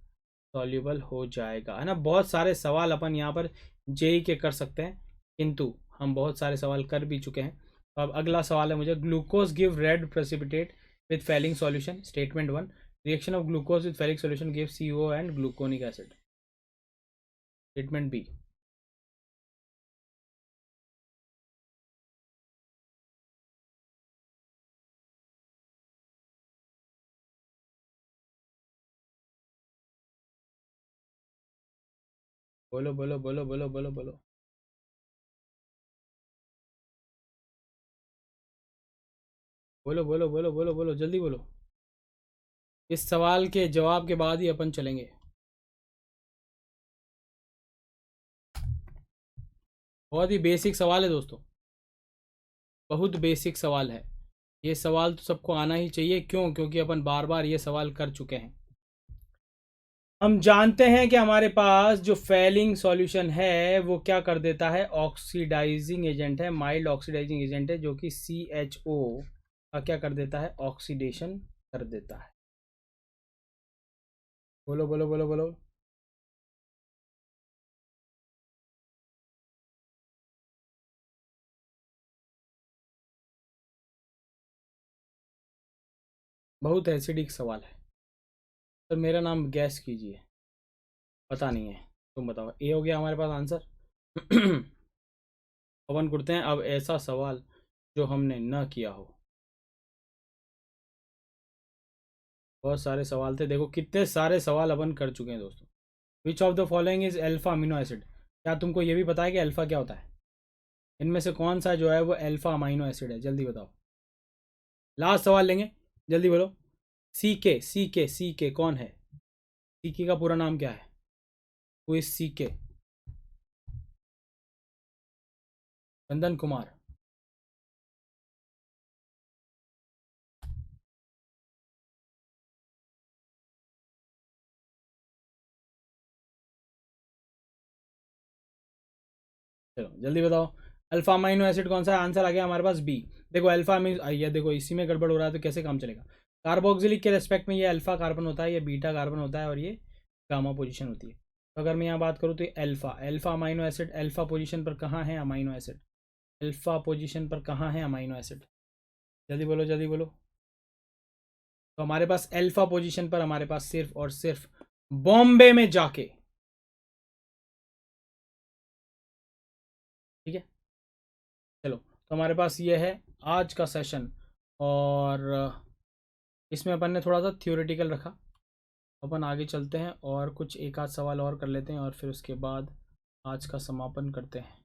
सॉल्युबल हो जाएगा। है ना। बहुत सारे सवाल अपन यहाँ पर जेई के कर सकते हैं, किंतु हम बहुत सारे सवाल कर भी चुके हैं। तो अब अगला सवाल है मुझे, glucose give red precipitate with Fehling solution, statement 1। Reaction of glucose with Fehling solution give CO and gluconic acid, statement B. बोलो बोलो बोलो बोलो बोलो बोलो। बोलो बोलो बोलो बोलो बोलो जल्दी बोलो। इस सवाल के जवाब के बाद ही अपन चलेंगे। बहुत ही बेसिक सवाल है दोस्तों, बहुत बेसिक सवाल है। ये सवाल तो सबको आना ही चाहिए, क्यों, क्योंकि अपन बार बार ये सवाल कर चुके हैं। हम जानते हैं कि हमारे पास जो फेलिंग सॉल्यूशन है वो क्या कर देता है, ऑक्सीडाइजिंग एजेंट है, माइल्ड ऑक्सीडाइजिंग एजेंट है, जो कि CHO का क्या कर देता है, ऑक्सीडेशन कर देता है। बोलो बोलो बोलो बोलो। बहुत एसिडिक सवाल है। तो मेरा नाम गैस कीजिए, पता नहीं है, तुम बताओ। ए हो गया हमारे पास आंसर। अपन करते हैं अब ऐसा सवाल जो हमने न किया हो। बहुत सारे सवाल थे, देखो कितने सारे सवाल अपन कर चुके हैं दोस्तों। विच of the following is alpha amino acid, क्या तुमको ये भी पता है कि अल्फा क्या होता है? इनमें से कौन सा जो है वो अल्फा अमीनो एसिड है, जल्दी बताओ। लास्ट सवाल लेंगे, जल्दी बोलो। सी के कौन है? सी के का पूरा नाम क्या है? वो इज CK, चंदन कुमार। चलो जल्दी बताओ, अल्फा अमीनो एसिड कौन सा है? आंसर आ गया हमारे पास बी। देखो अल्फा अमीनो, ये देखो इसी में गड़बड़ हो रहा है तो कैसे काम चलेगा। कार्बोक्सिलिक के रेस्पेक्ट में ये अल्फा कार्बन होता है, ये बीटा कार्बन होता है, और ये गामा पोजीशन होती है। तो अगर मैं यहाँ बात करूँ तो ये alpha alpha amino acid, alpha position पर कहाँ है अमीनो एसिड, अल्फा पोजीशन पर कहाँ है अमीनो एसिड, जल्दी बोलो जल्दी बोलो। तो हमारे पास अल्फा पोजीशन पर हमारे पास सिर्फ और सिर्फ बॉम्बे में जाके, ठीक है। चलो तो हमारे पास ये है आज का सेशन, और इसमें अपन ने थोड़ा सा थ्योरेटिकल रखा। अपन आगे चलते हैं और कुछ एक आध सवाल और कर लेते हैं, और फिर उसके बाद आज का समापन करते हैं।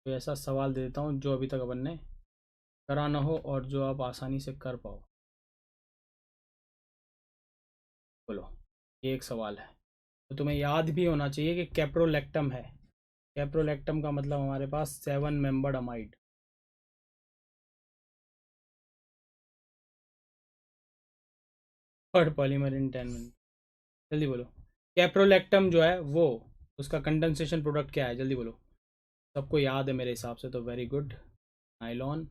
तो ऐसा सवाल दे देता हूँ जो अभी तक अपन ने करा ना हो और जो आप आसानी से कर पाओ। बोलो, ये एक सवाल है तो तुम्हें याद भी होना चाहिए कि कैप्रोलेक्टम है। कैप्रोलेक्टम का मतलब हमारे पास 7 मेंबर्ड अमाइड। थर्ड पॉलीमर इन 10 मिनट, जल्दी बोलो। कैप्रोलैक्टम जो है वो उसका कंडेंसेशन प्रोडक्ट क्या है, जल्दी बोलो। सबको याद है मेरे हिसाब से तो, वेरी गुड। नाइलॉन।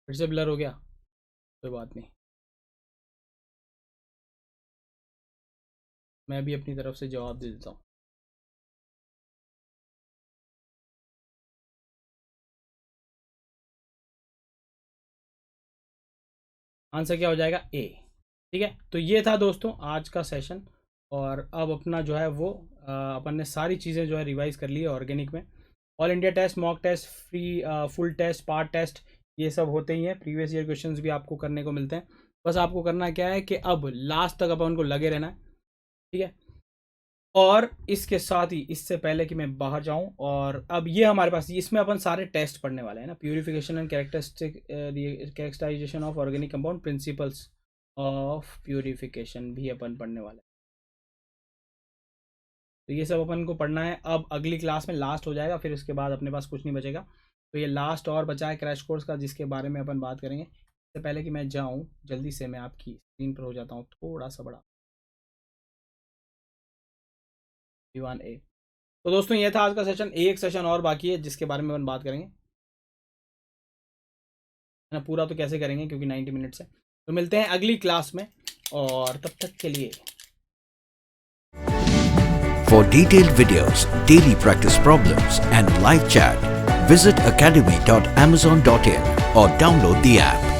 फिर से ब्लर हो गया, कोई बात नहीं, मैं भी अपनी तरफ से जवाब दे देता हूँ। आंसर क्या हो जाएगा, ए। ठीक है, तो ये था दोस्तों आज का सेशन। और अब अपना जो है वो अपन ने सारी चीज़ें जो है रिवाइज कर ली है ऑर्गेनिक में। All India test, mock test, free full test, part test, ये सब होते ही हैं। प्रीवियस ईयर क्वेश्चंस भी आपको करने को मिलते हैं। बस आपको करना क्या है कि अब लास्ट तक अपन को लगे रहना है। ठीक है, और इसके साथ ही इससे पहले कि मैं बाहर जाऊं, और अब ये हमारे पास इसमें अपन सारे टेस्ट पढ़ने वाले हैं ना, purification and characterization of organic compound, principles of purification भी अपन पढ़ने वाले हैं। तो ये सब अपन को पढ़ना है। अब अगली क्लास में लास्ट हो जाएगा, फिर उसके बाद अपने पास कुछ नहीं बचेगा। तो ये लास्ट और बचा है क्रैश कोर्स का, जिसके बारे में अपन बात करेंगे। इससे पहले कि मैं जाऊं, जल्दी से मैं आपकी स्क्रीन पर हो जाता हूँ थोड़ा सा बड़ा, दीवान ए। तो दोस्तों ये था आज का सेशन। एक सेशन और बाकी है जिसके बारे में अपन बात करेंगे, है ना। पूरा तो कैसे करेंगे क्योंकि 90 मिनट्स है। तो मिलते हैं अगली क्लास में, और तब तक के लिए For detailed videos, daily practice problems, and live chat, visit academy.amazon.in or download the app.